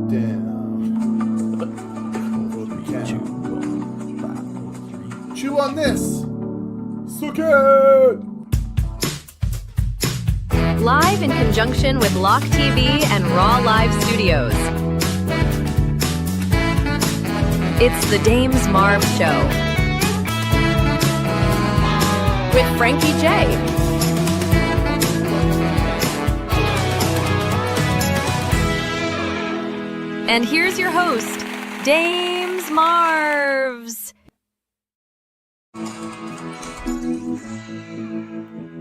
Damn. Chew on this. Suck it. Live in conjunction with Lock TV and Raw Live Studios. It's the Dames Marvs Show with Frankie J. And here's your host, Dames Marvs.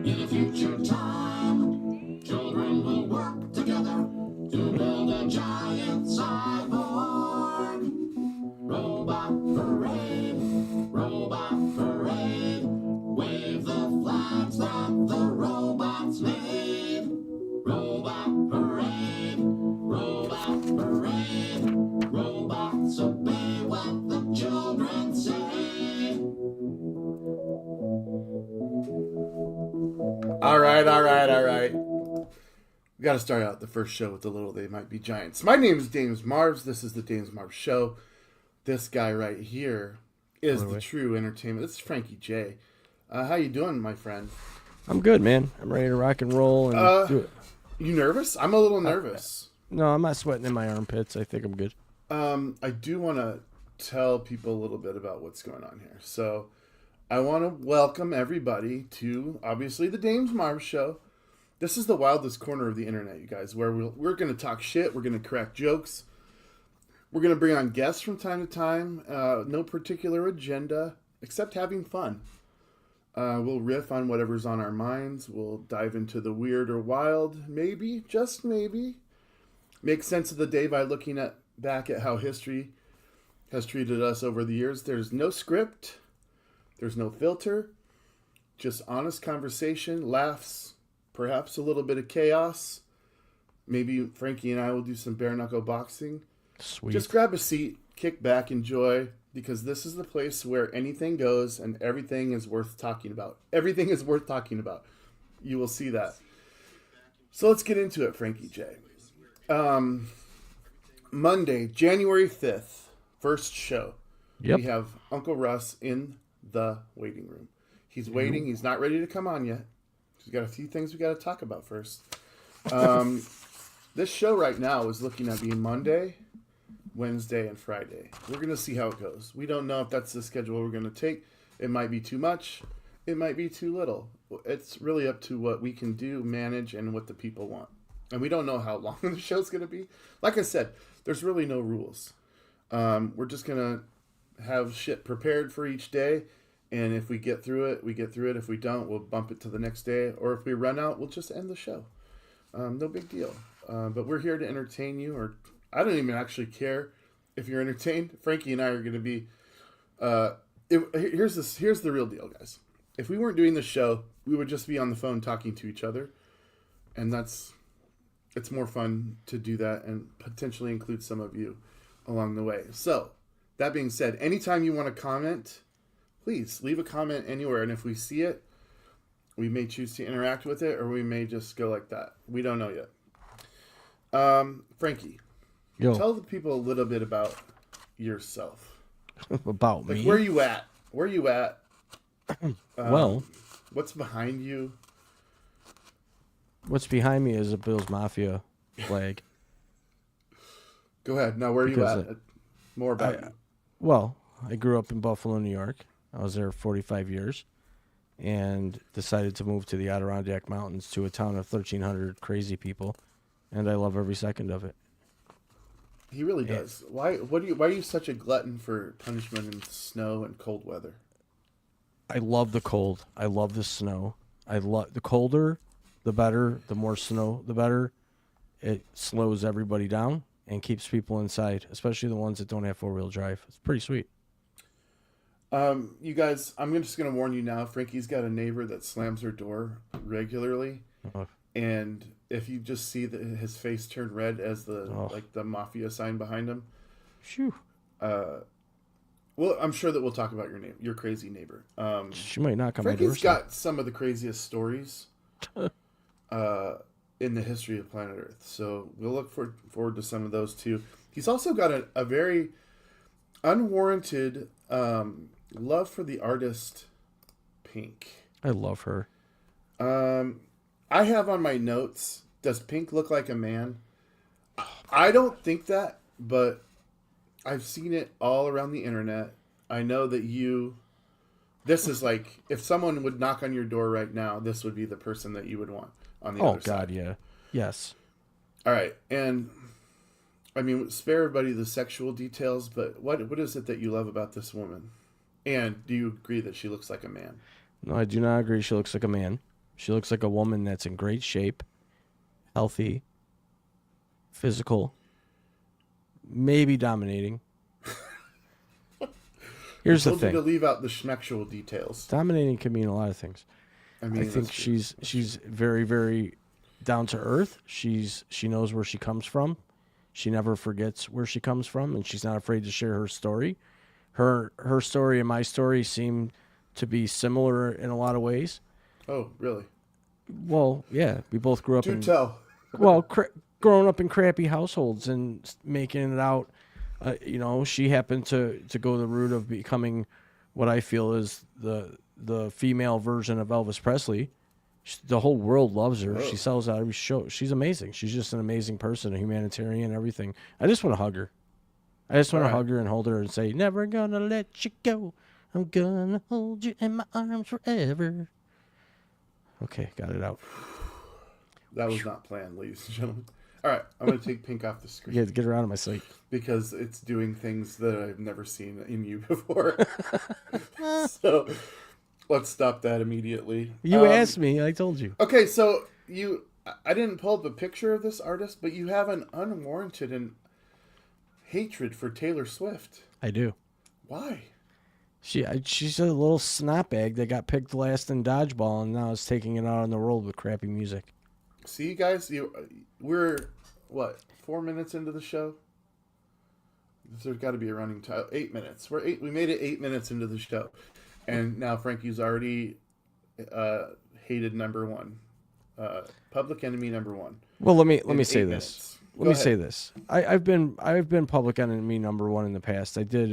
In a future time, children will work together to build a giant cyborg. Robot parade, wave the flags that the robots made. Robot parade, robots obey what the children say. All right. We got to start out the first show with the little they might be giants. My name is Dames Marvs. This is the Dames Marvs Show. This guy right here is the true entertainment. This is Frankie J. How you doing, my friend? I'm good, man. I'm ready to rock and roll and do it. You nervous? I'm a little nervous. No, I'm not sweating in my armpits. I think I'm good. I do want to tell people a little bit about what's going on here. So I want to welcome everybody to, obviously, the Dames Marvs Show. This is the wildest corner of the internet, you guys, where we're going to talk shit. We're going to crack jokes. We're going to bring on guests from time to time. No particular agenda, except having fun. We'll riff on whatever's on our minds. We'll dive into the weird or wild, maybe, just maybe. Make sense of the day by looking back at how history has treated us over the years. There's no script. There's no filter. Just honest conversation, laughs, perhaps a little bit of chaos. Maybe Frankie and I will do some bare knuckle boxing. Sweet. Just grab a seat, kick back, enjoy, because this is the place where anything goes and everything is worth talking about. Everything is worth talking about. You will see that. So let's get into it, Frankie J. Monday, January 5th, first show. Yep. We have Uncle Russ in the waiting room. He's waiting. He's not ready to come on yet. He's got a few things we got to talk about first. This show right now is looking at being Monday, Wednesday, and Friday. We're going to see how it goes. We don't know if that's the schedule we're going to take. It might be too much. It might be too little. It's really up to what we can do, manage, and what the people want. And we don't know how long the show's going to be. Like I said, there's really no rules. We're just going to have shit prepared for each day. And if we get through it, we get through it. If we don't, we'll bump it to the next day. Or if we run out, we'll just end the show. No big deal. But we're here to entertain you. Or I don't even actually care if you're entertained. Frankie and I are going to be... here's the real deal, guys. If we weren't doing the show, we would just be on the phone talking to each other. And it's more fun to do that and potentially include some of you along the way. So, that being said, anytime you want to comment, please leave a comment anywhere. And if we see it, we may choose to interact with it, or we may just go like that. We don't know yet. Frankie, tell the people a little bit about yourself. About me? Where you at? Well, what's behind you? What's behind me is a Bills Mafia flag. Go ahead. Now, where are you at? More about you. Well, I grew up in Buffalo, New York. I was there 45 years and decided to move to the Adirondack Mountains to a town of 1,300 crazy people, and I love every second of it. He really does. Why are you such a glutton for punishment in snow and cold weather? I love the cold. I love the snow. I love the colder, the better. The more snow, the better. It slows everybody down and keeps people inside, especially the ones that don't have four-wheel drive. It's pretty sweet. You guys, I'm just going to warn you now. Frankie's got a neighbor that slams her door regularly, and if you just see his face turn red as the mafia sign behind him, Phew. Well, I'm sure that we'll talk about your crazy neighbor. She might knock on my Frankie's doorstep. got some of the craziest stories in in the history of planet Earth. So we'll look forward to some of those too. He's also got a very unwarranted love for the artist Pink. I love her. I have on my notes, does Pink look like a man? I don't think that, but I've seen it all around the internet. I know that this is like, if someone would knock on your door right now, this would be the person that you would want on the other side. Oh, God, yeah. Yes. All right. And, I mean, spare everybody the sexual details, but what is it that you love about this woman? And do you agree that she looks like a man? No, I do not agree she looks like a man. She looks like a woman that's in great shape, healthy, physical, maybe dominating. Here's the I told you thing. to leave out the schmexual details. Dominating can mean a lot of things. I mean, I think she's very, very down to earth. She knows where she comes from. She never forgets where she comes from, and she's not afraid to share her story. Her story and my story seem to be similar in a lot of ways. Oh, really? Well, yeah, we both grew up Do tell. growing up in crappy households and making it out. She happened to go the route of becoming what I feel is the female version of Elvis Presley. The whole world loves her. Oh. She sells out every show. She's amazing. She's just an amazing person, a humanitarian, everything. I just want to hug her. I just want to hug her and hold her and say, "Never gonna let you go. I'm gonna hold you in my arms forever." Okay, got it out. That was not planned, ladies and gentlemen. All right, I'm going to take Pink off the screen. Yeah, get her out of my sight. Because it's doing things that I've never seen in you before. So let's stop that immediately. You asked me. I told you. Okay, so I didn't pull up a picture of this artist, but you have an unwarranted hatred for Taylor Swift. I do. Why? She's a little snotbag that got picked last in dodgeball and now is taking it out on the world with crappy music. See, guys, we're, 4 minutes into the show? There's got to be a running time. 8 minutes. We made it 8 minutes into the show. And now Frankie's already hated number one. Public enemy number one. Well, let me say this. Minutes. Let me say this. I've been public enemy number one in the past. I did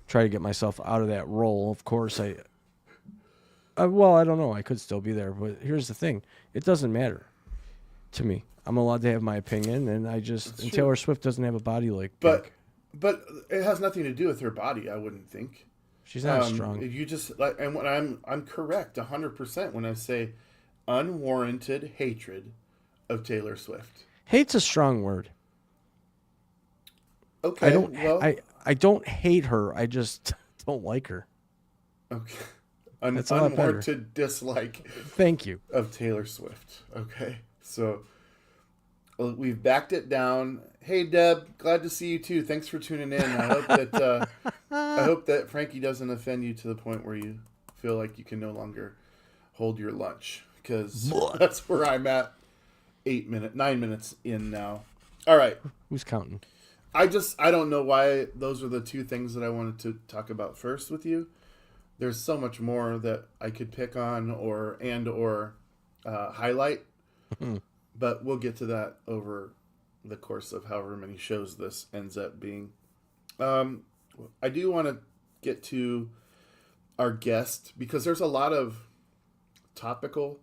try to get myself out of that role. Of course, I don't know. I could still be there, but here's the thing: it doesn't matter to me. I'm allowed to have my opinion, and Taylor Swift doesn't have a body like Pink. But it has nothing to do with her body. I wouldn't think. She's not strong. You just and when I'm correct 100% when I say unwarranted hatred of Taylor Swift. Hate's a strong word. Okay. I don't hate her. I just don't like her. Okay. That's a lot better. Unwarranted dislike. Thank you. Of Taylor Swift. Okay. So we've backed it down. Hey Deb, glad to see you too. Thanks for tuning in. I hope that Frankie doesn't offend you to the point where you feel like you can no longer hold your lunch, because that's where I'm at. 9 minutes in now. All right. Who's counting? I don't know why those are the two things that I wanted to talk about first with you. There's so much more that I could pick on or highlight, but we'll get to that over the course of however many shows this ends up being. I do want to get to our guest because there's a lot of topical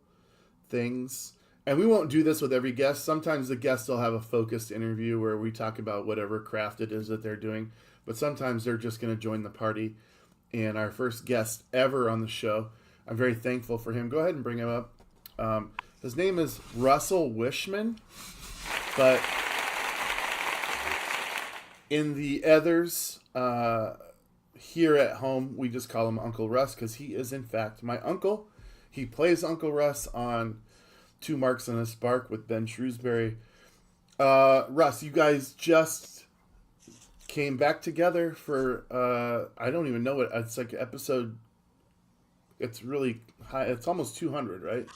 things. And we won't do this with every guest. Sometimes the guests will have a focused interview where we talk about whatever craft it is that they're doing. But sometimes they're just going to join the party. And our first guest ever on the show, I'm very thankful for him. Go ahead and bring him up. His name is Russell Wishman. But in the others, here at home, we just call him Uncle Russ because he is, in fact, my uncle. He plays Uncle Russ on Two Marks and a Spark with Ben Shrewsbury. Russ, you guys just came back together for, I don't even know what, it's like episode, it's really high, it's almost 200, right?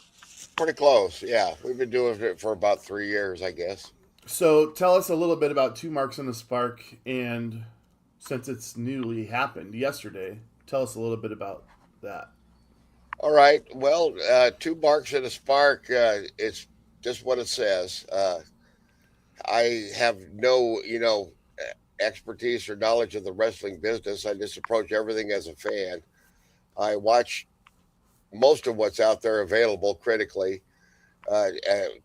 Pretty close, yeah. We've been doing it for about 3 years, I guess. So tell us a little bit about Two Marks and a Spark, and since it's newly happened yesterday, tell us a little bit about that. All right. Well, Two Marks and a Spark, it's just what it says. I have no, expertise or knowledge of the wrestling business. I just approach everything as a fan. I watch most of what's out there available critically.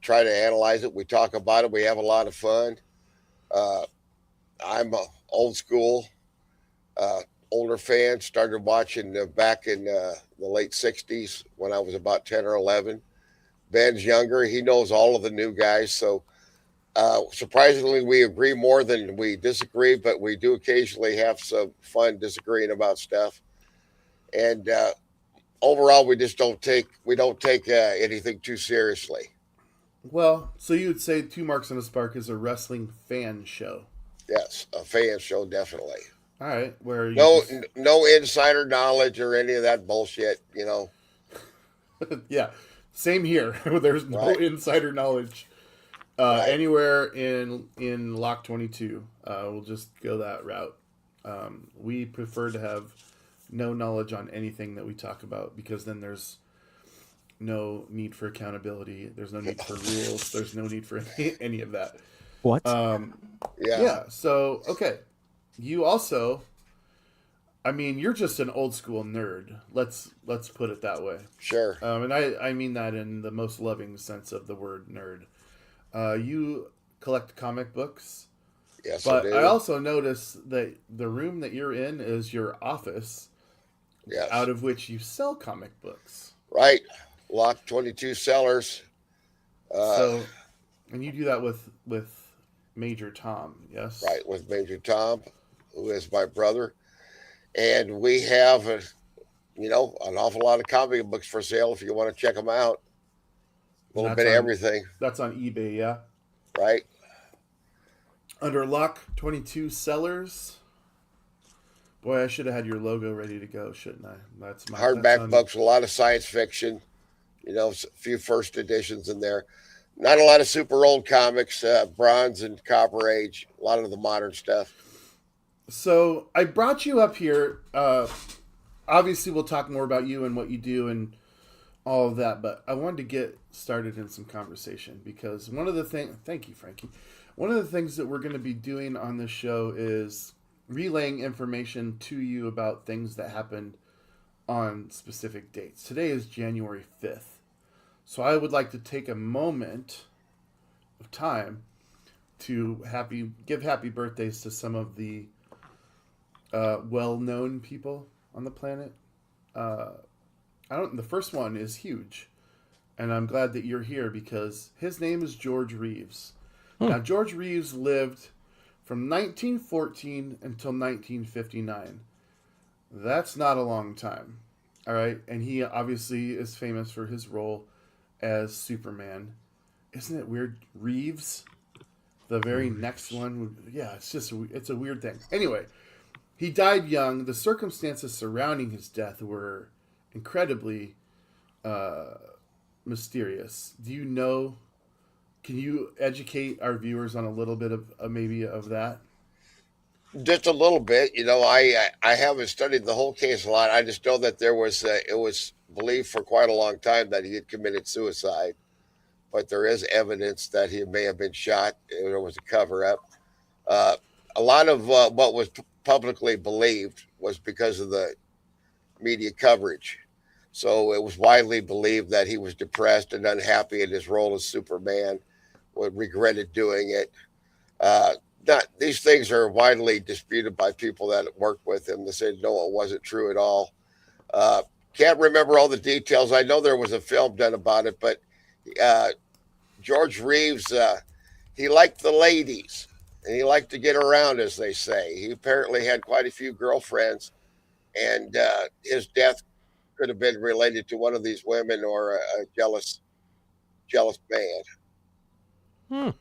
Try to analyze it. We talk about it. We have a lot of fun. Uh, I'm old school, uh, older fan. Started watching back in the late '60s when I was about 10 or 11. Ben's younger. He knows all of the new guys. So surprisingly, we agree more than we disagree, but we do occasionally have some fun disagreeing about stuff. And overall, we don't take anything too seriously. Well, so you would say Two Marks and a Spark is a wrestling fan show. Yes, a fan show definitely. All right, where you No, just no insider knowledge or any of that bullshit. yeah, same here. There's no Right, insider knowledge right. anywhere in Lock 22. We'll just go that route. We prefer to have no knowledge on anything that we talk about because then there's no need for accountability. There's no need for rules. There's no need for any of that. What? Yeah, Yeah. So okay, you also. I mean, you're just an old school nerd. Let's put it that way. sure. And I mean that in the most loving sense of the word nerd. You collect comic books, Yes, I but I do. also notice that the room that you're in is your office, Yes, out of which you sell comic books. right. Lock 22 sellers. Uh, So, and you do that with Major Tom, yes? right, with Major Tom, who is my brother. And we have, an awful lot of comic books for sale if you want to check them out. A And little bit of everything, that's on eBay, yeah. right? Under Lock 22 Sellers. Boy, I should have had your logo ready to go, shouldn't I? That's Hardback on. books, a lot of science fiction, a few first editions in there. Not a lot of super old comics, Bronze and Copper Age, a lot of the modern stuff. So I brought you up here. Obviously, we'll talk more about you and what you do and all of that. But I wanted to get started in some conversation because one of the things. Thank you, Frankie. One of the things that we're going to be doing on this show is relaying information to you about things that happened on specific dates. Today is January 5th. So I would like to take a moment of time to give happy birthdays to some of the well-known people on the planet. Uh, I don't. The first one is huge, and I'm glad that you're here because his name is George Reeves. Now, George Reeves lived from 1914 until 1959. That's not a long time, all right. And he obviously is famous for his role as Superman. Isn't it weird? Reeves. The very next one would, yeah. It's a weird thing. Anyway, he died young. The circumstances surrounding his death were incredibly uh, mysterious. Do you know? Can you educate our viewers on a little bit of maybe of that? Just a little bit, I haven't studied the whole case a lot. I just know that it was believed for quite a long time that he had committed suicide, but there is evidence that he may have been shot. There was a cover up. Uh, a lot of what was publicly believed was because of the media coverage. So it was widely believed that he was depressed and unhappy in his role as Superman, would regretted doing it. Uh, not these things are widely disputed by people that work with him. They said no, it wasn't true at all. Uh, can't remember all the details. I know there was a film done about it, but uh, George Reeves, he liked the ladies and he liked to get around, as they say. He apparently had quite a few girlfriends, and his death could have been related to one of these women or a jealous man. Hmm.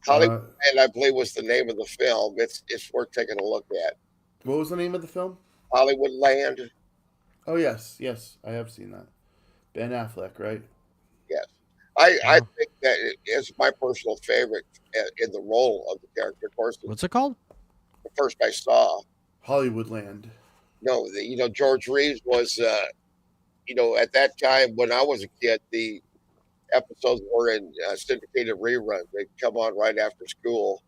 Hollywood Uh, Man, I believe, was the name of the film. It's worth taking a look at. what was the name of the film? Hollywood Land. Oh yes, yes, I have seen that. Ben Affleck, right? Yes, I Oh, think that it's my personal favorite in the role of the character. Of course, what's it called? the first I saw. Hollywoodland. No, George Reeves was, at that time when I was a kid, the episodes were in syndicated reruns. They'd come on right after school.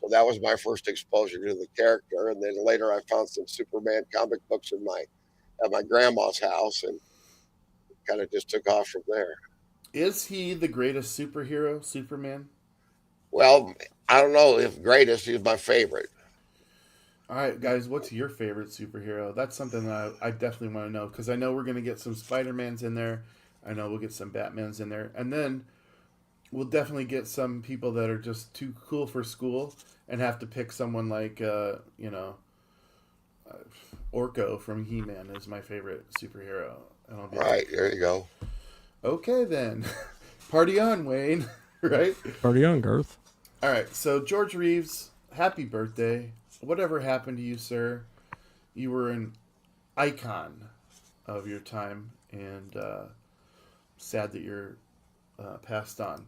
So that was my first exposure to the character. And then later I found some Superman comic books at my grandma's house and kind of just took off from there. Is he the greatest superhero, Superman? Well, I don't know if greatest. He's my favorite. All right, guys, what's your favorite superhero? That's something that I definitely want to know because I know we're going to get some Spider-Mans in there. I know we'll get some Batmans in there. And then we'll definitely get some people that are just too cool for school and have to pick someone like, Orko from He-Man is my favorite superhero. And I'll be All right, there you go. okay, then. Party on, Wayne. Right? Party on, Garth. All right, so George Reeves, happy birthday. Whatever happened to you, sir? You were an icon of your time, and sad that you're passed on.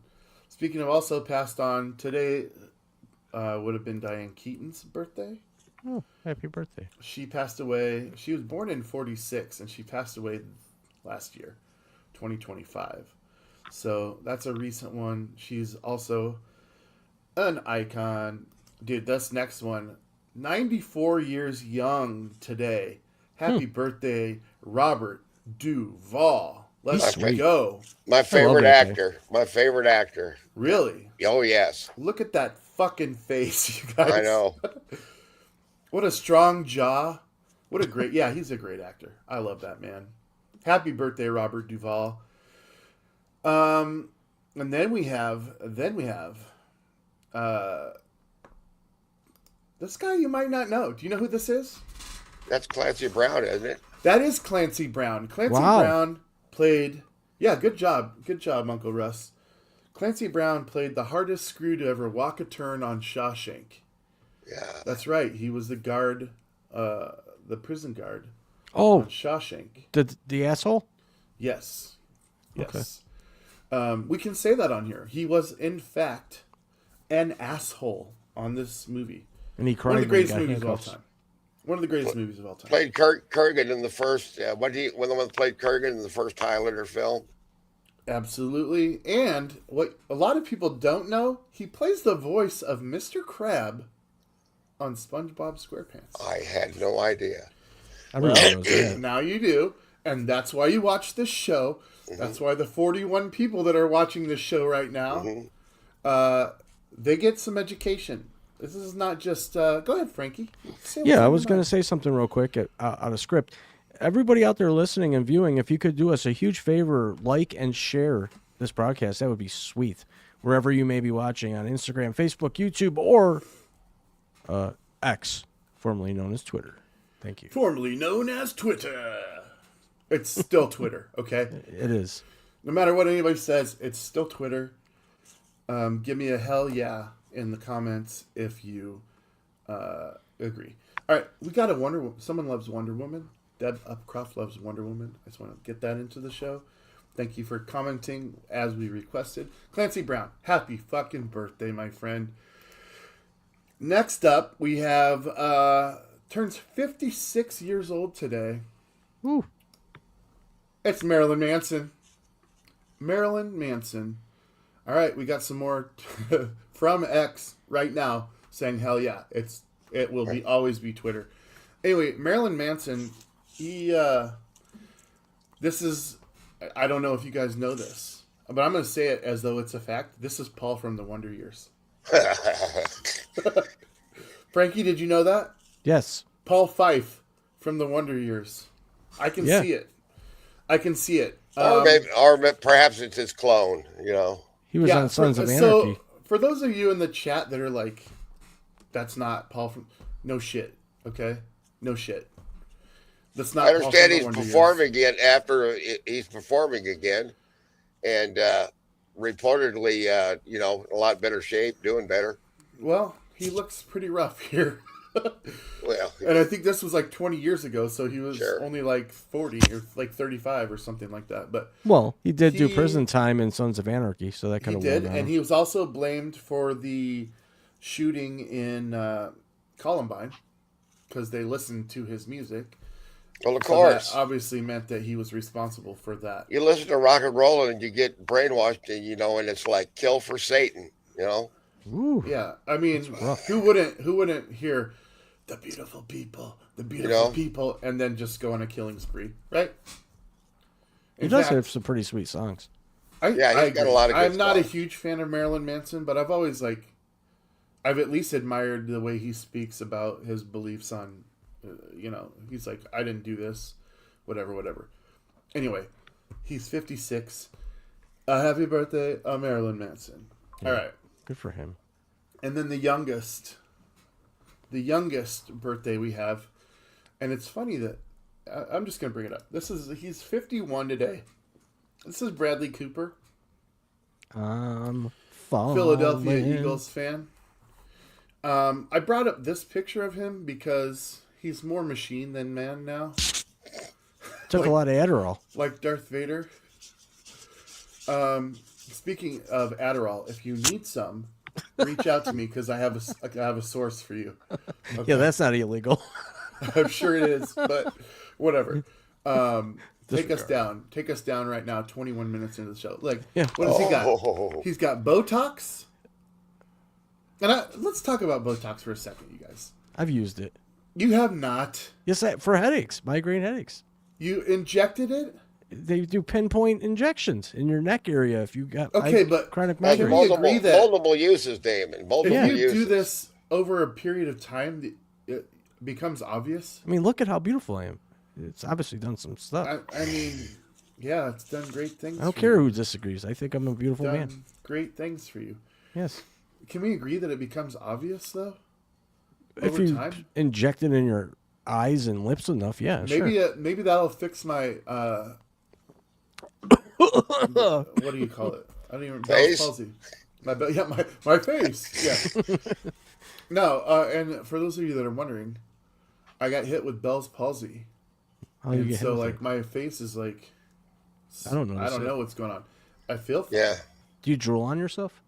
Speaking of also passed on, today would have been Diane Keaton's birthday. Oh, happy birthday. She passed away. She was born in 1946, and she passed away last year, 2025. So that's a recent one. She's also an icon. Dude, this next one, 94 years young today. Happy birthday, Robert Duvall. Let's Sweet. go. My favorite that guy. actor. My favorite actor. Really? Oh, yes. Look at that fucking face, you guys. I know. What a strong jaw. What a great, yeah, he's a great actor. I love that man. Happy birthday, Robert Duvall. And then we have this guy you might not know. Do you know who this is? That's Clancy Brown, isn't it? That is Clancy Brown. Clancy Wow. Brown played, yeah, good job, Uncle Russ. Clancy Brown played the hardest screw to ever walk a turn on Shawshank. Yeah. That's right. He was the guard, the prison guard Oh, on Shawshank. the asshole? Yes. Yes. We can say that on here. He was, in fact, an asshole on this movie. And he cried One of the when he greatest got movies of all handcuffs. time. One of the greatest movies of all time. Played Kurgan in the first, when the one that played Kurgan in the first Highlander film? Absolutely. And what a lot of people don't know, he plays the voice of Mr. Crab on SpongeBob SquarePants. I had no idea. Everyone knows that. Now you do. And that's why you watch this show. That's why the 41 people that are watching this show right now, they get some education. This is not just... go ahead, Frankie. Say what's Yeah, I on was your going to mind. say something real quick out of script. Everybody out there listening and viewing, if you could do us a huge favor, like and share this broadcast, that would be sweet. Wherever you may be watching on Instagram, Facebook, YouTube, or X, formerly known as Twitter. Thank you. Formerly known as Twitter. It's still Twitter, okay? It is. No matter what anybody says, it's still Twitter. Give me a hell yeah in the comments if you agree. All right, we got a Wonder Woman. Someone loves Wonder Woman. Deb Upcroft loves Wonder Woman. I just want to get that into the show. Thank you for commenting as we requested. Clancy Brown, happy fucking birthday, my friend. Next up, we have turns 56 years old today. Woo. It's Marilyn Manson. Marilyn Manson. All right, we got some more from X right now saying hell yeah. It will be always be Twitter. Anyway, Marilyn Manson, he this is, I don't know if you guys know this, but I'm going to say it as though it's a fact. This is Paul from the Wonder Years. Frankie, did you know that? Yes. Paul Fife from the Wonder Years. I can Yeah. see it. I can see it. Or perhaps it's his clone, you know. He was on Sons of So, Anarchy. for those of you in the chat that are like, that's not Paul from... No shit, okay? No shit. That's not I Paul from understand the he's Wonder Years. performing again after he's performing again. And reportedly, in a lot better shape, doing better. Well, he looks pretty rough here. Well, And I think this was like 20 years ago, so he was Sure. only like 40 or like 35 or something like that. But Well, he did do He- prison time in Sons of Anarchy, so that he kind of did, and he was also blamed for the shooting in Columbine because they listened to his music. Well, of So course. that obviously meant that he was responsible for that. You listen to rock and roll and you get brainwashed, and and it's like kill for Satan. Ooh, Yeah, I mean, rough. who wouldn't hear the You beautiful know. people, and then just go on a killing spree, right? He In does fact, have some pretty sweet songs. Yeah, I he's got a agree. lot of good I'm not a stuff. huge fan of Marilyn Manson, but I've always I've at least admired the way he speaks about his beliefs on, he's like, I didn't do this, whatever. Anyway, he's 56. Happy birthday, Marilyn Manson. Yeah. All right. Good for him. And then the youngest birthday we have, and it's funny that I'm just going to bring it up. He's 51 today. This is Bradley Cooper, Falling. Philadelphia Eagles fan. I brought up this picture of him because he's more machine than man now, Took a lot of Adderall. like Darth Vader. Speaking of Adderall, if you need some, reach out to me because I have a source for you. Yeah, that's not illegal. I'm sure it is, but whatever. Take us down. Take us down right now. 21 minutes into the show. Yeah. What has he got? Oh. He's got Botox. And let's talk about Botox for a second, you guys. I've used it. You have not. Yes, for headaches, migraine headaches. You injected it? They do pinpoint injections in your neck area if you got Okay, but chronic Has Can we migraine. agree that- multiple uses, Damon. If Multiple you uses. do this over a period of time, it becomes obvious. I mean, look at how beautiful I am. It's obviously done some stuff. I mean, yeah, it's done great things. I don't for care you. who disagrees. I think I'm a beautiful Done man. great things for you. Yes. Can we agree that it becomes obvious though? If Over you time? inject it in your eyes and lips enough, yeah, sure. Maybe that'll fix my what do you call it? I don't even Face? Bell's palsy. My face. Yeah. No, and for those of you that are wondering, I got hit with Bell's palsy, How do you and get so hit with like it? my face is like I don't notice it. know what's going on. I feel fine. Yeah. Do you drool on yourself?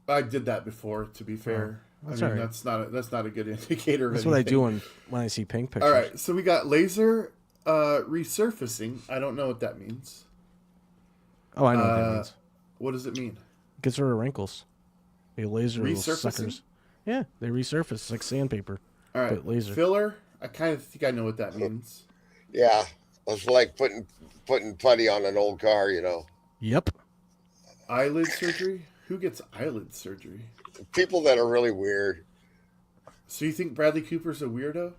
I did that before. To be fair, that's I mean all right. that's not a good indicator. Of That's what I do anything. when I see pink pictures. All right, so we got laser resurfacing. I don't know what that means. Oh, I know what that means. What does it mean? Gets rid of wrinkles. They laser those Resurfacing? suckers. Yeah, they resurface. It's like sandpaper. All right, But laser. filler. I kind of think I know what that means. Yeah. It's like putting putty on an old car, Yep. Eyelid surgery. Who gets eyelid surgery? People that are really weird. So you think Bradley Cooper's a weirdo?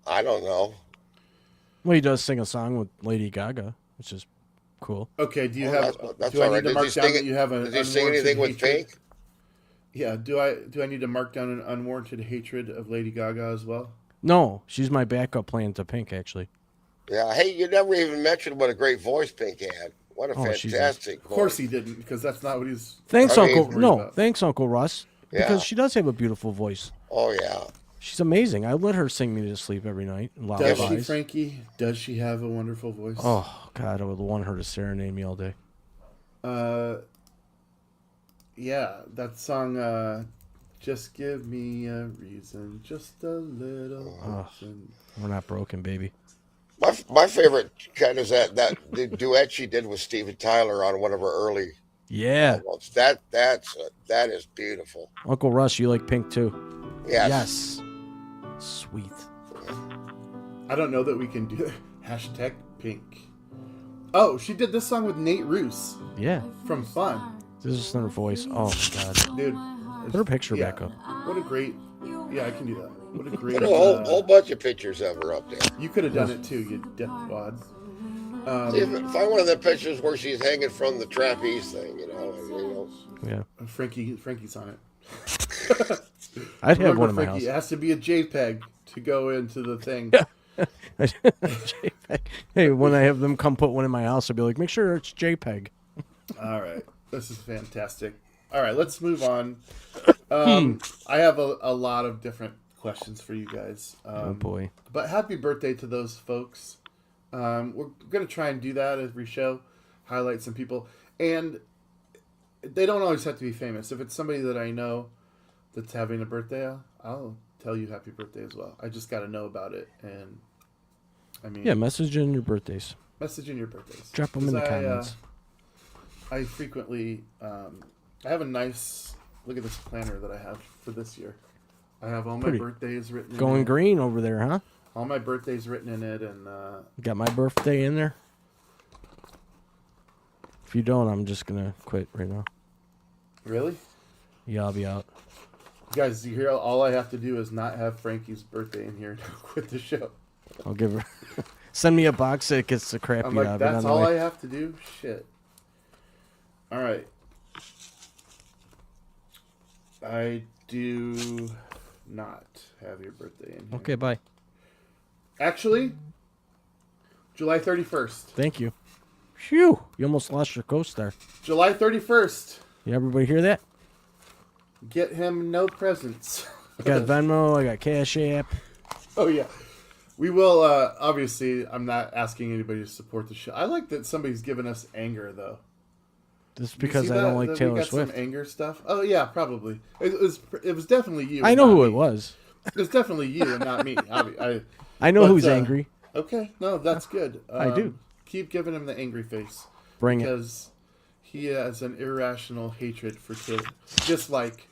I don't know. Well, he does sing a song with Lady Gaga, which is cool. Okay. Do you Well, have? that's do I all need right. to mark down that you have an Did he sing unwarranted anything with hatred? Pink? Yeah. Do I need to mark down an unwarranted hatred of Lady Gaga as well? No, she's my backup plan to Pink, actually. Yeah. Hey, you never even mentioned what a great voice Pink had. What a Oh, she's fantastic Of course voice. he didn't, because that's not what he's. Thanks, I mean- Uncle. No, about. thanks, Uncle Russ. Yeah. Because she does have a beautiful voice. Oh, yeah. She's amazing. I let her sing me to sleep every night. And Does she, lullabies. Frankie? Does she have a wonderful voice? Oh God, I would want her to serenade me all day. Yeah, that song. Just give me a reason, just a little. reason. We're not broken, baby. My favorite kind is that the duet she did with Steven Tyler on one of her early Yeah, albums. That is beautiful. Uncle Russ, you like Pink too? Yes. Yes. Sweet. I don't know that we can do that. Hashtag Pink. Oh, she did this song with Nate Roos Yeah. from Fun. This is her voice. Oh my God. Dude. Put her picture yeah. back up. What a great. Yeah, I can do that. What a great. Put a whole bunch of pictures of her up there. You could have done it too, you dipwad. See, find one of the pictures where she's hanging from the trapeze thing, Yeah. Frankie's on it. I'd have Remember, one in my Frankie, house. it has to be a JPEG to go into the thing. JPEG. Hey, when I have them come put one in my house, I'll be like, make sure it's JPEG. All right. This is fantastic. All right, let's move on. I have a lot of different questions for you guys. Oh boy. But happy birthday to those folks. We're going to try and do that every show, highlight some people. And they don't always have to be famous. If it's somebody that I know that's having a birthday, I'll tell you happy birthday as well. I just got to know about it. And I mean, Yeah, message in your birthdays. message in your birthdays. Drop them in the 'Cause comments. I frequently, I have a nice, look at this planner that I have for this year. I have all my Pretty. birthdays written in Going it. green over there, huh? All my birthdays written in it, and Got my birthday in there. If you don't, I'm just gonna quit right now. really, Yeah, I'll be out. guys, you hear? All I have to do is not have Frankie's birthday in here to quit the show. I'll give her. Send me a box that gets the crap I'm beat like, out of it on that's the all I way. have to do. Shit. All right. I do not have your birthday in here. Okay, bye. Actually, July 31st. Thank you. Phew! You almost lost your co-star. July 31st. You everybody hear that? Get him no presents. I got Venmo. I got Cash App. Oh, yeah. We will, obviously, I'm not asking anybody to support the show. I like that somebody's giving us anger, though. Just You because see I don't that? like That we Taylor got Swift. some anger stuff. Oh, yeah, probably. It was definitely you. I and know not who me. it was. It was definitely you and not me. I know But, who's angry. Okay, no, that's good. I do. Keep giving him the angry face. Bring it. Because he has an irrational hatred for Taylor. Dislike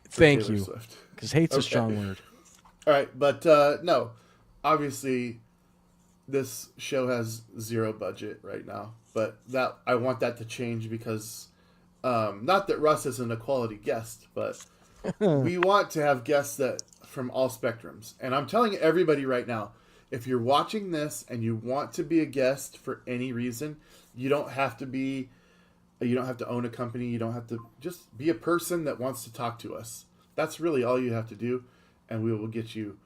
for Thank Taylor you. Swift. Because hate's a Okay. strong word. All right, but no. Obviously, this show has zero budget right now. But that I want that to change because not that Russ isn't a quality guest, but we want to have guests that from all spectrums. And I'm telling everybody right now, if you're watching this and you want to be a guest for any reason, you don't have to own a company. You don't have to, just be a person that wants to talk to us. That's really all you have to do, and we will get you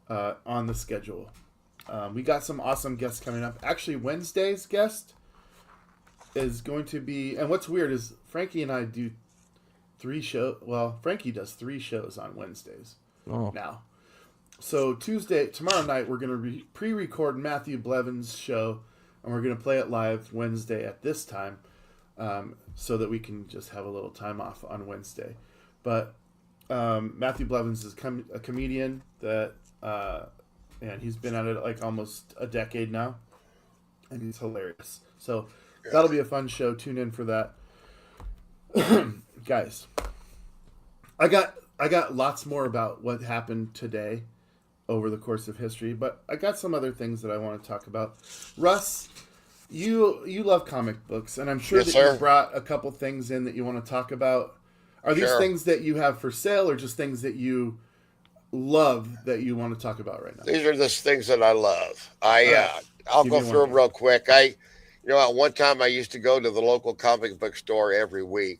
on the schedule. We got some awesome guests coming up. Actually, Wednesday's guest is going to be, and what's weird is Frankie and I do 3 shows. Well, Frankie does 3 shows on Wednesdays Oh, now. So tomorrow night, we're going to pre-record Matthew Blevin's show, and we're going to play it live Wednesday at this time, so that we can just have a little time off on Wednesday. But Matthew Blevins is a comedian that, and he's been at it like almost a decade now, and he's hilarious. So that'll be a fun show. Tune in for that, guys. I got lots more about what happened today over the course of history, but I got some other things that I want to talk about. Russ, you love comic books, and I'm sure Yes, that sir. you brought a couple things in that you want to talk about. Are these Sure. things that you have for sale, or just things that you love that you want to talk about right now? These are just things that I love. right. I'll Give go me through one. them real quick. At one time I used to go to the local comic book store every week.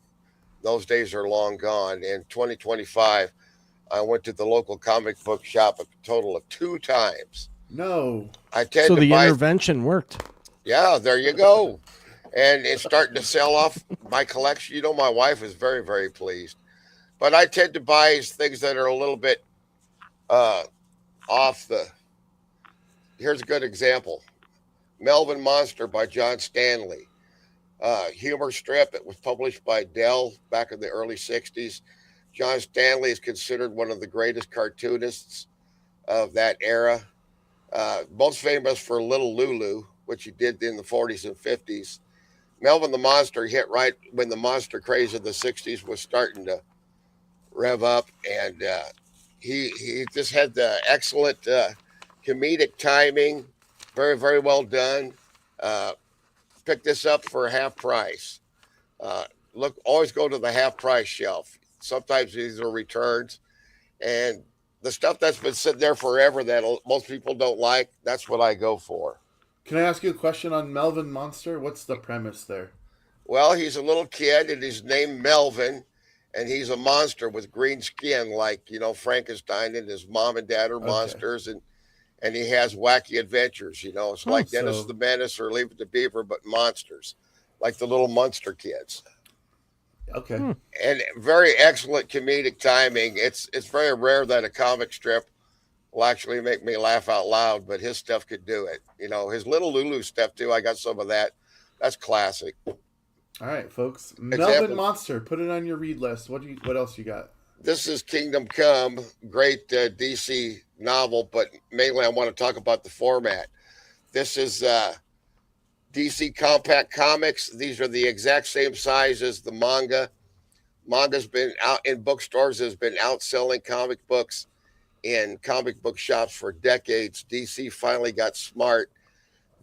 Those days are long gone. In 2025, I went to the local comic book shop a total of 2 times. No. I tend so to the buy. intervention worked. Yeah, there you go. And it's starting to sell off my collection. You know, my wife is very, very pleased. But I tend to buy things that are a little bit off the. Here's a good example: Melvin Monster by John Stanley, humor strip. It was published by Dell back in the early '60s. John Stanley is considered one of the greatest cartoonists of that era. Most famous for Little Lulu, which he did in the 40s and 50s. Melvin the Monster hit right when the monster craze of the 60s was starting to rev up, and he just had the excellent comedic timing, very, very well done. Pick this up for half price. Always go to the half price shelf. Sometimes these are returns, and the stuff that's been sitting there forever that most people don't like, that's what I go for. Can I ask you a question on Melvin Monster? What's the premise there? Well, he's a little kid, and he's named Melvin, and he's a monster with green skin, like Frankenstein, and his mom and dad are monsters, and he has wacky adventures. It's like Dennis so- the Menace or Leave It to Beaver, but monsters, like the little Munster kids. Okay. And very excellent comedic timing. It's very rare that a comic strip will actually make me laugh out loud, but his stuff could do it. His Little Lulu stuff too. I got some of that. That's classic. All right, folks. Melvin Monster. Put it on your read list. What else you got? This is Kingdom Come, great DC novel, but mainly I want to talk about the format. This is DC Compact Comics. These are the exact same size as the manga. Manga's been out in bookstores, has been outselling comic books in comic book shops for decades. DC finally got smart.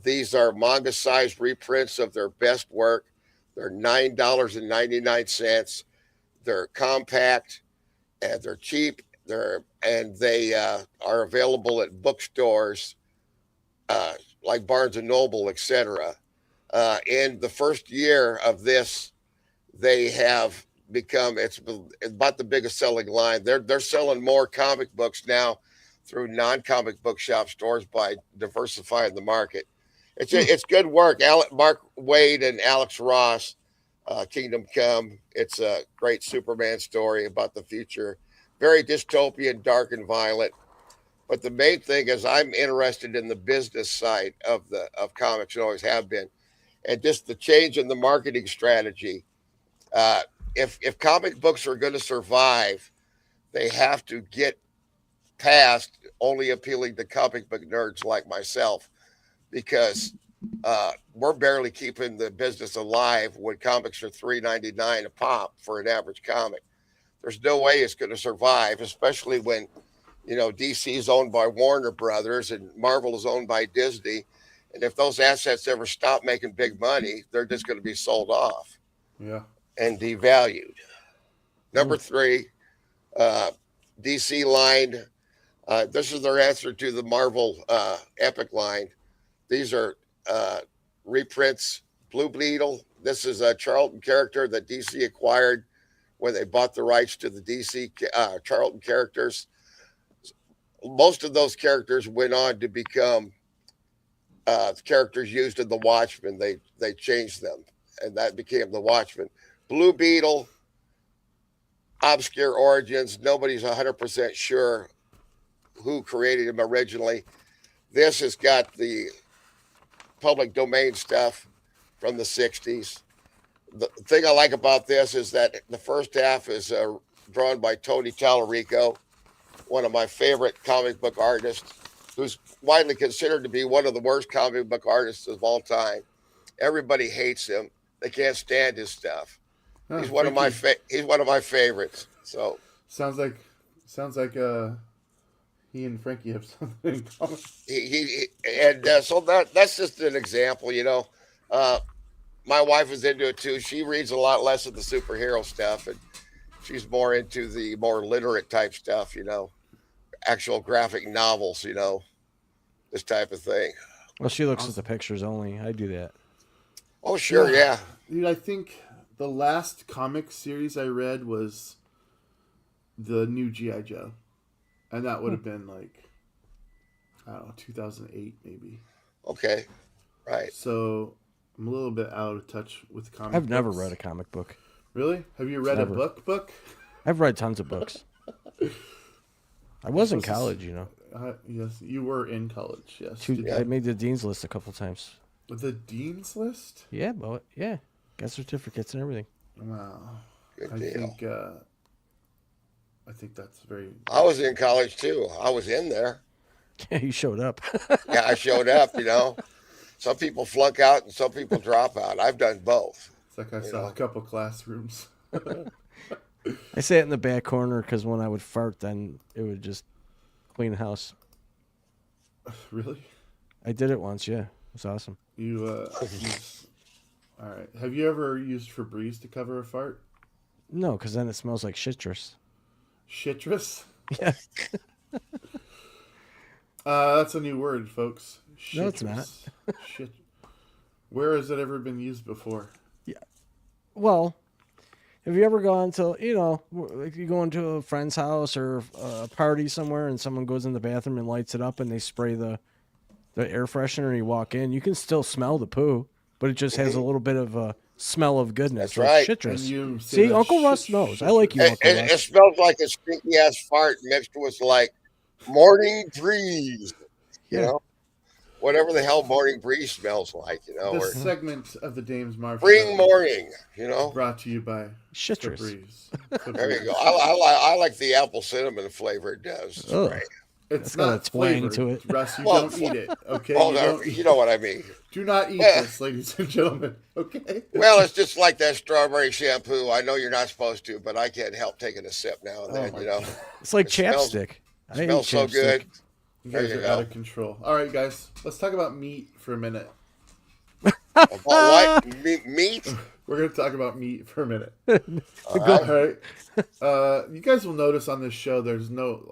These are manga sized reprints of their best work. They're $9.99. They're compact and they're cheap. They are available at bookstores like Barnes and Noble, etc. In the first year of this, they have become it's about the biggest selling line. They're selling more comic books now through non-comic book shop stores by diversifying the market. It's good work. Mark Wade and Alex Ross, Kingdom Come. It's a great Superman story about the future. Very dystopian, dark and violent. But the main thing is I'm interested in the business side of comics and always have been. And just the change in the marketing strategy. If comic books are going to survive, they have to get past only appealing to comic book nerds like myself, because we're barely keeping the business alive when comics are $3.99 a pop for an average comic. There's no way it's going to survive, especially when DC is owned by Warner Brothers and Marvel is owned by Disney. And if those assets ever stop making big money, they're just going to be sold off. Yeah. And devalued. Number 3, DC line. This is their answer to the Marvel Epic line. These are reprints. Blue Beetle. This is a Charlton character that DC acquired when they bought the rights to the DC Charlton characters. Most of those characters went on to become characters used in The Watchmen. They changed them, and that became The Watchmen. Blue Beetle, obscure origins. Nobody's 100% sure who created him originally. This has got the public domain stuff from the 60s. The thing I like about this is that the first half is drawn by Tony Tallarico, one of my favorite comic book artists, who's widely considered to be one of the worst comic book artists of all time. Everybody hates him. They can't stand his stuff. Oh, he's one of my favorites. So sounds like he and Frankie have something in common. So that's just an example. My wife is into it too. She reads a lot less of the superhero stuff, and she's more into the more literate type stuff. Actual graphic novels. This type of thing. Well, she looks at the pictures only. I do that. Oh, sure, yeah. Dude, I think the last comic series I read was the new G.I. Joe. And that would have been like, I don't know, 2008 maybe. Okay, right. So I'm a little bit out of touch with comic I've never books. read a comic book. Really? Have you read Never. a book? I've read tons of books. I was in college, Yes, you were in college, yes. I made the dean's list a couple times. With the dean's list? Yeah, but yeah, got certificates and everything. Wow. Good I deal. think that's very... I was in college too. I was in there. Yeah, you showed up. Yeah, I showed up. Some people flunk out and some people drop out. I've done both. It's like I saw a couple classrooms. I sat in the back corner because when I would fart, then it would just clean the house. Really? I did it once, yeah. It was awesome. All right. Have you ever used Febreze to cover a fart? No, because then it smells like citrus. Citrus? Yeah. That's a new word, folks. No, it's not. Shit. Where has it ever been used before? Well, have you ever gone to, like you go into a friend's house or a party somewhere and someone goes in the bathroom and lights it up and they spray the air freshener and you walk in, you can still smell the poo, but it just has a little bit of a smell of goodness. That's right. Citrus. And you say See, that Uncle Russ knows. I like you, Uncle It Russ. smells like a stinky ass fart mixed with like morning breeze. Yeah. Whatever the hell morning breeze smells like. This segment of the Dames Marv spring Show morning. brought to you by Citrus. Febreze. There you go. I like the apple cinnamon flavor it does. It's Ugh. great. It's got a not twang flavored. to it. Russ, you Well, don't eat it. Okay. Oh, You no, don't eat, you know what I mean. do not eat Yeah. this, ladies and gentlemen. Okay. Well, it's just like that strawberry shampoo. I know you're not supposed to, but I can't help taking a sip now and then. my You know, God. It's like It smells- chapstick. I hate smells so chapstick. good. You There guys you are go. out of control. All right, guys, let's talk about meat for a minute. About what? Meat? We're gonna talk about meat for a minute. All All right. right. You guys will notice on this show there's no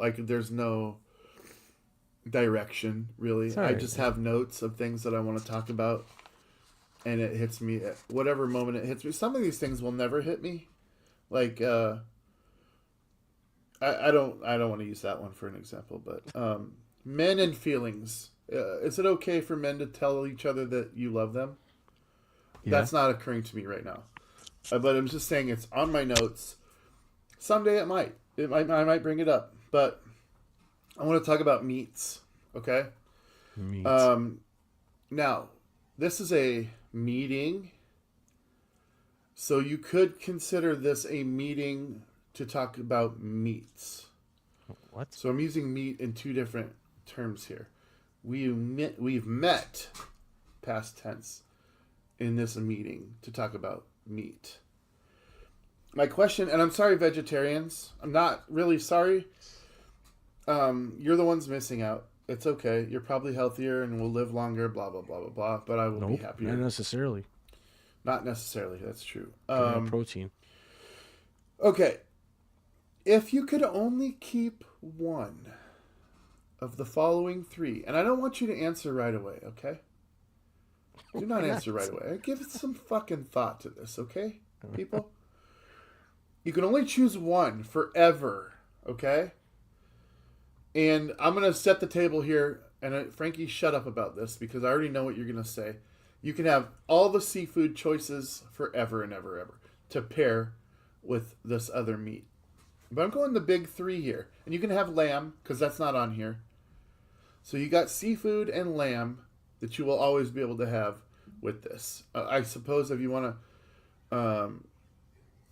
direction really. It's all I right. just have notes of things that I want to talk about, and it hits me at whatever moment it hits me. Some of these things will never hit me. Like I don't want to use that one for an example, but men and feelings. Is it okay for men to tell each other that you love them? Yeah. That's not occurring to me right now. But I'm just saying it's on my notes. Someday it might. I might bring it up. But I want to talk about meats. Okay? Meat. Now, this is a meeting. So you could consider this a meeting to talk about meats. What? So I'm using meat in two different terms here. We've met, past tense, in this meeting to talk about meat. My question, and I'm sorry, vegetarians. I'm not really sorry. You're the ones missing out. It's okay. You're probably healthier and will live longer, blah, blah, blah, blah, blah. But I will be Nope. happier. Not necessarily. Not necessarily. That's true. Protein. Okay. If you could only keep one of the following three, and I don't want you to answer right away, okay? Do not answer right away. Give it some fucking thought to this, okay, people? You can only choose one forever, okay? And I'm going to set the table here, and Frankie, shut up about this because I already know what you're going to say. You can have all the seafood choices forever and ever, ever to pair with this other meat. But I'm going the big three here. And you can have lamb, because that's not on here. So you got seafood and lamb that you will always be able to have with this. I suppose if you want to,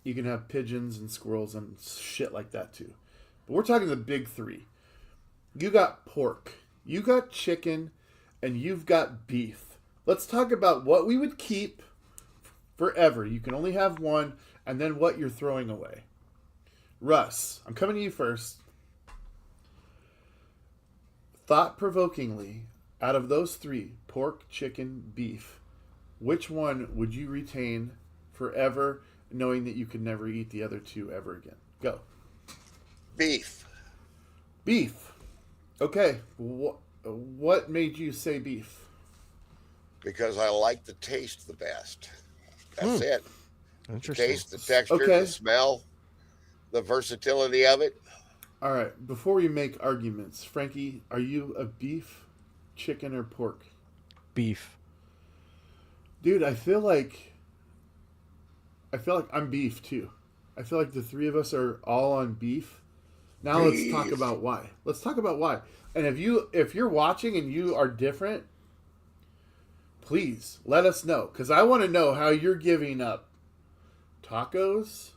you can have pigeons and squirrels and shit like that too. But we're talking the big three. You got pork, you got chicken, and you've got beef. Let's talk about what we would keep forever. You can only have one, and then what you're throwing away. Russ, I'm coming to you first. Thought-provokingly, out of those three, pork, chicken, beef, which one would you retain forever, knowing that you could never eat the other two ever again? Go. Beef. Beef. Okay. What made you say beef? Because I like the taste the best. That's it. The Interesting. taste, the texture, Okay. the smell, the versatility of it. All right. Before we make arguments, Frankie, are you a beef, chicken, or pork? Beef. Dude, I feel like I'm beef too. I feel like the three of us are all on beef. Now let's talk about why. Let's talk about why. And if you're watching and you are different, please let us know, because I want to know how you're giving up tacos.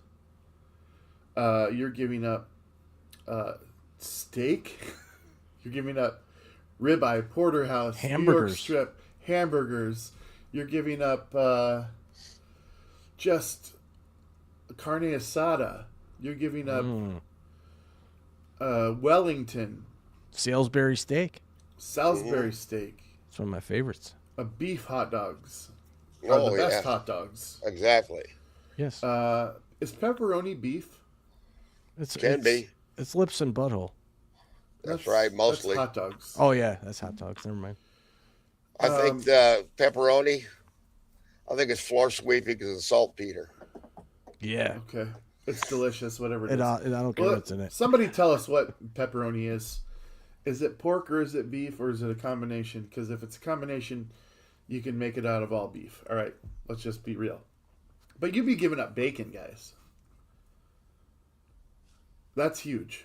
You're giving up steak. You're giving up ribeye, porterhouse, New York Hamburgers. strip, hamburgers. You're giving up just carne asada. You're giving up Wellington, Salisbury steak. Salisbury steak, It's one of my favorites. beef hot dogs. Are Oh, the best yeah. hot dogs. Exactly. Yes. Is pepperoni beef? Can be. It's lips and butthole. That's right, mostly. That's hot dogs. Oh yeah, that's hot dogs. Never mind. I think the pepperoni, I think it's floor sweeping because it's saltpeter. Yeah. Okay. It's delicious, whatever it is. I don't care Well, what's in it. Somebody tell us what pepperoni is. Is it pork or is it beef or is it a combination? Because if it's a combination, you can make it out of all beef. All right, let's just be real. But you'd be giving up bacon, guys. That's huge.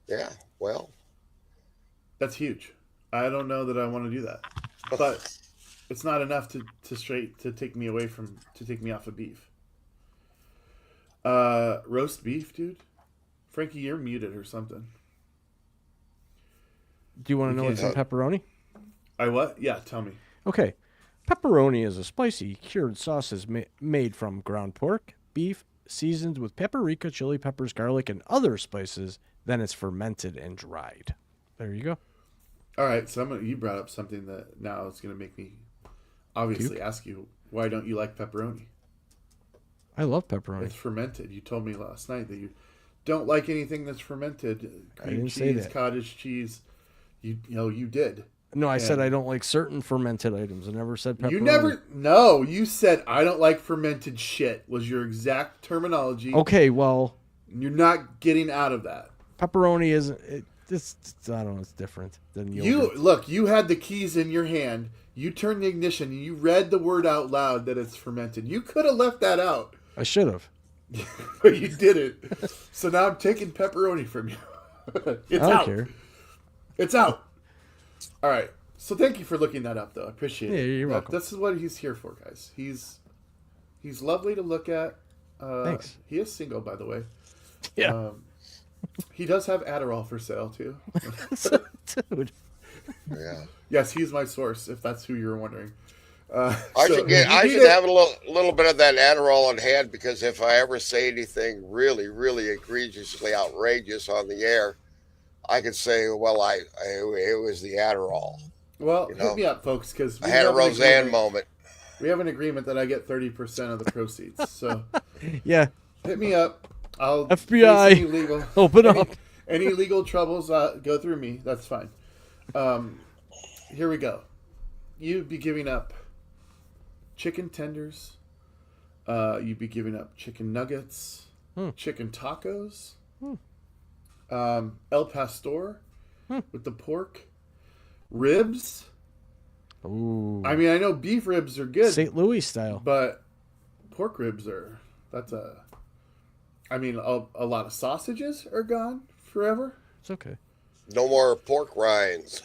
Yeah, well, That's huge. I don't know that I want to do that, but it's not enough to take me off of beef. Roast beef, dude. Frankie, you're muted or something. Do you want to know what's in pepperoni? I what? Yeah, tell me. Okay. Pepperoni is a spicy cured sausage made from ground pork, beef, seasoned with paprika, chili peppers, garlic, and other spices. Then it's fermented and dried. There you go. All right, so you brought up something that now is going to make me obviously Puke? ask you, why don't you like pepperoni? I love pepperoni. It's fermented. You told me last night that you don't like anything that's fermented. Cream didn't cheese, say that. cottage cheese. You did. No, I said And I don't like certain fermented items. I never said pepperoni. You never. No, you said I don't like fermented shit. Was your exact terminology. Okay, well, You're not getting out of that. pepperoni isn't. I don't know. It's different than yogurt. You look. You had the keys in your hand. You turned the ignition. And you read the word out loud that it's fermented. You could have left that out, I should have. but you didn't. So now I'm taking pepperoni from you. It's I don't out. care. It's out. All right. So thank you for looking that up, though. I appreciate it. Yeah, you're welcome. This is what he's here for, guys. He's lovely to look at. Thanks. He is single, by the way. Yeah, He does have Adderall for sale too. dude. Yeah. Yes, he's my source. If that's who you're wondering. I So, should get. you I need should it- have a little bit of that Adderall on hand because if I ever say anything really, really egregiously outrageous on the air, I could say, "Well, it was the Adderall." Well, you know, hit me up, folks, because I had a Roseanne moment. We have an agreement that I get 30% of the proceeds. So Yeah, hit me up. I'll FBI, face any legal, open any, up. Any legal troubles go through me. That's fine. Here we go. You'd be giving up chicken tenders. You'd be giving up chicken nuggets, chicken tacos, El Pastor with the pork, ribs. Ooh, I mean, I know beef ribs are good, St. Louis style. but pork ribs I mean, a lot of sausages are gone forever. It's okay. No more pork rinds.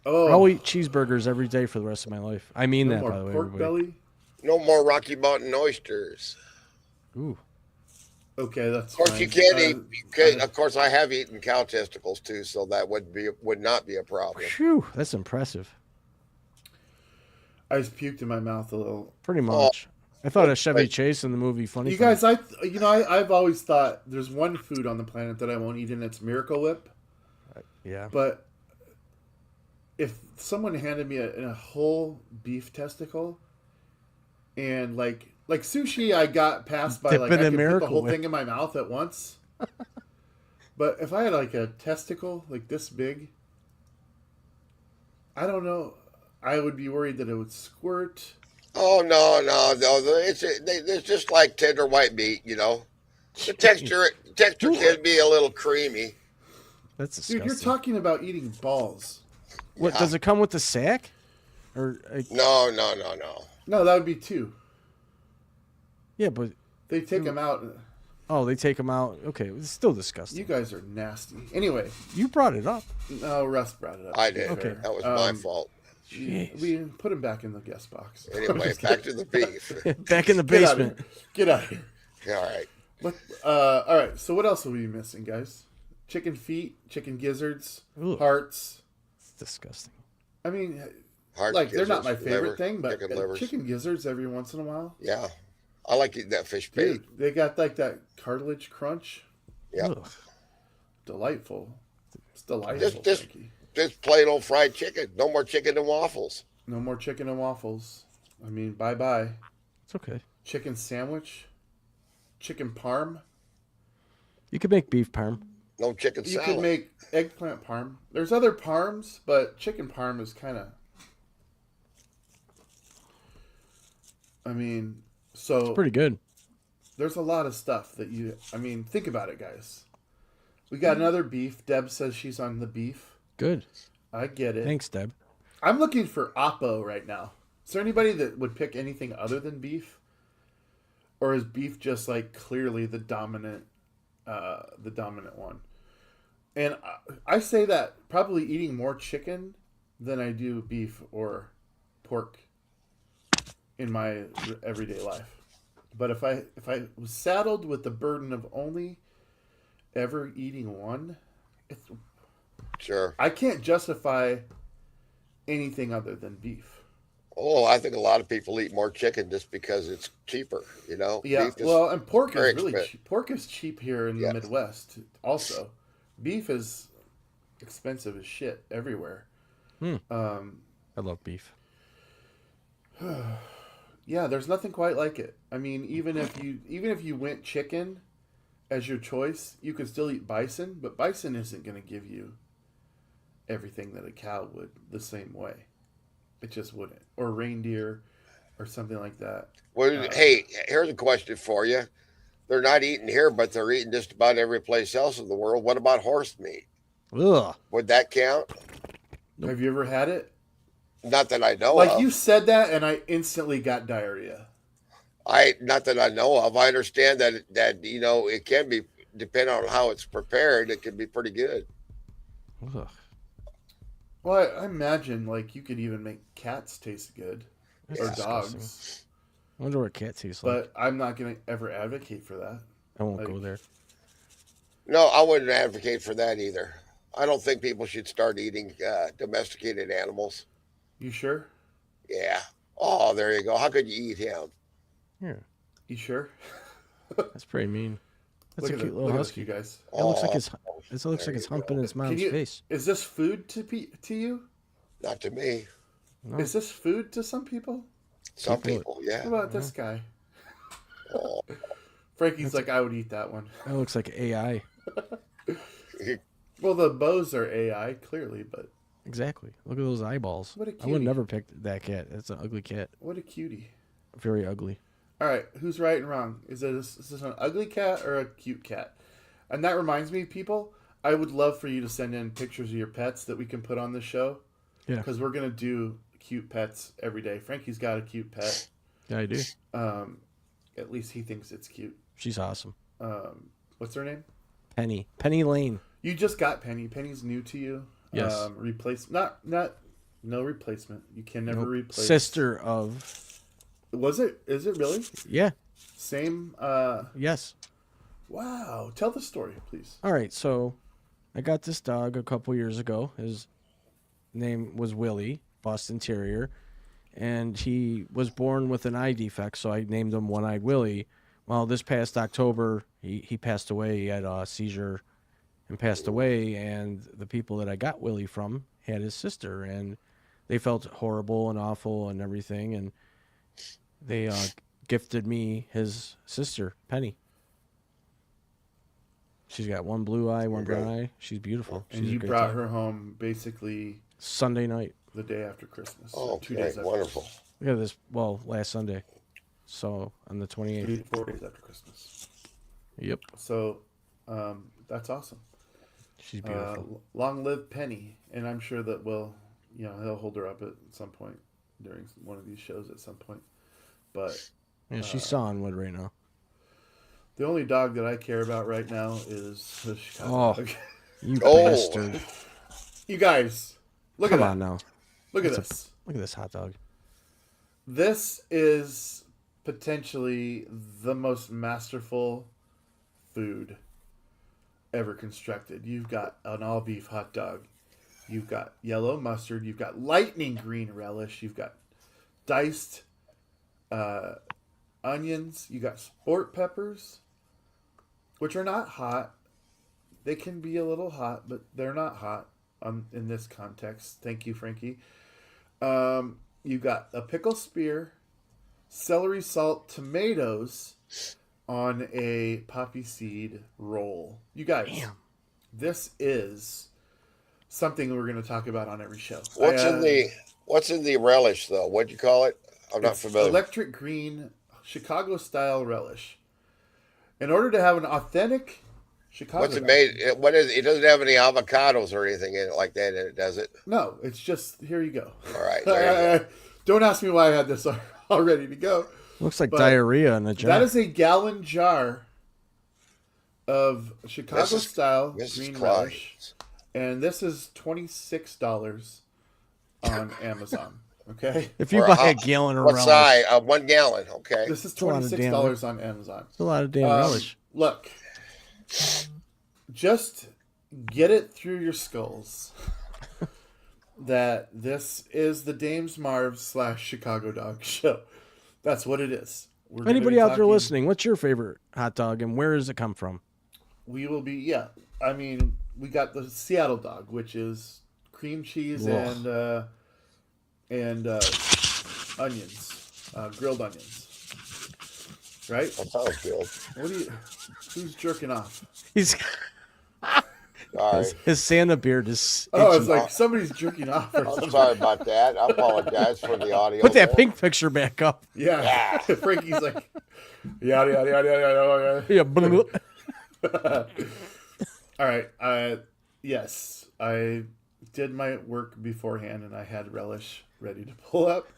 Oh, I'll eat cheeseburgers every day for the rest of my life. I mean no that, more by the way, pork everybody. belly. No more Rocky Mountain oysters. Ooh, Okay, that's Of course, fine. you can't eat. You can, of course, I have eaten cow testicles too, so that would not be a problem. phew, that's impressive. I just puked in my mouth a little. Pretty much. I thought of Chevy Wait. Chase in the movie Funny. You Farm. guys, I've always thought there's one food on the planet that I won't eat, and it's Miracle Whip. Yeah. But if someone handed me a whole beef testicle, and like sushi, I got past by Dip like it I in could put the Miracle whole Whip. thing in my mouth at once. But if I had like a testicle like this big, I don't know. I would be worried that it would squirt. Oh no! It's just like tender white meat. You know, the texture can be a little creamy. That's Dude, disgusting. you're talking about eating balls. What does it come with the sack? Or No. No, that would be two. yeah, but They take them out. oh, they take them out. Okay, it's still disgusting. You guys are nasty. Anyway, You brought it up. no, Russ brought it up. I did. Okay. That was my fault. Jeez. We put him back in the guest box. Anyway, back to the beef. Back in the Get out of basement. here. Get out of here. All right. All right. So what else are we missing, guys? Chicken feet, chicken gizzards, Ugh. hearts. It's disgusting. I mean, Heart like they're not my gizzards, favorite liver, thing, but chicken livers. chicken gizzards every once in a while. Yeah, I like eating that fish bait. Dude, they got like that cartilage crunch. Yeah, Ugh. Delightful. It's delightful. Just- Frankie. just plain old fried chicken. No more chicken and waffles. No more chicken and waffles. I mean, bye bye. It's okay. Chicken sandwich. Chicken parm. You could make beef parm. No chicken You salad. could make eggplant parm. There's other parms, but chicken parm is kind of. I mean, so Pretty good. there's a lot of stuff that you. I mean, think about it, guys. We got another beef. Deb says she's on the beef. Good. I get it. Thanks, Deb. I'm looking for Oppo right now. Is there anybody that would pick anything other than beef? Or is beef just like clearly the dominant one? And I say that probably eating more chicken than I do beef or pork in my everyday life. But if I was saddled with the burden of only ever eating one, it's Sure. I can't justify anything other than beef. Oh, I think a lot of people eat more chicken just because it's cheaper. You know, Yeah, beef is well, and pork very is really expensive. cheap. Pork is cheap here in the Yes. Midwest. Also, beef is expensive as shit everywhere. I love beef. Yeah, there's nothing quite like it. I mean, even if you went chicken as your choice, you could still eat bison, but bison isn't going to give you everything that a cow would the same way. It just wouldn't. Or reindeer or something like that. Well, hey, here's a question for you. They're not eating here, but they're eating just about every place else in the world. What about horse meat? Ugh. Would that count? Have you ever had it? Not that I know Like of. you said that and I instantly got diarrhea. Not that I know of. I understand that it can be depending on how it's prepared. It can be pretty good. Ugh. Well, I imagine like you could even make cats taste good That's or disgusting. dogs, I wonder what a cat tastes like. but I'm not going to ever advocate for that. I won't like- go there. No, I wouldn't advocate for that either. I don't think people should start eating domesticated animals. You sure? Yeah. Oh, there you go. How could you eat him? Yeah, You sure? that's pretty mean. That's a cute little look at this, husky. you guys. It looks like Oh, it looks like it's humping its Can mom's you, face. is this food to you? Not to me. No. Is this food to some people? Some People- people, yeah. What about this guy? Oh. Frankie's like, I would eat that one. That looks like AI. Well, the bows are AI, clearly, but Exactly. Look at those eyeballs. What a I would cutie. never pick that cat. It's an ugly cat. what a cutie. Very ugly. All right, who's right and wrong? Is this an ugly cat or a cute cat? And that reminds me, people, I would love for you to send in pictures of your pets that we can put on the show. Yeah. Because we're going to do cute pets every day. Frankie's got a cute pet. Yeah, I do. At least he thinks it's cute. She's awesome. What's her name? Penny. Penny Lane. You just got Penny. Penny's new to you. Yes. No replacement. You can never Nope. replace. Sister of. Was it? Is it really? Yeah. Same. Yes. Wow. Tell the story, please. All right. So I got this dog a couple years ago. His name was Willie, Boston Terrier. And he was born with an eye defect, so I named him One-Eyed Willie. Well, this past October, he passed away. He had a seizure and passed away. And the people that I got Willie from had his sister, and they felt horrible and awful and everything. And they gifted me his sister, Penny. She's got one blue eye, one brown eye. She's beautiful. And She's you a great brought time. her home basically Sunday night. the day after Christmas. Oh, 2 okay, days after. wonderful. Look at this. Well, last Sunday. So on the 28th. 4 days after Christmas. Yep. So that's awesome. She's beautiful. Long live Penny, and I'm sure that he'll hold her up at some point during one of these shows at some point. But Yeah, she's Sawinwood right now. the only dog that I care about right now is the Chicago Oh. dog. You Oh. bastard. You guys, look Come at on that. now. Look at That's this. Look at this hot dog. This is potentially the most masterful food ever constructed. You've got an all beef hot dog. You've got yellow mustard. You've got lightning green relish. You've got diced onions. You got sport peppers, which are not hot. They can be a little hot, but they're not hot in this context. Thank you, Frankie. You got a pickle spear, celery salt, tomatoes on a poppy seed roll. You guys, this is something we're going to talk about on every show. What's in the relish though? What'd you call it? I'm not It's familiar. electric green Chicago style relish. In order to have an authentic Chicago What's it dog- made? What is it? It doesn't have any avocados or anything in it like that in it, does it? No, it's just here you go. All right, there you Don't ask me why I had this all ready to go. Looks like But diarrhea in a jar. That is a gallon jar of Chicago Mrs. style Mrs. green Klein. relish, and this is $26 on Amazon. Okay, If you Or, buy a gallon of What relish, size? 1 gallon. Okay. this is a lot of damn- $26 on Amazon. it's a lot of damn relish. Look, just get it through your skulls that this is the Dames Marvs / Chicago Dog Show. That's what it is. We're gonna Anybody be out there talking- listening, what's your favorite hot dog and where does it come from? We will be, yeah. I mean, we got the Seattle dog, which is cream cheese and onions, grilled onions. Right? That sounds good. Who's jerking off? He's Sorry. his Santa beard is. Oh, itchy. it's like somebody's jerking off or I'm something. sorry about that. I apologize for the audio. Put that there. pink picture back up. Yeah. Frankie's like, yada, yada, yada, yada, Yeah. blah. yada. All right. Yes, I did my work beforehand and I had relish ready to pull up.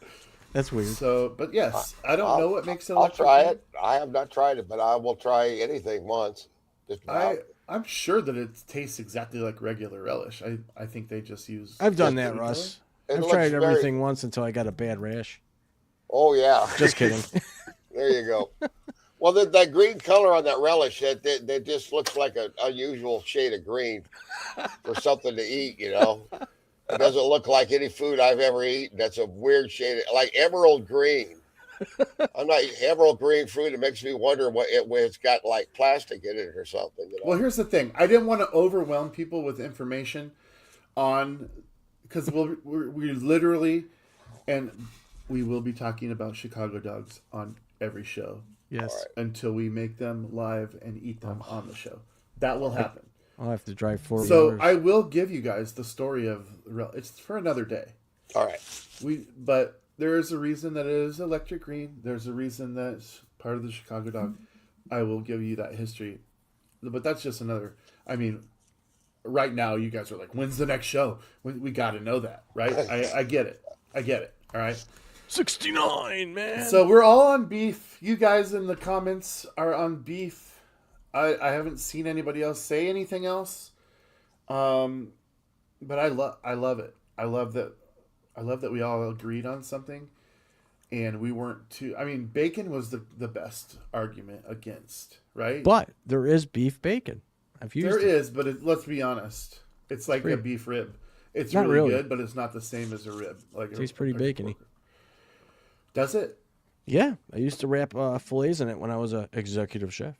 That's weird. So, but yes, I don't know what makes it I'll electric. try it. I have not tried it, but I will try anything once. Just about. I'm sure that it tastes exactly like regular relish. I think they just use. I've done that, food Russ. It I've looks tried very- everything once until I got a bad rash. Oh yeah. Just kidding. There you go. Well, that green color on that relish, that just looks like an unusual shade of green for something to eat, you know. It doesn't look like any food I've ever eaten. That's a weird shade, like emerald green. I'm not emerald green fruit. It makes me wonder when it's got like plastic in it or something. You know? Well, here's the thing. I didn't want to overwhelm people with information on because we literally and we will be talking about Chicago dogs on every show Yes. until we make them live and eat them on the show. That will happen. I'll have to drive 40 So hours. I will give you guys the story of it's for another day. All right. But there is a reason that it is electric green. There's a reason that it's part of the Chicago dog. I will give you that history. But that's just another. I mean, right now you guys are like, when's the next show? We got to know that, right? I get it. I get it. All right. 69, man. So we're all on beef. You guys in the comments are on beef. I haven't seen anybody else say anything else. But I love it. I love that we all agreed on something, and we weren't too. I mean, bacon was the best argument against, right? But there is beef bacon. I've used There it. is, but let's be honest. It's like a beef rib. It's Not really, really. good, but it's not the same as a rib. Like Tastes pretty bacony. Does it? Yeah, I used to wrap fillets in it when I was an executive chef.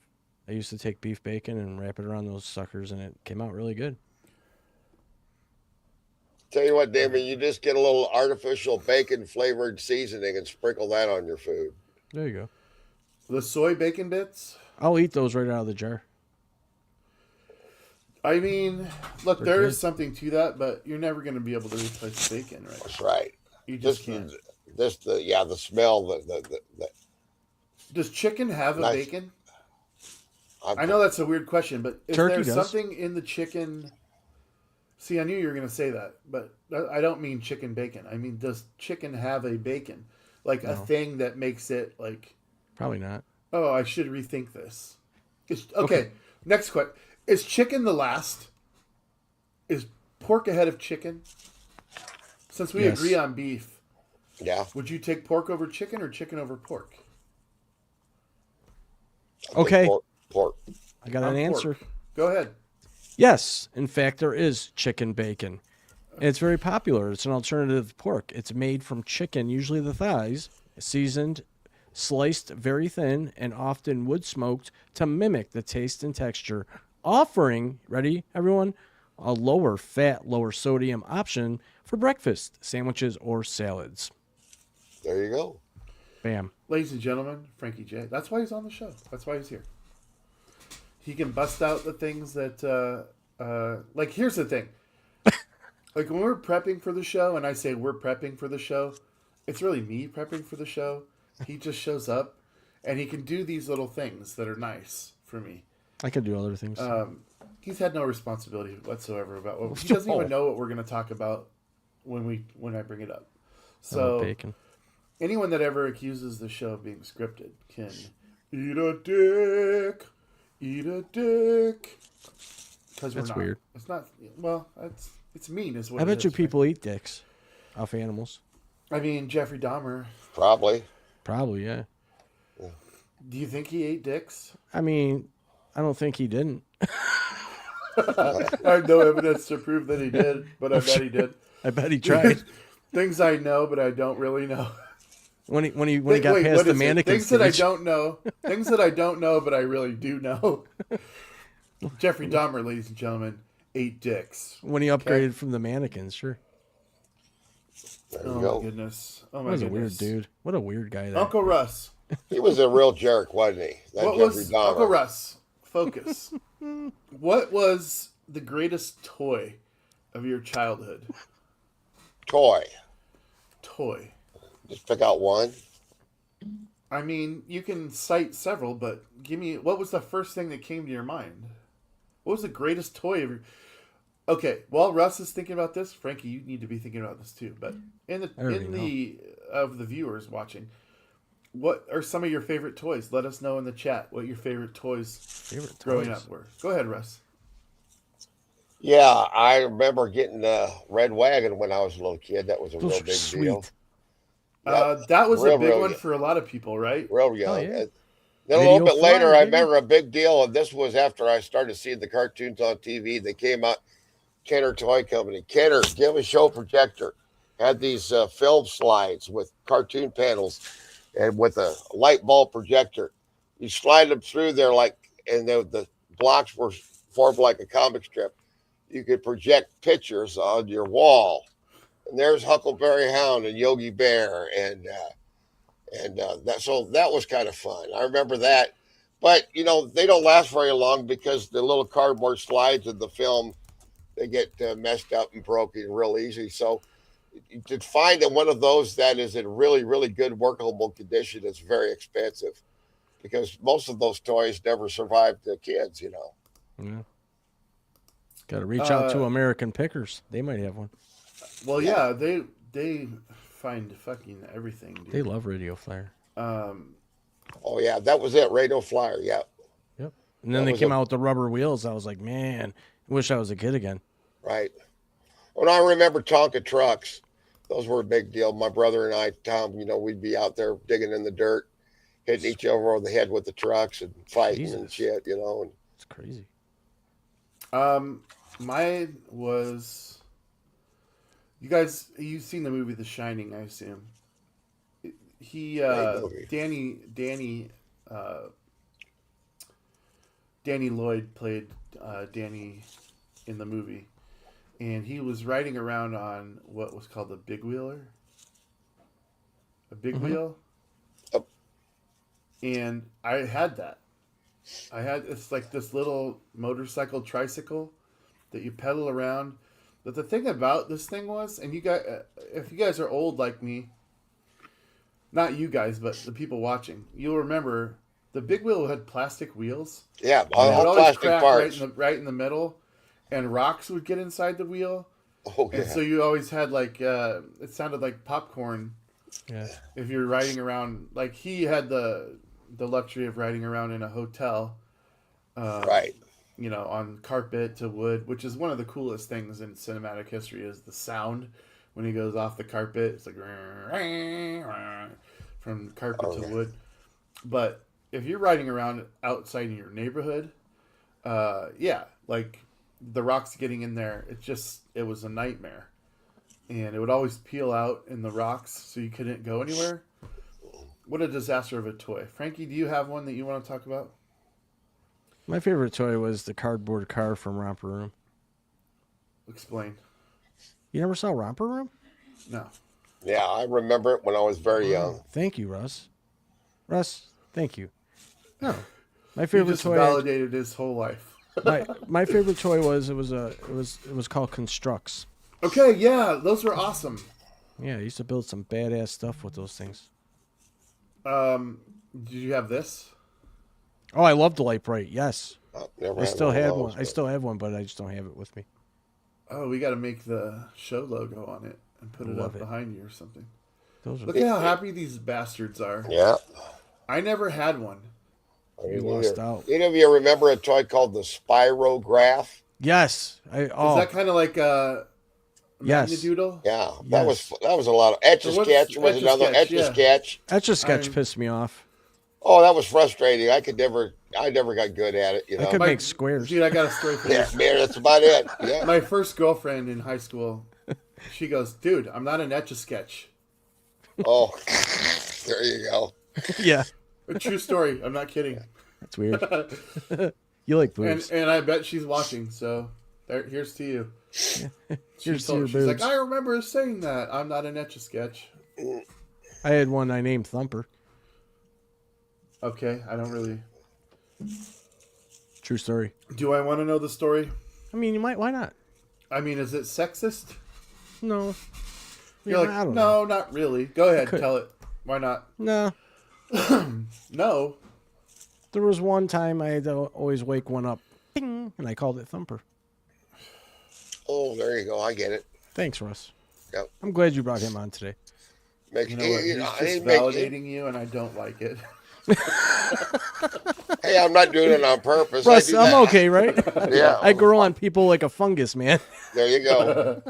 I used to take beef bacon and wrap it around those suckers, and it came out really good. Tell you what, Damon, you just get a little artificial bacon flavored seasoning and sprinkle that on your food. There you go. The soy bacon bits? I'll eat those right out of the jar. I mean, look, Pretty there good. is something to that, but you're never going to be able to replace bacon, right? That's right. You just Just can't. the smell. The Does chicken have a Nice. bacon? I know that's a weird question, but is Turkey there does. something in the chicken? See, I knew you were going to say that, but I don't mean chicken bacon. I mean, does chicken have a bacon? Like a thing that makes it like, Probably not. oh, I should rethink this. Okay, next question. Is chicken the last? Is pork ahead of chicken? Since we Yes. agree on beef, Yeah. would you take pork over chicken or chicken over pork? Okay, Pork. I got On an pork. answer. Go ahead. Yes, in fact, there is chicken bacon. It's very popular. It's an alternative to pork. It's made from chicken, usually the thighs, seasoned, sliced very thin, and often wood smoked to mimic the taste and texture, offering, ready, everyone, a lower fat, lower sodium option for breakfast, sandwiches, or salads. There you go. Bam. Ladies and gentlemen, Frankie J. That's why he's on the show. That's why he's here. He can bust out the things that, like, here's the thing. Like, when we're prepping for the show, and I say we're prepping for the show, it's really me prepping for the show. He just shows up, and he can do these little things that are nice for me. I could do other things. He's had no responsibility whatsoever about what he doesn't even know what we're going to talk about when I bring it up. So Bacon. anyone that ever accuses the show of being scripted can eat a dick. Eat a dick. Because we're That's not. weird. It's not. Well, it's mean, is what. I it bet you is, people eat dicks off animals. right? I mean, Jeffrey Dahmer. Probably. Probably, yeah. Do you think he ate dicks? I mean, I don't think he didn't. I have no evidence to prove that he did, but I bet he did. I bet he tried. Things I know, but I don't really know. When he got Wait, past what the is it? mannequin Things that I stage. don't know. Things that I don't know, but I really do know. Jeffrey Dahmer, ladies and gentlemen, ate dicks. When he upgraded from the mannequins, sure. There you Oh go. my goodness. Oh That my was goodness. a weird dude. What a weird guy that. Uncle Russ. He was a real jerk, wasn't he? That What Jeffrey was Dahmer. Uncle Russ? Focus. What was the greatest toy of your childhood? Toy. Toy. Just pick out one. I mean, you can cite several, but give me what was the first thing that came to your mind? What was the greatest toy of your? Okay, while Russ is thinking about this, Frankie, you need to be thinking about this too. But of the viewers watching, what are some of your favorite toys? Let us know in the chat what your favorite toys growing up were. Go ahead, Russ. Yeah, I remember getting a red wagon when I was a little kid. That was a Those real are big sweet. deal. Yep. That was Real, a big real one young. for a lot of people, right? Real young. yeah. Then a Radio little bit later, Flyer, I baby. remember a big deal, and this was after I started seeing the cartoons on TV. They came out, Kenner Toy Company. Kenner, give a show projector. Had these film slides with cartoon panels and with a light bulb projector. You slide them through there and the blocks were formed like a comic strip. You could project pictures on your wall. And there's Huckleberry Hound and Yogi Bear and that was kind of fun. I remember that, but they don't last very long because the little cardboard slides of the film they get messed up and broken real easy. So to find one of those that is in really really good workable condition is very expensive because most of those toys never survived the kids. Yeah. Got to reach out to American Pickers. They might have one. Well, yeah, they find fucking everything, dude. They love Radio Flyer. Oh yeah, that was it. Radio Flyer. Yeah. Yep. And then That they was came out with the rubber wheels. I was like, man, I wish I was a kid again. Right. When I remember Tonka trucks, those were a big deal. My brother and I, Tom, we'd be out there digging in the dirt, hitting each other over the head with the trucks and fighting and Jesus. shit, And It's crazy. Mine was. You've seen the movie The Shining, I assume. Great movie. Danny Lloyd played Danny in the movie, and he was riding around on what was called a big wheeler. A big wheel. Yep. And I had that. It's like this little motorcycle tricycle that you pedal around. But the thing about this thing was, and you guys, if you guys are old like me, not you guys, but the people watching, you'll remember the big wheel had plastic wheels. Yeah, And it would all always plastic crack parts. right in the middle, and rocks would get inside the wheel. Oh And yeah. so you always had it sounded like popcorn Yeah. if you're riding around. Like he had the luxury of riding around in a hotel. Right. On carpet to wood, which is one of the coolest things in cinematic history is the sound when he goes off the carpet. It's like from carpet to wood. But if you're riding around outside in your neighborhood, like the rocks getting in there, it was a nightmare. And it would always peel out in the rocks so you couldn't go anywhere. What a disaster of a toy. Frankie, do you have one that you want to talk about? My favorite toy was the cardboard car from Romper Room. Explain. You never saw Romper Room? No. Yeah, I remember it when I was very young. Thank you, Russ. Russ, thank you. No, my He favorite just toy. validated his whole life. my favorite toy was it was called Constructs. Okay, yeah, those were awesome. Yeah, I used to build some badass stuff with those things. Did you have this? Oh, I love the Light Bright. Yes, Never I had still one of had those, one. I but- still have one, but I just don't have it with me. Oh, we got to make the show logo on it and put it Love up it. behind you or something. Those are Look at how happy these bastards are. Yeah. I never had one. You lost out. Any of you remember a toy called the Spirograph? Yes. Is that kind of like a Yes. Magnadoodle? Yeah, Yes. that was a lot of Etch a So what's Sketch was another Etch-a-Sketch, Etch a Sketch. Etch a Sketch I'm- pissed me off. Oh, that was frustrating. I never got good at it. You I know. could make squares. Dude, I got a story for you. Yeah, man, that's about it. Yeah. My first girlfriend in high school, she goes, "Dude, I'm not an Etch-a-Sketch." Oh, there you go. Yeah, A true story. I'm not kidding. that's weird. You like boobs. And I bet she's watching. So here's to you. Here's to your She's like, boobs. I remember saying that. I'm not an Etch-a-Sketch. I had one I named Thumper. Okay, I don't really. True story. Do I want to know the story? I mean, you might. Why not? I mean, is it sexist? No. You're like, I don't no, know. not really. Go ahead, Could- tell it. Why not? No. No. There was one time I had to always wake one up, ping, and I called it Thumper. Oh, there you go. I get it. Thanks, Russ. Yep. I'm glad you brought him on today. Makes You know what? He's I just didn't make- validating you, and I don't like it. Hey, I'm not doing it on purpose. Russ, I do I'm that. okay, right? Yeah. I grow on people like a fungus, man. There you go.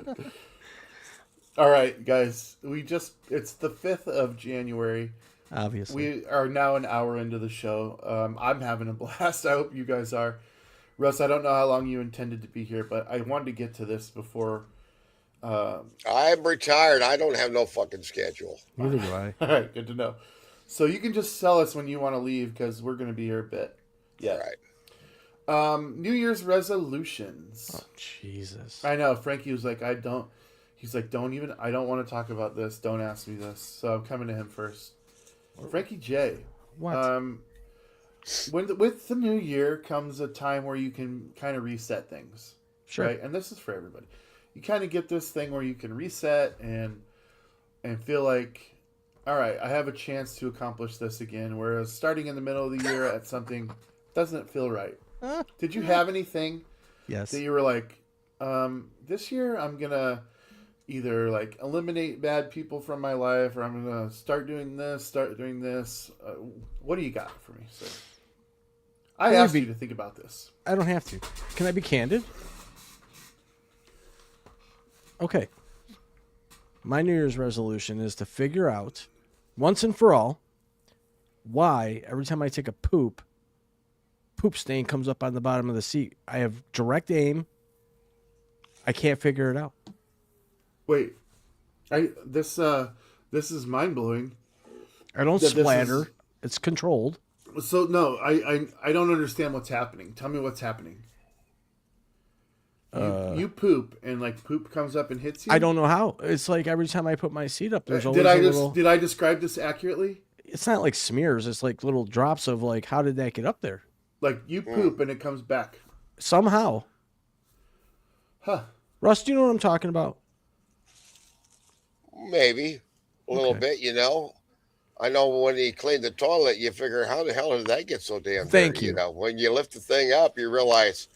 All right, guys. It's the 5th of January. Obviously. We are now an hour into the show. I'm having a blast. I hope you guys are. Russ, I don't know how long you intended to be here, but I wanted to get to this before. I'm retired. I don't have no fucking schedule. Neither do I. All right, good to know. So you can just sell us when you want to leave because we're going to be here a bit. Yeah. Right. New Year's resolutions. Oh, Jesus. I know. Frankie was like, he's like, I don't want to talk about this. Don't ask me this. So I'm coming to him first. Frankie J. What? With the new year comes a time where you can kind of reset things. Sure. Right? And this is for everybody. You kind of get this thing where you can reset and feel like, all right, I have a chance to accomplish this again. Whereas starting in the middle of the year at something doesn't feel right. Did you have anything Yes. that you were like, this year I'm gonna either like eliminate bad people from my life, or I'm gonna start doing this. What do you got for me, sir? I Maybe- asked you to think about this. I don't have to. Can I be candid? Okay. My New Year's resolution is to figure out, once and for all, why every time I take a poop stain comes up on the bottom of the seat. I have direct aim. I can't figure it out. Wait, this is mind blowing. I don't That this splatter. is- It's controlled. So no, I don't understand what's happening. Tell me what's happening. You poop and like poop comes up and hits you. I don't know how. It's like every time I put my seat up, there's always a little... Did I describe this accurately? It's not like smears. It's like little drops of like, how did that get up there? Like you poop and it comes back. Somehow. Huh. Russ, do you know what I'm talking about? Maybe a little Okay. bit, you know. I know when you clean the toilet, you figure, how the hell did that get so damn Thank dirty? you. You know, when you lift the thing up, you realize,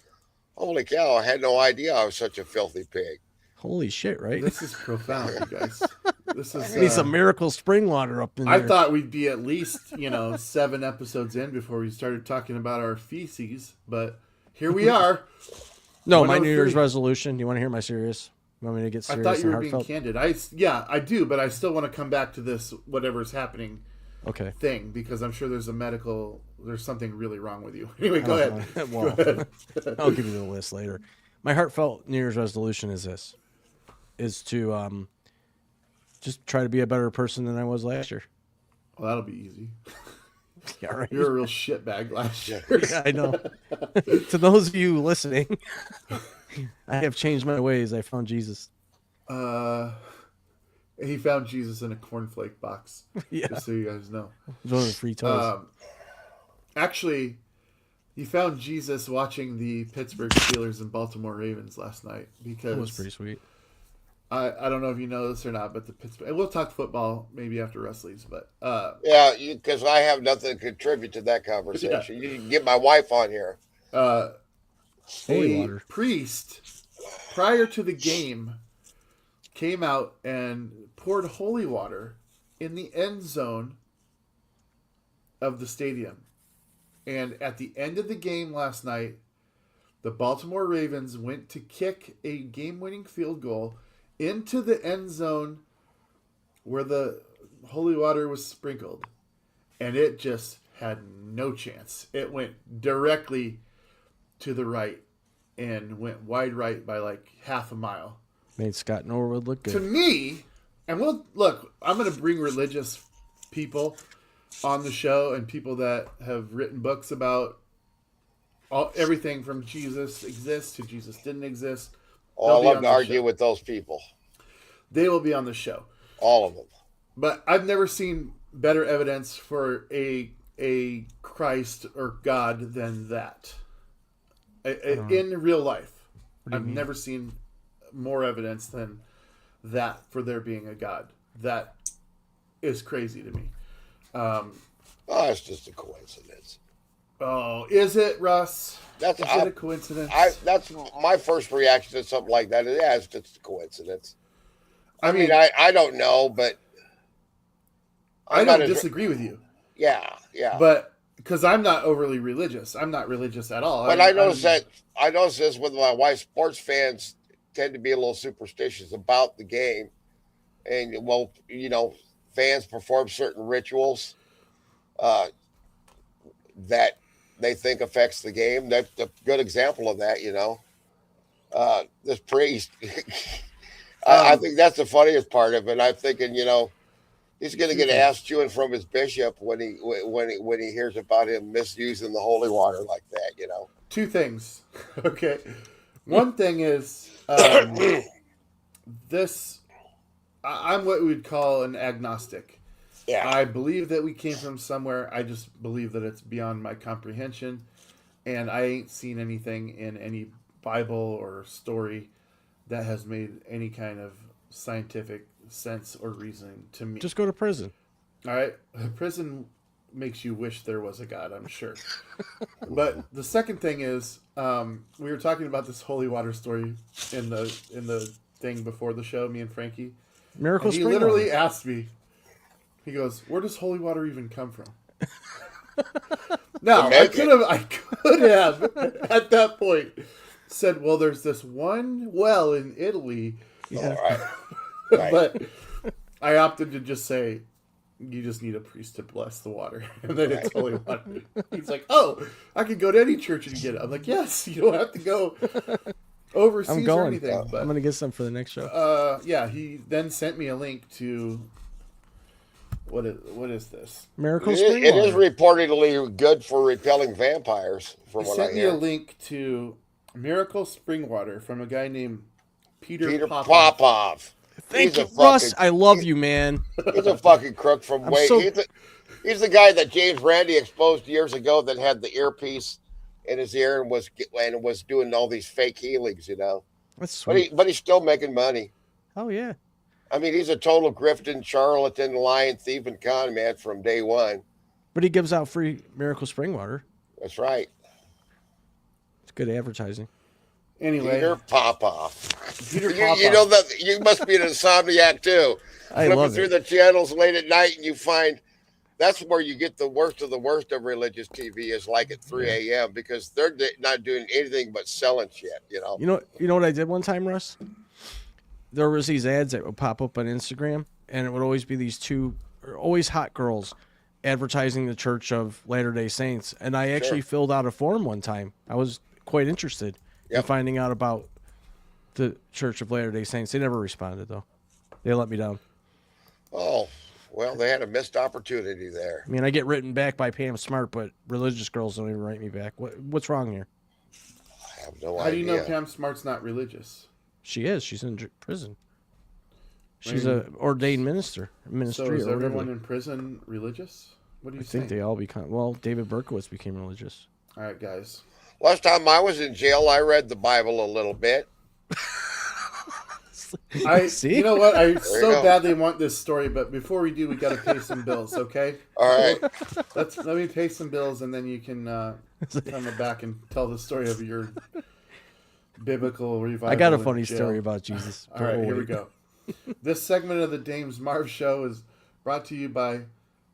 holy cow, I had no idea I was such a filthy pig. Holy shit, right? This is profound, you guys. This is. I need some miracle spring water up in there. I thought we'd be at least 7 episodes in before we started talking about our feces, but here we are. No, my New Year's 103. resolution. You want to hear my serious? You want me to get I serious thought you and were being heartfelt? candid. I do, but I still want to come back to this whatever's happening Okay. thing because I'm sure there's something really wrong with you. Anyway, go ahead. Well, I'll give you the list later. My heartfelt New Year's resolution is this: is to just try to be a better person than I was last year. Well, that'll be easy. Yeah, right. You're a real shitbag last year. Yeah, I know. To those of you listening, I have changed my ways. I found Jesus. He found Jesus in a cornflake box. Yeah. Just so you guys know. Those are free toys. Actually, he found Jesus watching the Pittsburgh Steelers and Baltimore Ravens last night because That was pretty sweet. I don't know if you know this or not, but the Pittsburgh, and we'll talk football maybe after Russ leaves, but Yeah, because I have nothing to contribute to that conversation. You can get my wife on here. Holy a water. priest prior to the game came out and poured holy water in the end zone of the stadium. And at the end of the game last night, the Baltimore Ravens went to kick a game-winning field goal into the end zone where the holy water was sprinkled. And it just had no chance. It went directly to the right and went wide right by like half a mile. Made Scott Norwood look To good. me, and we'll look, I'm going to bring religious people on the show and people that have written books about everything from Jesus exists to Jesus didn't exist. Oh, They'll I be love on to the argue show. with those people. They will be on the show. All of them. But I've never seen better evidence for a Christ or God than that. In real life, I've never seen more evidence than that for there being a God. That is crazy to me. Oh, it's just a coincidence. Oh, is it, Russ? That's Is it a coincidence? That's my first reaction to something like that. Yeah, it's just a coincidence. I mean, I don't know, but I I'm don't not as- disagree with you, Yeah. but because I'm not overly religious, I'm not religious at all. But I noticed this with my wife. Sports fans tend to be a little superstitious about the game, and well, fans perform certain rituals that they think affects the game. That's a good example of that. This priest. I think that's the funniest part of it. I'm thinking, he's going to get ass chewing from his bishop when he hears about him misusing the holy water like that. Two things. Okay, one thing is this. I'm what we'd call an agnostic. Yeah. I believe that we came from somewhere. I just believe that it's beyond my comprehension, and I ain't seen anything in any Bible or story that has made any kind of scientific sense or reasoning to me. Just go to prison. All right, prison makes you wish there was a God, I'm sure. But the second thing is, we were talking about this holy water story in the thing before the show, me and Frankie. Miracle And he Spring literally Water. asked me. He goes, "Where does holy water even come from?" Now I could have at that point said, "Well, there's this one well in Italy," All right. Right. but I opted to just say, "You just need a priest to bless the water, and then it's holy water." He's like, "Oh, I could go to any church and get it." I'm like, "Yes, you don't have to go overseas I'm or going. anything." But I'm going to get some for the next show. yeah, he then sent me a link to what is this? Miracle It Spring is Water. reportedly good for repelling vampires, from He what I sent me a hear. link to Miracle Spring Water from a guy named Peter Popov. Popov. Thank He's you, a fucking- Russ. I love you, man. He's a fucking crook from I'm way. so- He's the guy that James Randi exposed years ago that had the earpiece in his ear and was doing all these fake healings. That's But sweet. he's still making money. Oh, yeah. I mean, he's a total grifting, charlatan, lying, thief, and con man from day one. But he gives out free Miracle Spring Water. That's right. It's good advertising. Anyway, Peter Popov. Peter You Popov. know that you must be an insomniac too. I Flipping love through it. the channels late at night, and you find that's where you get the worst of religious TV is like at 3 a.m. because they're not doing anything but selling shit. You know what I did one time, Russ? There was these ads that would pop up on Instagram, and it would always be these always hot girls advertising the Church of Latter-day Saints. And I actually filled out a form one time. I was quite interested in finding out about the Church of Latter-day Saints. They never responded, though. They let me down. Oh, well, they had a missed opportunity there. I mean, I get written back by Pam Smart, but religious girls don't even write me back. What's wrong here? I have no idea. How do you know Pam Smart's not religious? She is. She's in prison. She's a ordained ministry So or is whatever. everyone in prison religious? What do you I think think? they all become. Well, David Berkowitz became religious. All right, guys. Last time I was in jail, I read the Bible a little bit. See? You know what? I you so go. badly want this story, but before we do, we got to pay some bills, okay? All right. Let me pay some bills, and then you can come back and tell the story of your biblical revival. I got a in funny jail. story about Jesus. All right, Don't here we wait. go. This segment of the Dames Marv Show is brought to you by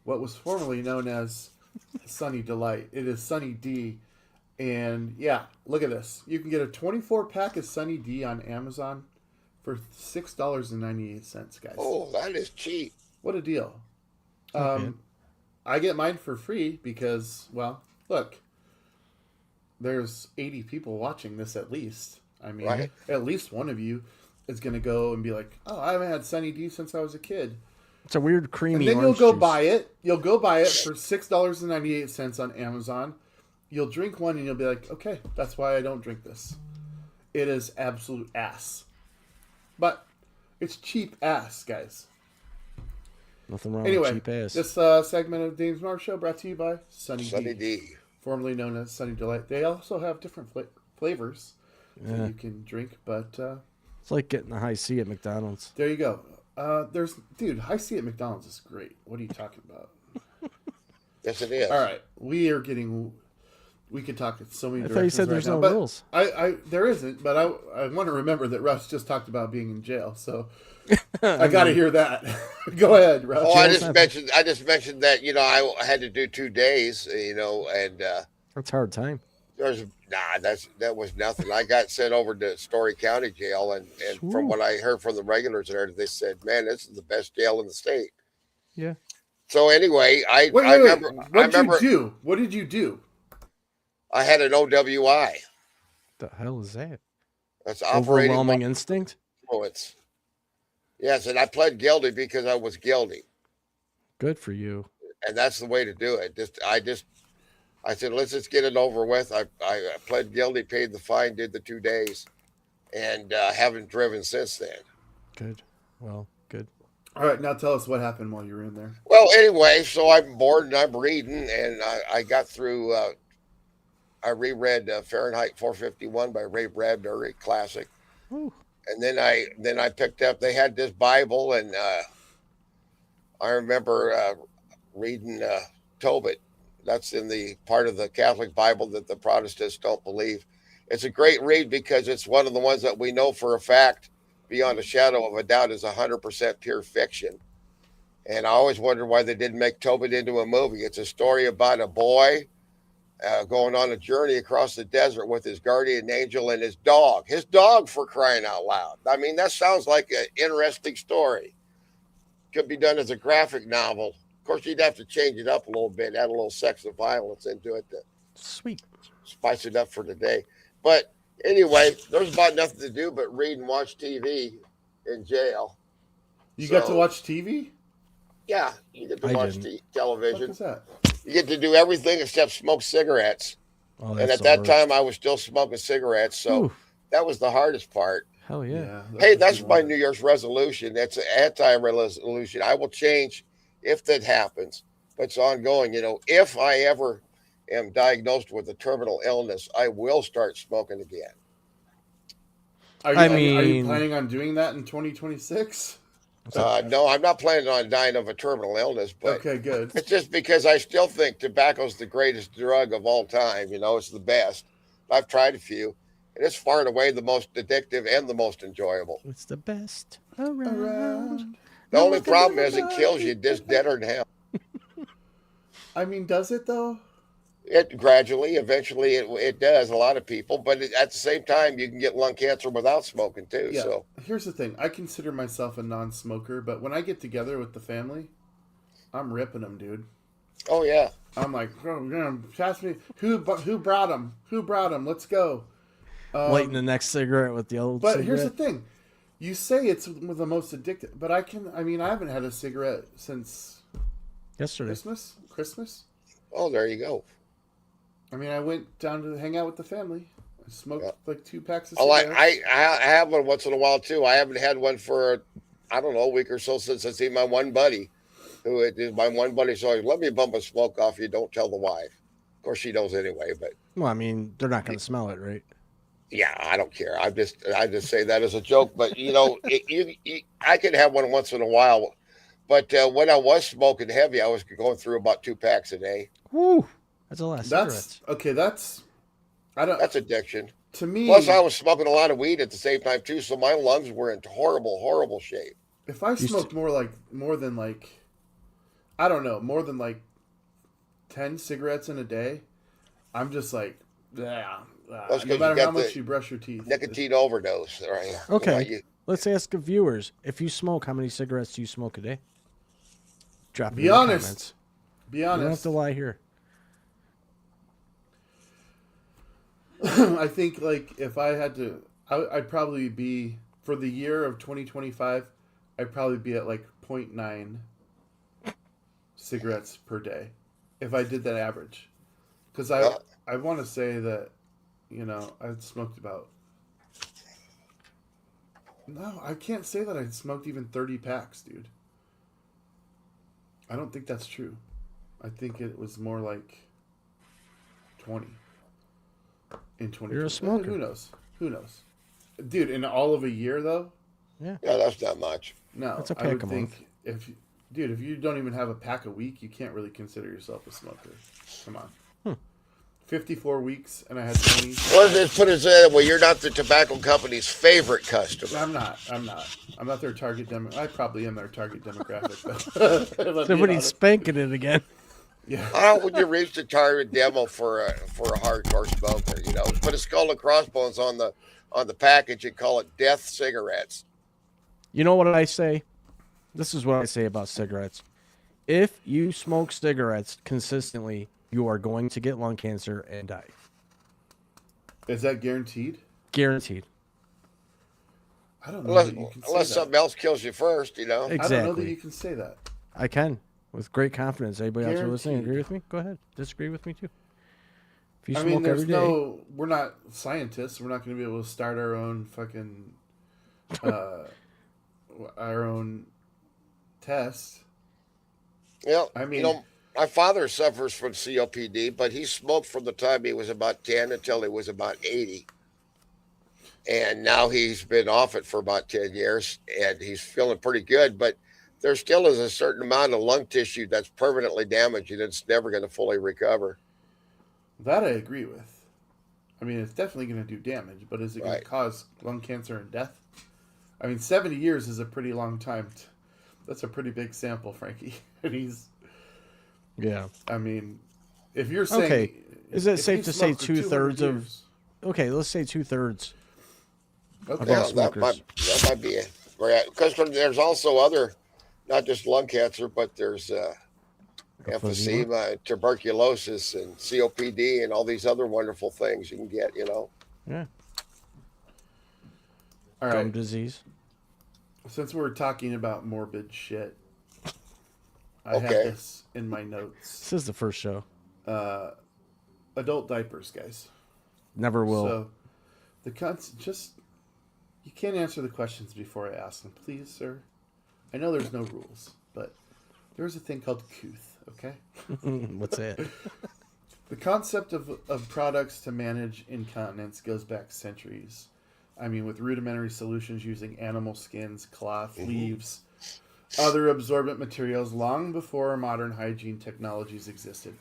what was formerly known as Sunny Delight. It is Sunny D. And yeah, look at this. You can get a 24-pack of Sunny D on Amazon for $6.98, guys. Oh, that is cheap. What a deal. Okay. I get mine for free because, well, look, there's 80 people watching this at least. I mean, Right. at least one of you is going to go and be like, oh, I haven't had Sunny D since I was a kid. It's a weird creamy And then you'll orange go juice. buy it. You'll go buy it for $6.98 on Amazon. You'll drink one and you'll be like, okay, that's why I don't drink this. It is absolute ass. But it's cheap ass, guys. Nothing wrong Anyway, with cheap ass. this segment of Dames Marv Show brought to you by Sunny D. formerly known as Sunny Delight. They also have different flavors that you can drink, but It's like getting a high C at McDonald's. there you go. Dude, High C at McDonald's is great. What are you talking about? Yes, it is. All right, we could talk in so many I directions thought you said right there's now, no but rules. there isn't, but I want to remember that Russ just talked about being in jail, so I got to hear that. Go ahead, Russ. Oh, I Jail's just mentioned that I had to do 2 days, and That's a hard time. that was nothing. I got sent over to Story County Jail, and from what I heard from the regulars there, they said, "Man, this is the best jail in the state." Yeah. So anyway, I Wait, remember. what did you do? What did you do? I had an OWI. The hell is that? That's operating Overwhelming instinct? influence. Yes, and I pled guilty because I was guilty, Good for you. and that's the way to do it. I said, let's just get it over with. I pled guilty, paid the fine, did the 2 days, and haven't driven since then. Good. Well, good. All right, now tell us what happened while you were in there. Well, anyway, so I'm bored and I'm reading, and I got through. I reread Fahrenheit 451 by Ray Bradbury, classic. Ooh. And then I picked up. They had this Bible, and I remember reading Tobit. That's in the part of the Catholic Bible that the Protestants don't believe. It's a great read because it's one of the ones that we know for a fact, beyond a shadow of a doubt, is 100% pure fiction. And I always wondered why they didn't make Tobit into a movie. It's a story about a boy going on a journey across the desert with his guardian angel and his dog. His dog, for crying out loud. I mean, that sounds like an interesting story. Could be done as a graphic novel. Of course, you'd have to change it up a little bit, add a little sex and violence into it to Sweet. spice it up for today. But anyway, there's about nothing to do but read and watch TV in jail. You got to So- watch TV? Yeah, you get to I watch didn't. What television. is that? You get to do everything except smoke cigarettes. Oh, And that's at the that worst. time, I was still smoking cigarettes. So Ooh, that was the hardest part. hell yeah. Hey, that's my New Year's resolution. That's an anti-resolution. I will change if that happens, but it's ongoing. If I ever am diagnosed with a terminal illness, I will start smoking again. Are you, I are you mean- planning on doing that in 2026? No, I'm not planning on dying of a terminal illness, but Okay, good. it's just because I still think tobacco's the greatest drug of all time. It's the best. I've tried a few, and it's far and away the most addictive and the most enjoyable. It's the best around. Around. The only problem is it kills you just deader than hell. I mean, does it though? It gradually, eventually, it does a lot of people, but at the same time, you can get lung cancer without smoking too. Yeah. So Here's the thing. I consider myself a non-smoker, but when I get together with the family, I'm ripping them, dude. oh yeah, I'm like, oh, pass me. Who brought them? Who brought them? Let's go. Lighting the next cigarette with the old But cigarette. here's the thing. You say it's the most addictive, but I haven't had a cigarette since Yesterday. Christmas. oh there you go. I mean, I went down to hang out with the family. I smoked like 2 packs of Oh, cigarettes. I have one once in a while too. I haven't had one for I don't know a week or so since I see my one buddy, who is my one buddy. So let me bump a smoke off you. Don't tell the wife. Of course, she knows anyway. But Well, I mean, they're not going to smell it, right? yeah, I don't care. I just say that as a joke. But I could have one once in a while. But when I was smoking heavy, I was going through about 2 packs a day. Woo! That's a lot of cigarettes. That's okay. That's addiction. To me. Plus, I was smoking a lot of weed at the same time too, so my lungs were in horrible, horrible shape. If I smoked more than 10 cigarettes in a day, I'm just like, yeah. That's No 'cause you matter got how much the you brush your teeth. Nicotine overdose, right? Okay. Let's ask the viewers. If you smoke, how many cigarettes do you smoke a day? Drop it Be in the honest. comments. Be You don't have honest. to lie here. I think like if I had to, I'd probably be for the year of 2025. I'd probably be at like 0.9 cigarettes per day, if I did that average. Because Well, I want to say that, I'd smoked about. No, I can't say that I'd smoked even 30 packs, dude. I don't think that's true. I think it was more like 20 in 2020. You're a smoker. Who knows? Who knows? Dude, in all of a year, though? Yeah. yeah, that's not much. No. That's a I pack would a month. think if you don't even have a pack a week, you can't really consider yourself a smoker. Come on. 54 weeks, and I had 20. Well, let's put it that way. You're not the tobacco company's favorite customer. I'm not. I'm not their target demo. I probably am their target demographic, though. If I'm being Somebody's honest. spanking it again. Yeah. How would you reach the target demo for a hardcore smoker? Put a skull and crossbones on the package and call it Death Cigarettes. You know what I say? This is what I say about cigarettes. If you smoke cigarettes consistently, you are going to get lung cancer and die. Is that guaranteed? Guaranteed. I don't know Unless, that you can say unless that. something else kills you first, I don't know that Exactly. you can say that. I can. With great confidence. Anybody else listening Guaranteed. agree with me? Go ahead. Disagree with me too. If you I smoke mean, there's every day, we're not scientists. We're not going to be able to start our own fucking, our own test. Yeah, I mean- my father suffers from COPD, but he smoked from the time he was about 10 until he was about 80. And now he's been off it for about 10 years and he's feeling pretty good. But there still is a certain amount of lung tissue that's permanently damaged and it's never going to fully recover. That I agree with. I mean, it's definitely going to do damage, but is it going Right. to cause lung cancer and death? I mean, 70 years is a pretty long time. That's a pretty big sample, Frankie. And yeah. I mean, if you're saying... Okay. Is it if safe you to say smoked for 200 2/3 of- years- Okay, let's say 2/3. Okay. Yeah. Yeah, smokers. that might be it. Because there's also other, not just lung cancer, but there's Emphysema? emphysema, tuberculosis, and COPD, and all these other wonderful things you can get. Yeah. All Gum right. disease. Since we're talking about morbid shit, I had Okay. this in my notes. This is the first show. Adult diapers, guys. Never will. So, you can't answer the questions before I ask them, please, sir. I know there's no rules, but there's a thing called couth, okay? What's it? The concept of products to manage incontinence goes back centuries. I mean, with rudimentary solutions using animal skins, cloth, leaves, other absorbent materials long before modern hygiene technologies existed.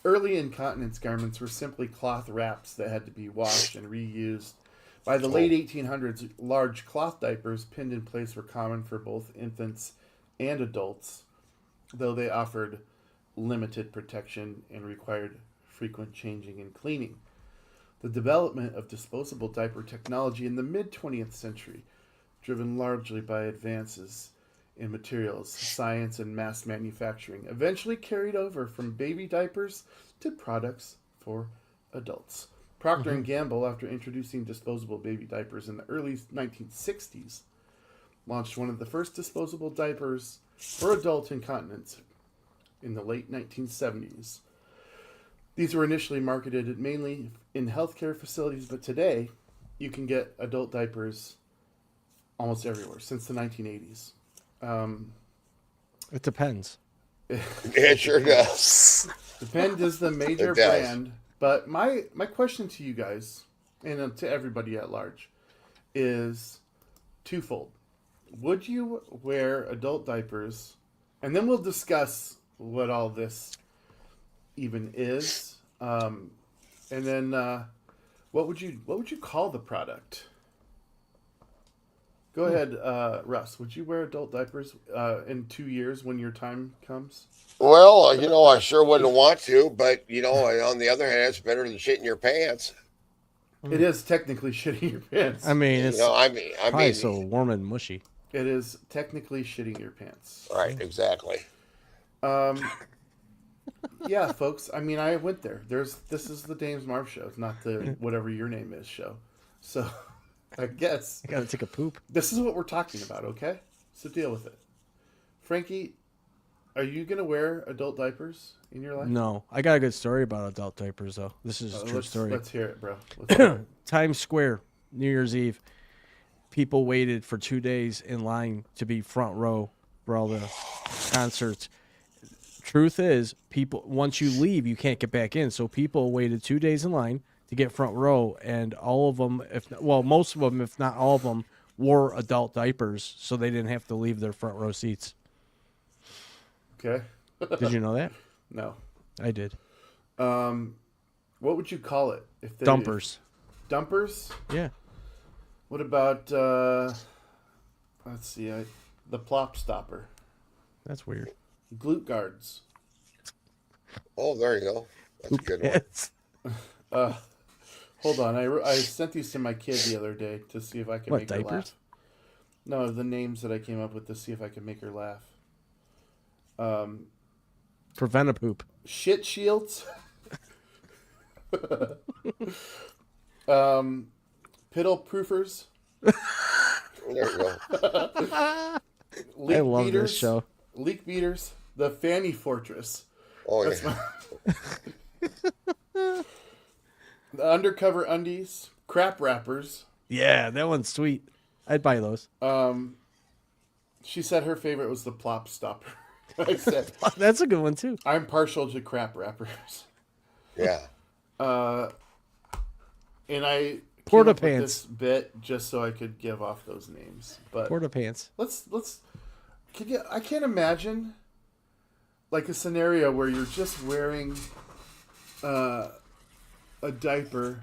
Early incontinence garments were simply cloth wraps that had to be washed and reused. By the late 1800s, large cloth diapers pinned in place were common for both infants and adults, though they offered limited protection and required frequent changing and cleaning. The development of disposable diaper technology in the mid-20th century, driven largely by advances in materials, science, and mass manufacturing, eventually carried over from baby diapers to products for adults. Procter & Gamble, after introducing disposable baby diapers in the early 1960s, launched one of the first disposable diapers for adult incontinence in the late 1970s. These were initially marketed mainly in healthcare facilities, but today you can get adult diapers almost everywhere since the 1980s. It depends. It sure does. Depend is the major It does. brand, but my question to you guys and to everybody at large is twofold. Would you wear adult diapers? And then we'll discuss what all this even is. And then what would you call the product? Go ahead, Russ. Would you wear adult diapers in 2 years when your time comes? Well, I sure wouldn't want to, but on the other hand, it's better than shitting your pants. It is technically shitting your pants. I mean, it's I probably mean, so warm and mushy. It is technically shitting your pants. right, exactly. Yeah, folks. I mean, I went there. This is the Dames Marv show. It's not the whatever your name is show. So, I guess I gotta take a poop. this is what we're talking about. Okay, so deal with it. Frankie, are you gonna wear adult diapers in your life? No, I got a good story about adult diapers though. This is a true story. Let's hear it, bro. Let's hear it. Times Square, New Year's Eve. People waited for 2 days in line to be front row for all the concerts. Truth is, people once you leave, you can't get back in. So people waited 2 days in line to get front row, and all of them, most of them, if not all of them, wore adult diapers, so they didn't have to leave their front row seats. Okay. Did you know that? No. I did. What would you call it? If they, Dumpers. Dumpers? Yeah. What about let's see, the plop stopper, That's weird. glute guards. Oh, there you go. That's a good one. Hold on, I sent these to my kid the other day to see if I could What, make her diapers? laugh. No, the names that I came up with to see if I could make her laugh. Prevent a poop. Shit shields. Piddle proofers. There you go. Leak I love beaters, this show. Leak beaters. The fanny fortress. Oh, That's yeah. The undercover undies. Crap wrappers. Yeah, that one's sweet. I'd buy those. She said her favorite was the plop stopper. I said, That's a good one too. I'm partial to crap wrappers. Yeah. And I Porta came up with pants. this bit just so I could give off those names. But Porta pants. let's I can't imagine like a scenario where you're just wearing a diaper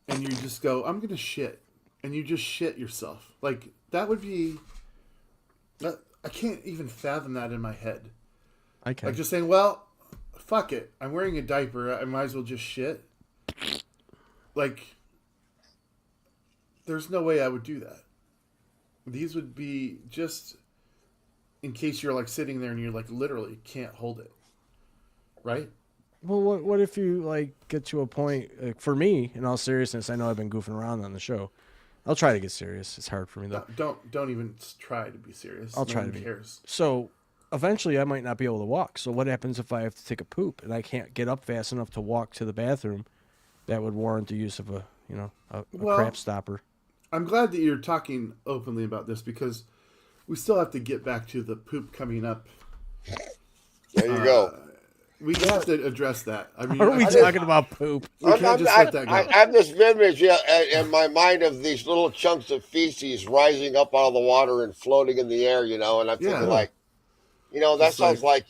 and you just go, I'm gonna shit, and you just shit yourself. Like that would be that I can't even fathom that in my head. I can. Like just saying, well, fuck it. I'm wearing a diaper. I might as well just shit. Like, there's no way I would do that. These would be just in case you're like sitting there and you're like literally can't hold it. Right? Well, what if you like get to a point? Like, for me, in all seriousness, I know I've been goofing around on the show. I'll try to get serious. It's hard for me though. Don't even try to be serious. I'll try one to be. cares. So eventually, I might not be able to walk. So what happens if I have to take a poop and I can't get up fast enough to walk to the bathroom? That would warrant the use of a Well, crap stopper. I'm glad that you're talking openly about this because we still have to get back to the poop coming up. There you go. We have to address that. I mean, Are we I- talking about poop? we can't just let that go. I have this image in my mind of these little chunks of feces rising up out of the water and floating in the air, and I'm thinking Yeah. like, that Just sounds like,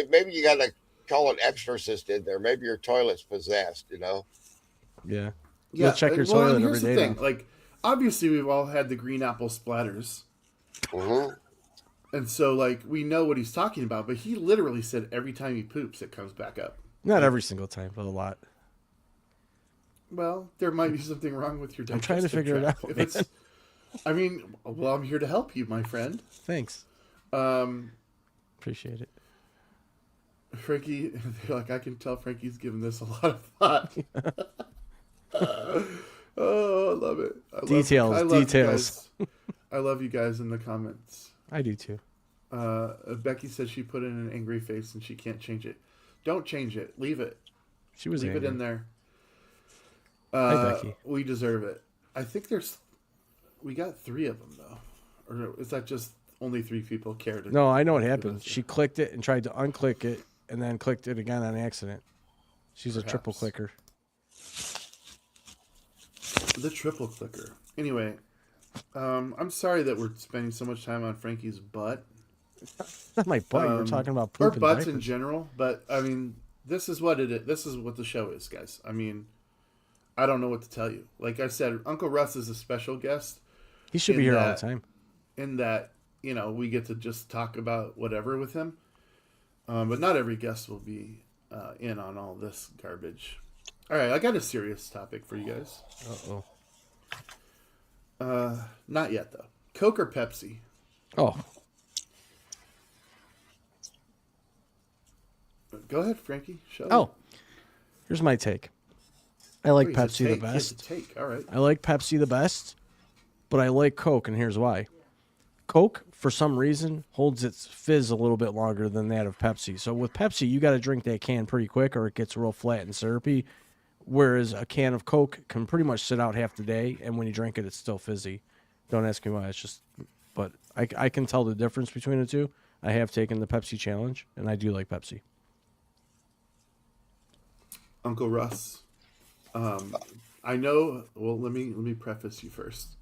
maybe you got to call an exorcist in there. Maybe your toilet's possessed, Yeah. Yeah, Check your and toilet here's every the day. thing. Like, obviously, we've all had the green apple splatters, Mm-hmm. and so like we know what he's talking about. But he literally said every time he poops, it comes back up. Not every single time, but a lot. Well, there might be something wrong with your. I'm trying to digestive figure it tract. out, If it's, I mean, well, I'm here to help you, my friend. Thanks. Um, Appreciate it. Frankie, they're like, I can tell Frankie's given this a lot of thought. Oh, I love it. Details, I love details. You guys. I love you guys in the comments. I do too. Becky says she put in an angry face and she can't change it. Don't change it. Leave it. She was Leave angry. it in there. Hi, Becky. We deserve it. I think we got 3 of them though. Or is that just only 3 people care to? No, I know what happened. She clicked it and tried to unclick it and then clicked it again on accident. She's a triple Perhaps. clicker. The triple clicker. Anyway, I'm sorry that we're spending so much time on Frankie's butt. Not my butt. We're talking about Or poop and butts in diapers. general, but I mean, this is what it is. This is what the show is, guys. I mean, I don't know what to tell you. Like I said, Uncle Russ is a special guest He should be in here all the that- time. in that, we get to just talk about whatever with him. But not every guest will be in on all this garbage. All right, I got a serious topic for you guys. Uh-oh. Not yet, though. Coke or Pepsi? Oh. Go ahead, Frankie. Show Oh, me. here's my take. I like Oh, he's a Pepsi the take. He has a best. take. All right. I like Pepsi the best, but I like Coke, and here's why. Coke, for some reason, holds its fizz a little bit longer than that of Pepsi. So with Pepsi, you got to drink that can pretty quick, or it gets real flat and syrupy. Whereas a can of Coke can pretty much sit out half the day, and when you drink it, it's still fizzy. Don't ask me why. It's just, but I can tell the difference between the two. I have taken the Pepsi challenge, and I do like Pepsi. Uncle Russ. I know. Well, let me preface you first.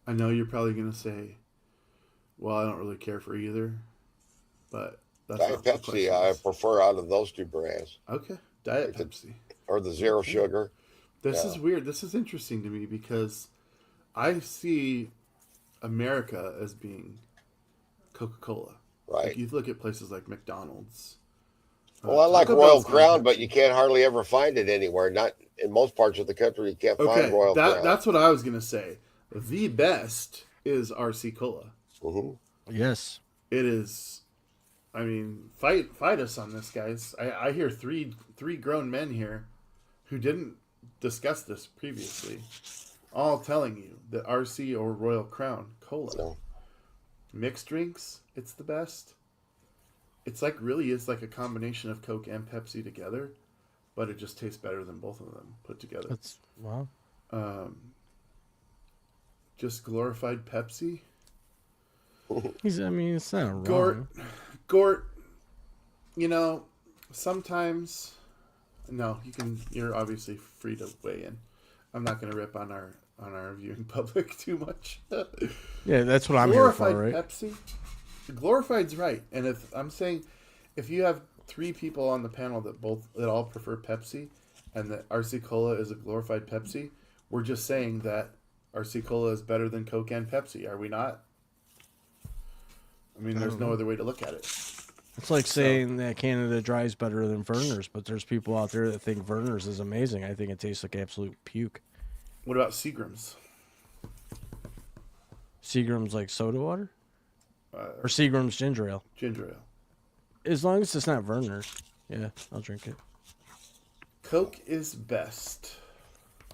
I know you're probably gonna say, "Well, I don't really care for either," but that's Diet not the Pepsi, question. I prefer out of those two brands, Okay, Diet Like the- Pepsi. or the zero sugar. This Yeah. is weird. This is interesting to me because I see America as being Coca-Cola. Right. Like you look at places like McDonald's. Well, I like Taco Royal Bell's on Crown, but Pepsi. you can't hardly ever find it anywhere. Not in most parts of the country, you can't find Okay, Royal Crown. that's what I was gonna say. The best is RC Cola. Mhm. Yes. It is. I mean, fight us on this, guys. I hear three grown men here who didn't discuss this previously, all telling you that RC or Royal Crown Cola No. mixed drinks, it's the best. It's like really is like a combination of Coke and Pepsi together, but it just tastes better than both of them put together. That's wow. Just glorified Pepsi. I mean, it's not wrong. Gort, you know, sometimes no, you're obviously free to weigh in. I'm not gonna rip on our viewing public too much. Yeah, that's what I'm here for, Glorified right? Pepsi. Glorified's right. And if I'm saying if you have three people on the panel that all prefer Pepsi and that RC Cola is a glorified Pepsi, we're just saying that RC Cola is better than Coke and Pepsi, are we not? I mean, there's no other way to look at it. It's like saying that Canada Dry is better than Verner's, but there's people out there that think Verner's is amazing. I think it tastes like absolute puke. What about Seagram's? Seagram's like soda water? Or Seagram's ginger ale? Ginger ale. As long as it's not Verner's. Yeah, I'll drink it. Coke is best.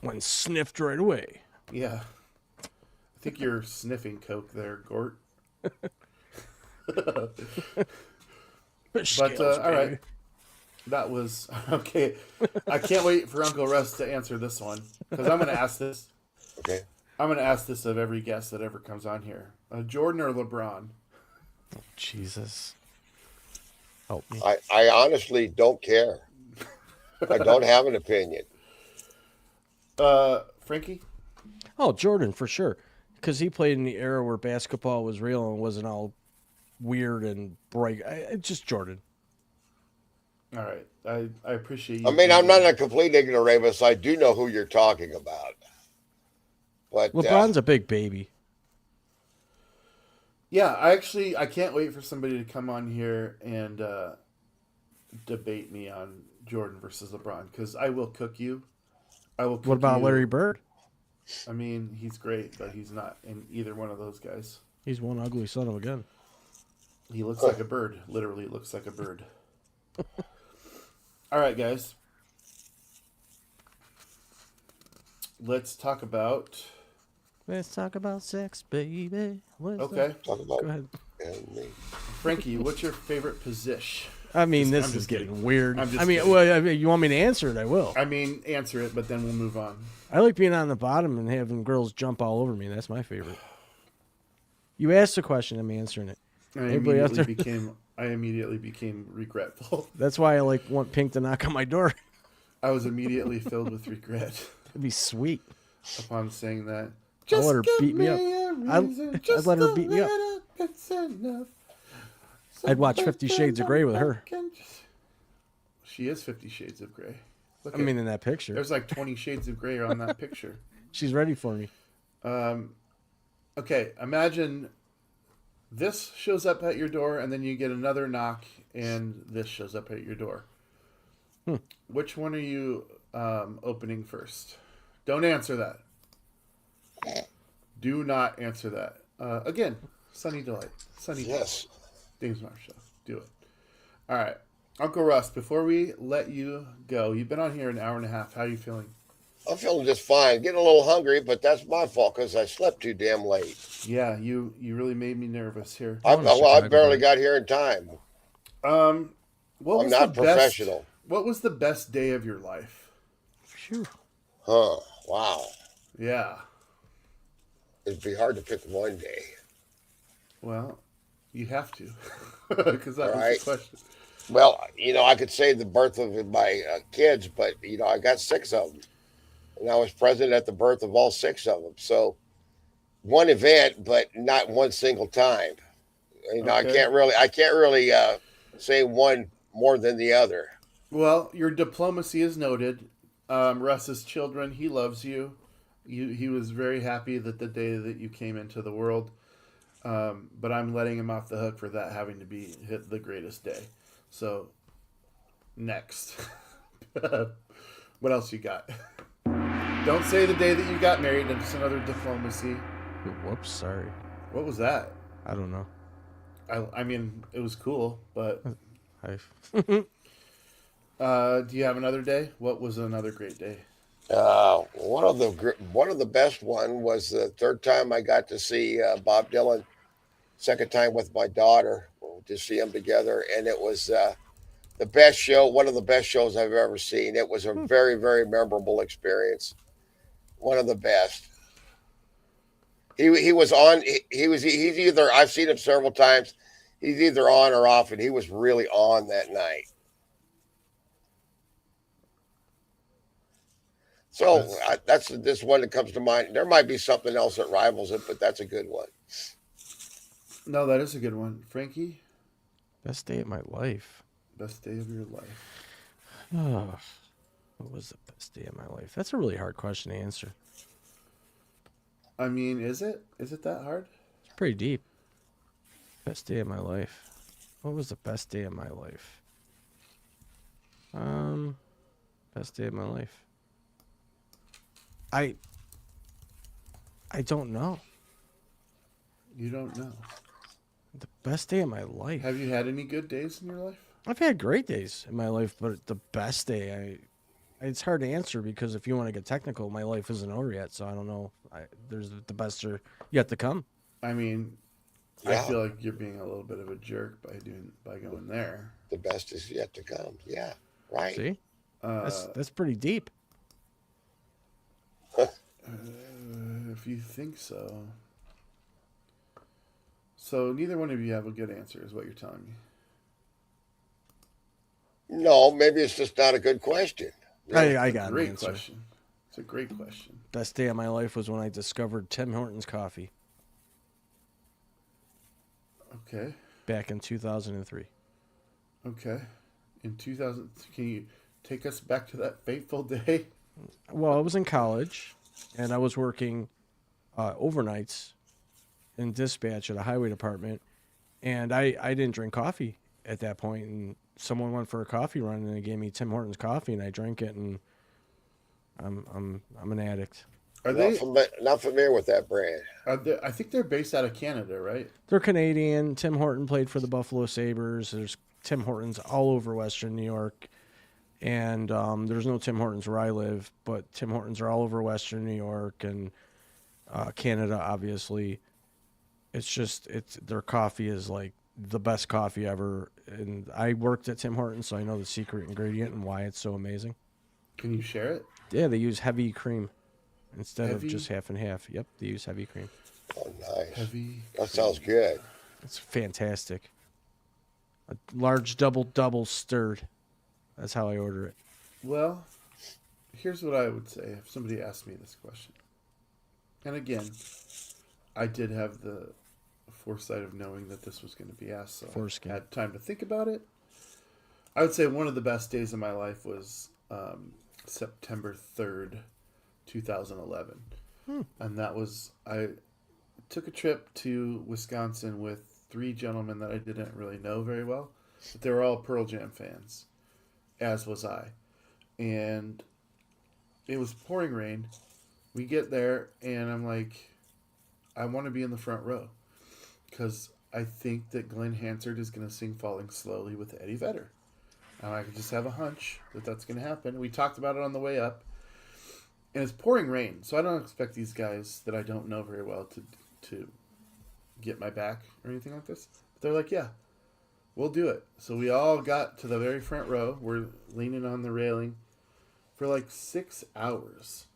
When sniffed right away. Yeah. I think you're sniffing Coke there, Gort. But all right, that was okay. I can't wait for Uncle Russ to answer this one because I'm going to ask this. Okay. I'm going to ask this of every guest that ever comes on here: Jordan or LeBron? Jesus. Help me. I honestly don't care. I don't have an opinion. Frankie? Oh, Jordan, for sure. Because he played in the era where basketball was real and wasn't all weird and bright. Just Jordan. All right, I appreciate you. I mean, I'm not a complete ignoramus. I do know who you're talking about. But LeBron's a big baby. Yeah, I can't wait for somebody to come on here and debate me on Jordan versus LeBron because I will cook you. I will. Cook What about you. Larry Bird? I mean, he's great, but he's not in either one of those guys. He's one ugly son of a gun. He looks like a bird. Literally looks like a bird. All right, guys. Let's talk about. Let's talk about sex, baby. Okay, talk about Go ahead. and me. Frankie, what's your favorite position? I mean, I'm this is just getting kidding. weird. I'm just I mean, kidding. well, I mean, you want me to answer it? I will. I mean, answer it, but then we'll move on. I like being on the bottom and having girls jump all over me. That's my favorite. You asked a question, I'm answering it. Anybody out there? I immediately became regretful. That's why I want Pink to knock on my door. I was immediately filled with regret It'd be sweet. upon saying that. I'll let her give beat me up. a I'd reason, just let her a beat me up. little bit's enough. I'd watch 50 Shades of Grey with her. She is 50 Shades of Grey. Look I mean, in that picture. there's like 20 Shades of Grey on that picture. She's ready for me. Okay, imagine this shows up at your door, and then you get another knock, and this shows up at your door. Which one are you opening first? Don't answer that. Do not answer that. Again, Sunny Delight. Sunny Delight. Yes. James Marsh Show. Do it. All right. Uncle Russ, before we let you go, you've been on here an hour and a half. How are you feeling? I'm feeling just fine. Getting a little hungry, but that's my fault because I slept too damn late. Yeah, you really made me nervous here. want a Well, I Chicago barely bread. got here in time. Um, what I'm was the not best? professional. What was the best day of your life? Phew. Huh. Wow. Yeah. It'd be hard to pick one day. Well, you have to, because that All was the right. question. Well, I could say the birth of my kids, but, I got six of them. And I was present at the birth of all six of them. So one event, but not one single time. Okay. I can't really say one more than the other. Well, your diplomacy is noted. Russ's children, he loves you. He was very happy that the day that you came into the world. But I'm letting him off the hook for that having to be hit the greatest day. So, next. What else you got? Don't say the day that you got married. That's another diplomacy. Whoops, sorry. What was that? I don't know. I mean, it was cool, but I do you have another day? What was another great day? One of the best one was the third time I got to see Bob Dylan. Second time with my daughter to see them together, and it was the best show. One of the best shows I've ever seen. It was a very very memorable experience. One of the best. He was on. He's either I've seen him several times. He's either on or off, and he was really on that night. So that's this one that comes to mind. There might be something else that rivals it, but that's a good one. No, that is a good one. Frankie, best day of my life. best day of your life. Oh, what was the best day of my life? That's a really hard question to answer. I mean, is it? Is it that hard? It's pretty deep. Best day of my life. What was the best day of my life? Best day of my life. I don't know. You don't know. The best day of my life. Have you had any good days in your life? I've had great days in my life, but the best day, it's hard to answer because if you want to get technical, my life isn't over yet, so I don't know. There's the best are yet to come. I mean, I Yeah. feel like you're being a little bit of a jerk by going there. The best is yet to come. Yeah, right. See, that's pretty deep. If you think so. So neither one of you have a good answer, is what you're telling me. No, maybe it's just not a good question. I got an Great answer. question. It's a great question. Best day of my life was when I discovered Tim Hortons coffee Okay. back in 2003. Okay. In 2000, can you take us back to that fateful day? Well, I was in college, and I was working overnights in dispatch at a highway department, and I didn't drink coffee at that point, and someone went for a coffee run, and they gave me Tim Hortons coffee, and I drank it, and I'm an addict. Are they? Not familiar with that brand. I think they're based out of Canada, right? They're Canadian. Tim Horton played for the Buffalo Sabres. There's Tim Hortons all over Western New York. And there's no Tim Hortons where I live, but Tim Hortons are all over Western New York and Canada, obviously. Their coffee is like the best coffee ever. And I worked at Tim Hortons, so I know the secret ingredient and why it's so amazing. Can you share it? Yeah, they use heavy cream instead Heavy? of just half and half. Yep, they use heavy cream. Oh, nice. Heavy. That sounds good. It's fantastic. A large double stirred. That's how I order it. Well, here's what I would say if somebody asked me this question. And again, I did have the foresight of knowing that this was going to be asked, so Foreskin. I had time to think about it. I would say one of the best days of my life was September 3rd, 2011. And that was, I took a trip to Wisconsin with 3 gentlemen that I didn't really know very well, but they were all Pearl Jam fans, as was I. And it was pouring rain. We get there, and I'm like, I want to be in the front row because I think that Glenn Hansard is going to sing Falling Slowly with Eddie Vedder. And I just have a hunch that that's going to happen. We talked about it on the way up. And it's pouring rain, so I don't expect these guys that I don't know very well to get my back or anything like this. But they're like, yeah, we'll do it. So we all got to the very front row. We're leaning on the railing for like 6 hours.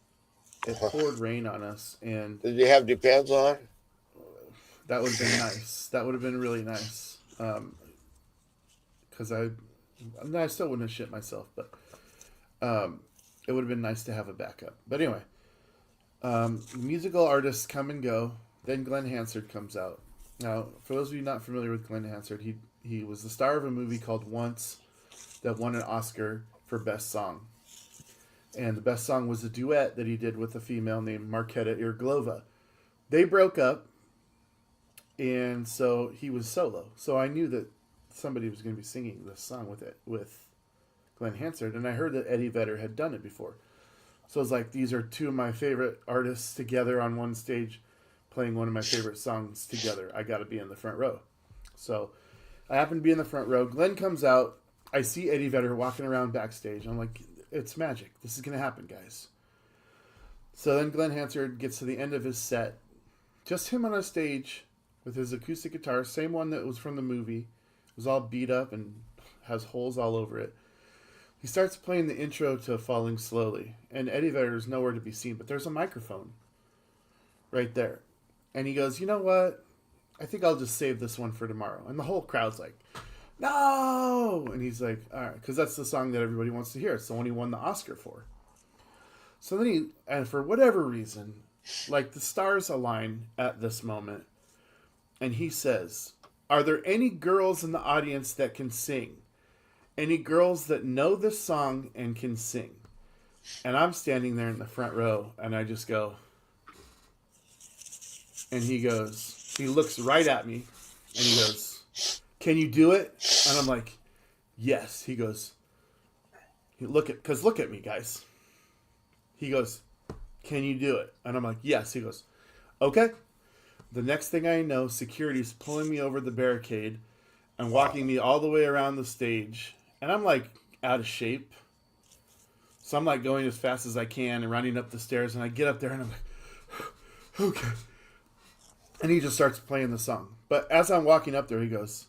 It poured rain on us, and Did you have depends on? that would have been nice. That would have been really nice. Because I still wouldn't have shit myself, but it would have been nice to have a backup. But anyway, musical artists come and go. Then Glenn Hansard comes out. Now, for those of you not familiar with Glenn Hansard, he was the star of a movie called Once that won an Oscar for Best Song. And the best song was a duet that he did with a female named Marketa Irglova. They broke up, and so he was solo. So I knew that somebody was going to be singing this song with Glenn Hansard, and I heard that Eddie Vedder had done it before. So I was like, these are two of my favorite artists together on one stage, playing one of my favorite songs together. I got to be in the front row. So I happen to be in the front row. Glenn comes out. I see Eddie Vedder walking around backstage. I'm like, it's magic. This is going to happen, guys. So then Glenn Hansard gets to the end of his set. Just him on a stage with his acoustic guitar, same one that was from the movie. It was all beat up and has holes all over it. He starts playing the intro to Falling Slowly, and Eddie Vedder is nowhere to be seen, but there's a microphone right there. And he goes, you know what? I think I'll just save this one for tomorrow. And the whole crowd's like, no! And he's like, all right, because that's the song that everybody wants to hear. It's the one he won the Oscar for. So then and for whatever reason, like the stars align at this moment, and he says, are there any girls in the audience that can sing? Any girls that know this song and can sing? And I'm standing there in the front row, and I just go, and he looks right at me, and he goes, can you do it? And I'm like, yes. He goes, look at me, guys. He goes, can you do it? And I'm like, yes. He goes, okay. The next thing I know, security's pulling me over the barricade and walking me all the way around the stage. And I'm like out of shape. So I'm like going as fast as I can and running up the stairs. And I get up there and I'm like, okay. And he just starts playing the song. But as I'm walking up there, he goes,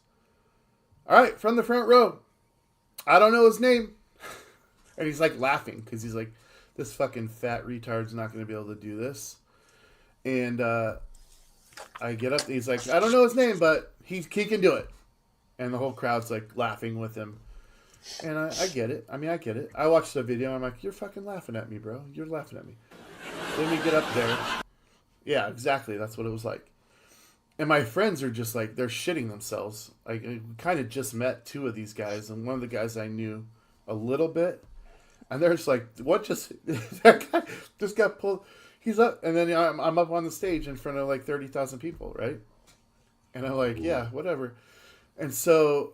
all right, from the front row. I don't know his name. And he's like laughing because he's like, this fucking fat retard's not going to be able to do this. And I get up. He's like, I don't know his name, but he can do it. And the whole crowd's like laughing with him. And I get it. I mean, I get it. I watched the video. And I'm like, you're fucking laughing at me, bro. You're laughing at me. Then we get up there. Yeah, exactly. That's what it was like. And my friends are just like, they're shitting themselves. I kind of just met two of these guys. And one of the guys I knew a little bit. And they're just like, what just... that guy just got pulled. He's up. And then I'm up on the stage in front of like 30,000 people, right? And I'm like, yeah, whatever. And so...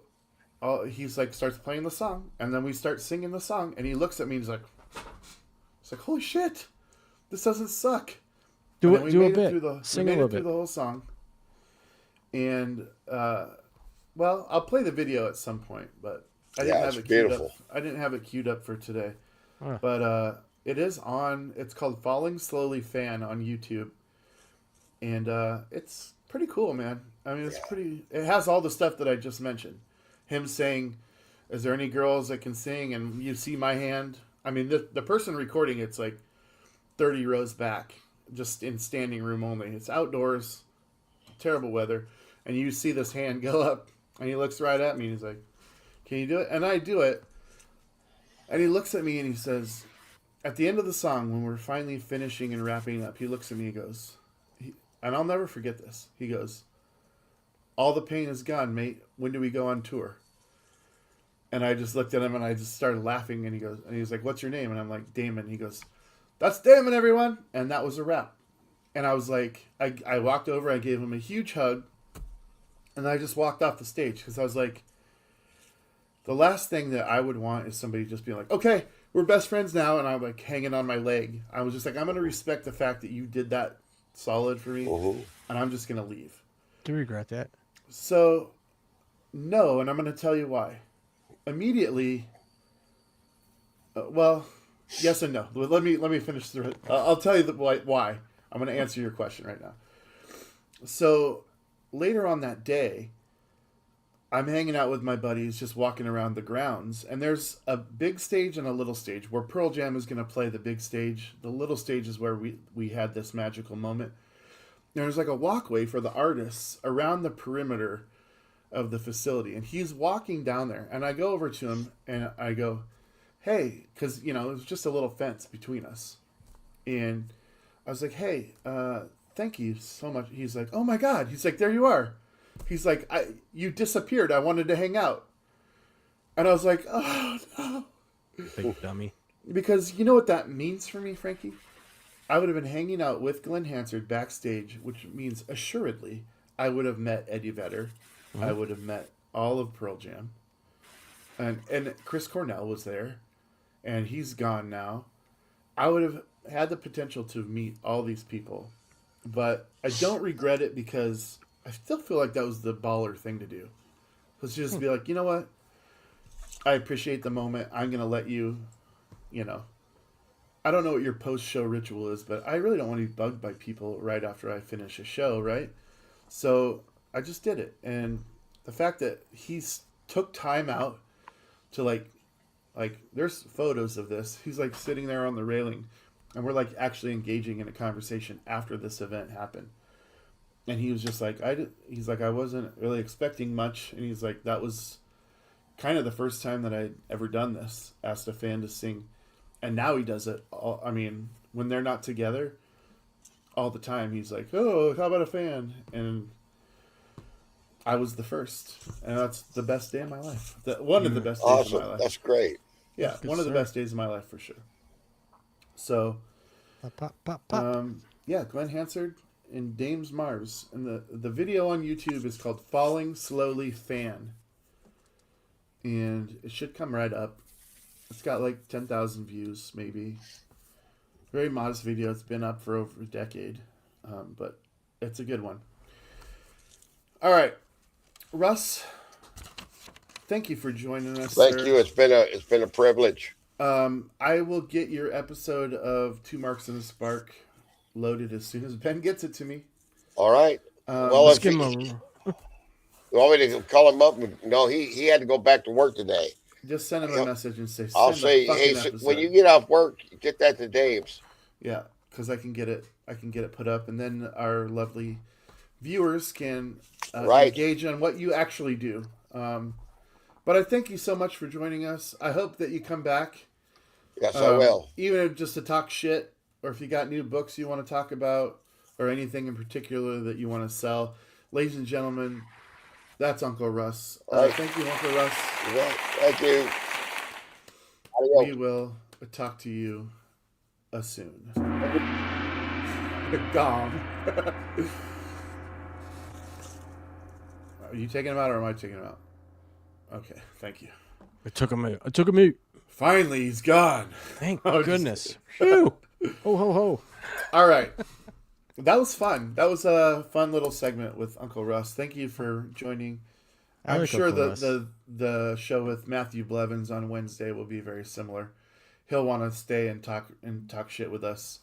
he's like starts playing the song, and then we start singing the song, and he looks at me and he's like, holy shit, this doesn't suck. Do a bit. Sing a little bit through the whole song. And well, I'll play the video at some point, but I didn't have it queued up. I didn't have it queued up for today. Huh. But it is on. It's called Falling Slowly Fan on YouTube, and it's pretty cool, man. I mean, it's pretty. It has all the stuff that I just mentioned. Him saying, is there any girls that can sing? And you see my hand. I mean, the person recording it's like 30 rows back, just in standing room only. It's outdoors, terrible weather. And you see this hand go up, and he looks right at me, and he's like, can you do it? And I do it. And he looks at me, and he says, at the end of the song, when we're finally finishing and wrapping up, he looks at me, and I'll never forget this. He goes, all the pain is gone, mate. When do we go on tour? And I just looked at him and I just started laughing. And he was like, what's your name? And I'm like, Damon. He goes, that's Damon, everyone. And that was a wrap. And I was like, I walked over, I gave him a huge hug, and I just walked off the stage because I was like, the last thing that I would want is somebody just being like, okay, we're best friends now. And I'm like hanging on my leg. I was just like, I'm going to respect the fact that you did that solid for me. And I'm just going to leave. Do you regret that? So, no, and I'm going to tell you why. immediately, well, yes and no. Let me finish through it. I'll tell you why. I'm going to answer your question right now. So later on that day, I'm hanging out with my buddies, just walking around the grounds, and there's a big stage and a little stage where Pearl Jam is going to play the big stage. The little stage is where we had this magical moment. There's like a walkway for the artists around the perimeter of the facility, and he's walking down there, and I go over to him and I go, "Hey," because it was just a little fence between us, and I was like, "Hey, thank you so much." He's like, "Oh my God!" He's like, "There you are." He's like, "You disappeared. I wanted to hang out," and I was like, "Oh no," Big dummy. because you know what that means for me, Frankie. I would have been hanging out with Glenn Hansard backstage, which means assuredly I would have met Eddie Vedder. I would have met all of Pearl Jam. And Chris Cornell was there, and he's gone now. I would have had the potential to meet all these people, but I don't regret it because I still feel like that was the baller thing to do. Was just be like, you know what? I appreciate the moment. I'm going to let you, I don't know what your post-show ritual is, but I really don't want to be bugged by people right after I finish a show, right? So I just did it. And the fact that took time out to like there's photos of this. He's like sitting there on the railing, and we're like actually engaging in a conversation after this event happened. And he was just like, he's like, I wasn't really expecting much. And he's like, that was kind of the first time that I'd ever done this, asked a fan to sing. And now he does it when they're not together all the time. He's like, "Oh, how about a fan?" And I was the first. And that's the best day of my life. One of the best days of my life. That's great. Yeah, one of the best days of my life for sure. So, yeah, Glenn Hansard and Dames Marvs. And the video on YouTube is called Falling Slowly Fan. And it should come right up. It's got like 10,000 views, maybe. Very modest video. It's been up for over a decade. But it's a good one. All right. Russ, thank you for joining us. Thank sir. you. It's been a privilege. I will get your episode of Two Marks and a Spark loaded as soon as Ben gets it to me. All right. Well, Let's if give you him a. want me to call him up, no, he had to go back to work today. Just send him a message and say, I'll "Send say, the hey, fucking when episode." you get off work, get that to Dave's. Yeah, because I can get it put up, and then our lovely viewers can Right. engage on what you actually do. But I thank you so much for joining us. I hope that you come back. Yes, I will. Even if just to talk shit, or if you got new books you want to talk about, or anything in particular that you want to sell. Ladies and gentlemen, that's Uncle Russ. Right. Thank you, Uncle Russ. Yeah, thank you. We Adios. will talk to you soon. Gone. Are you taking him out or am I taking him out? Okay, thank you. I took him out. Finally, he's gone. Thank Oh, just goodness. Phew. Ho, ho, ho. All right. That was fun. That was a fun little segment with Uncle Russ. Thank you for joining. I'm like sure Uncle Russ. the show with Matthew Blevins on Wednesday will be very similar. He'll want to stay and talk shit with us,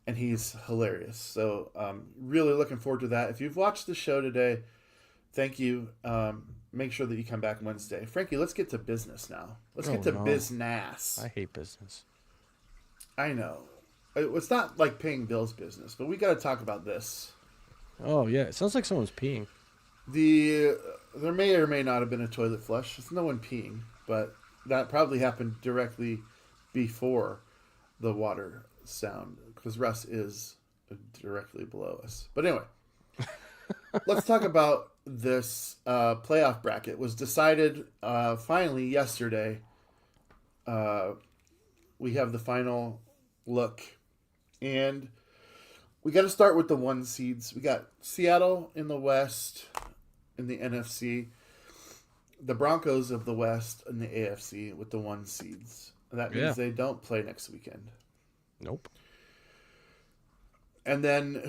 and he's hilarious. So really looking forward to that. If you've watched the show today, thank you. Make sure that you come back Wednesday. Frankie, let's get to business now. Let's get to business. I hate business. I know. It's not like paying bills business, but we got to talk about this. Oh, yeah. It sounds like someone's peeing. There may or may not have been a toilet flush. It's no one peeing, but that probably happened directly before the water sound because Russ is directly below us. But anyway, let's talk about this playoff bracket. It was decided finally yesterday. We have the final look, and we got to start with the 1 seeds. We got Seattle in the West in the NFC, the Broncos of the West in the AFC with the 1 seeds. That means they don't play next weekend. Nope. And then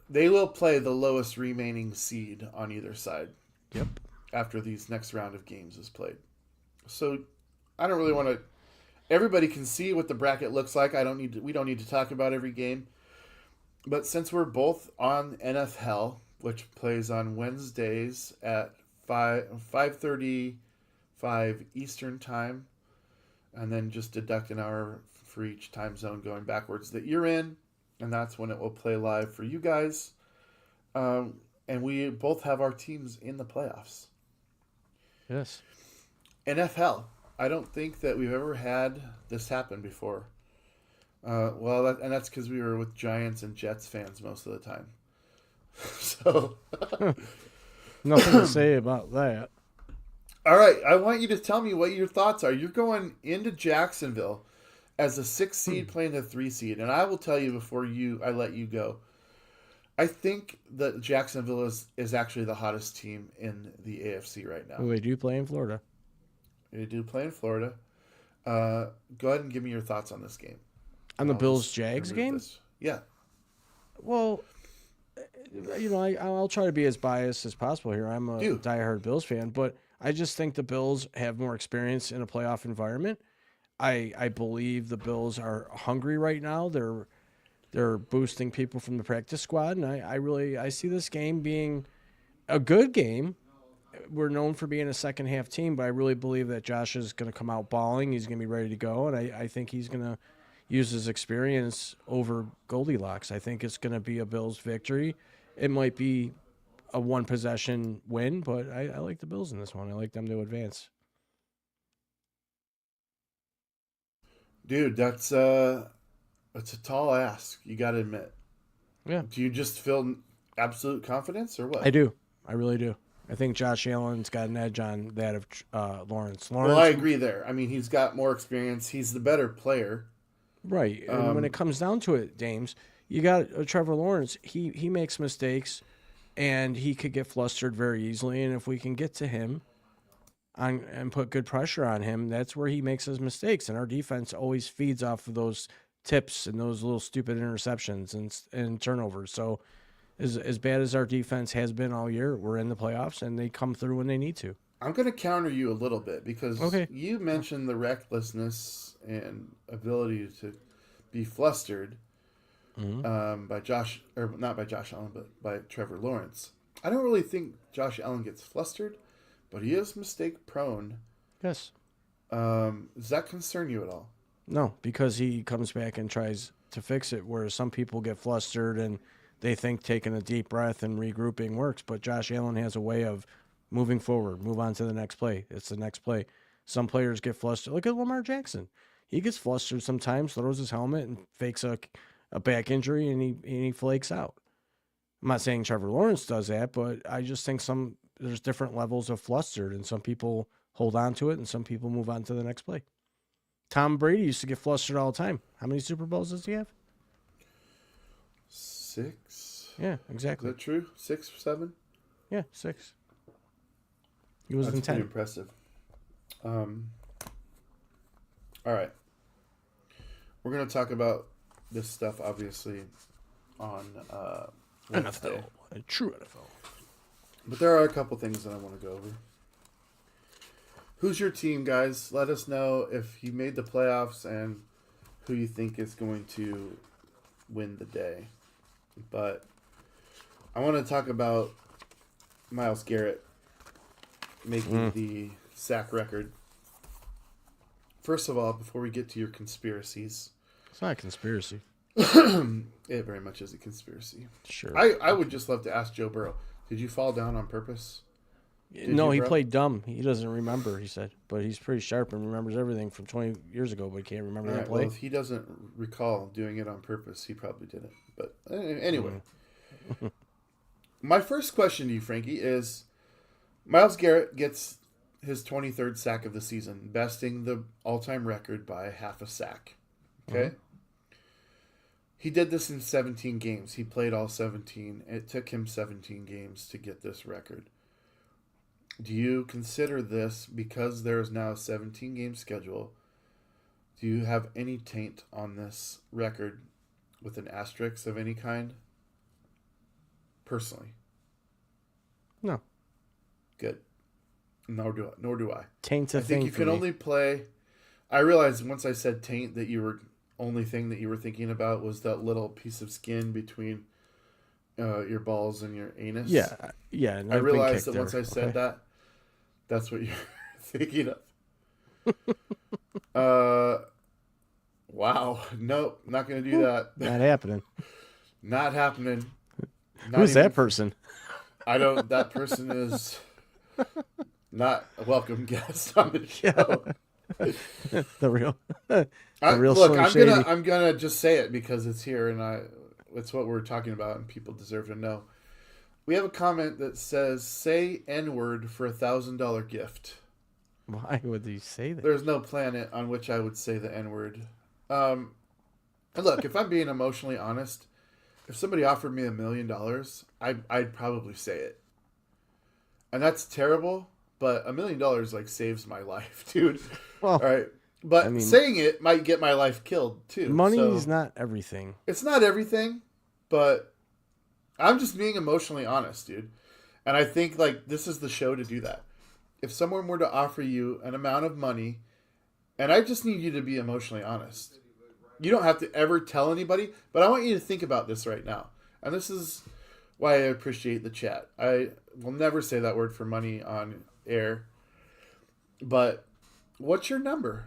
they will play the lowest remaining seed on either side. Yep. After these next round of games is played. So I don't really want to. Everybody can see what the bracket looks like. I don't need to. We don't need to talk about every game. But since we're both on NFL, which plays on Wednesdays at 5:35 Eastern time, and then just deduct an hour for each time zone going backwards that you're in, and that's when it will play live for you guys. And we both have our teams in the playoffs. Yes. NFL. I don't think that we've ever had this happen before. And that's because we were with Giants and Jets fans most of the time. So, Nothing to say about that. all right, I want you to tell me what your thoughts are. You're going into Jacksonville as a 6 seed playing the 3 seed, and I will tell you before I let you go. I think that Jacksonville is actually the hottest team in the AFC right now. Well, they do play in Florida. They do play in Florida. Go ahead and give me your thoughts on this game. On the I'll Bills just Jags remove game? this. Yeah. Well, I'll try to be as biased as possible here. I'm a Dude. diehard Bills fan, but I just think the Bills have more experience in a playoff environment. I believe the Bills are hungry right now. They're boosting people from the practice squad, and I see this game being a good game. We're known for being a second half team, but I really believe that Josh is going to come out balling. He's going to be ready to go, and I think he's going to use his experience over Goldilocks. I think it's going to be a Bills victory. It might be a one possession win, but I like the Bills in this one. I like them to advance. Dude, that's a tall ask. You got to admit. Yeah. Do you just feel absolute confidence or what? I do. I really do. I think Josh Allen's got an edge on that of Lawrence. Well, I agree there. I mean, he's got more experience. He's the better player. Right. And when it comes down to it, Dames, you got Trevor Lawrence. He makes mistakes, and he could get flustered very easily. And if we can get to him and put good pressure on him, that's where he makes his mistakes. And our defense always feeds off of those tips and those little stupid interceptions and turnovers. So as bad as our defense has been all year, we're in the playoffs, and they come through when they need to. I'm going to counter you a little bit because Okay. you mentioned the recklessness and ability to be flustered by Josh, or not by Josh Allen, but by Trevor Lawrence. I don't really think Josh Allen gets flustered, but he is mistake prone. Yes. Does that concern you at all? No, because he comes back and tries to fix it, whereas some people get flustered and they think taking a deep breath and regrouping works. But Josh Allen has a way of moving forward, move on to the next play. It's the next play. Some players get flustered. Look at Lamar Jackson. He gets flustered sometimes, throws his helmet and fakes a back injury, and he flakes out. I'm not saying Trevor Lawrence does that, but I just think there's different levels of flustered, and some people hold on to it, and some people move on to the next play. Tom Brady used to get flustered all the time. How many Super Bowls does he have? 6. Yeah, Is exactly. that true? 6 or 7? Yeah, 6. He was in That's pretty 10. impressive. All right. We're going to talk about this stuff, obviously, on Wednesday. NFL. A true NFL. But there are a couple things that I want to go over. Who's your team, guys? Let us know if you made the playoffs and who you think is going to win the day. But I want to talk about Myles Garrett making the sack record. First of all, before we get to your conspiracies, It's not a conspiracy. it very much is a conspiracy. Sure. I would just love to ask Joe Burrow, did you fall down on purpose? No, you, he bro? played dumb. He doesn't remember, he said. But he's pretty sharp and remembers everything from 20 years ago, but he can't remember All that right, play. well, if he doesn't recall doing it on purpose, he probably didn't. But anyway. My first question to you, Frankie, is Myles Garrett gets his 23rd sack of the season, besting the all-time record by half a sack. Okay? He did this in 17 games. He played all 17. It took him 17 games to get this record. Do you consider this, because there is now a 17-game schedule, do you have any taint on this record with an asterisk of any kind? Personally. No. Good. Nor do I. Taint's a I think thing you for can me. only play. I realized once I said taint that you were only thing that you were thinking about was that little piece of skin between your balls and your anus. Yeah, yeah. And I I've been realized kicked that once there, I said okay? that, that's what you're thinking of. Wow. Nope. Not gonna do that. Not happening. Not happening. Not Who's even- that person? I don't. That person is not a welcome guest on the show. The real, Look, Slim Shady. I'm gonna just say it because it's here and it's what we're talking about and people deserve to know. We have a comment that says, "Say N-word for $1,000 gift." Why would you say that? There's no planet on which I would say the N-word. And look, if I'm being emotionally honest, if somebody offered me $1 million, I'd probably say it. And that's terrible, but $1 million like saves my life, dude. Well, All right. But I mean- saying it might get my life killed too. money so is not everything. it's not everything, but I'm just being emotionally honest, dude. And I think like this is the show to do that. If someone were to offer you an amount of money, and I just need you to be emotionally honest. You don't have to ever tell anybody, but I want you to think about this right now. And this is why I appreciate the chat. I will never say that word for money on air. But what's your number?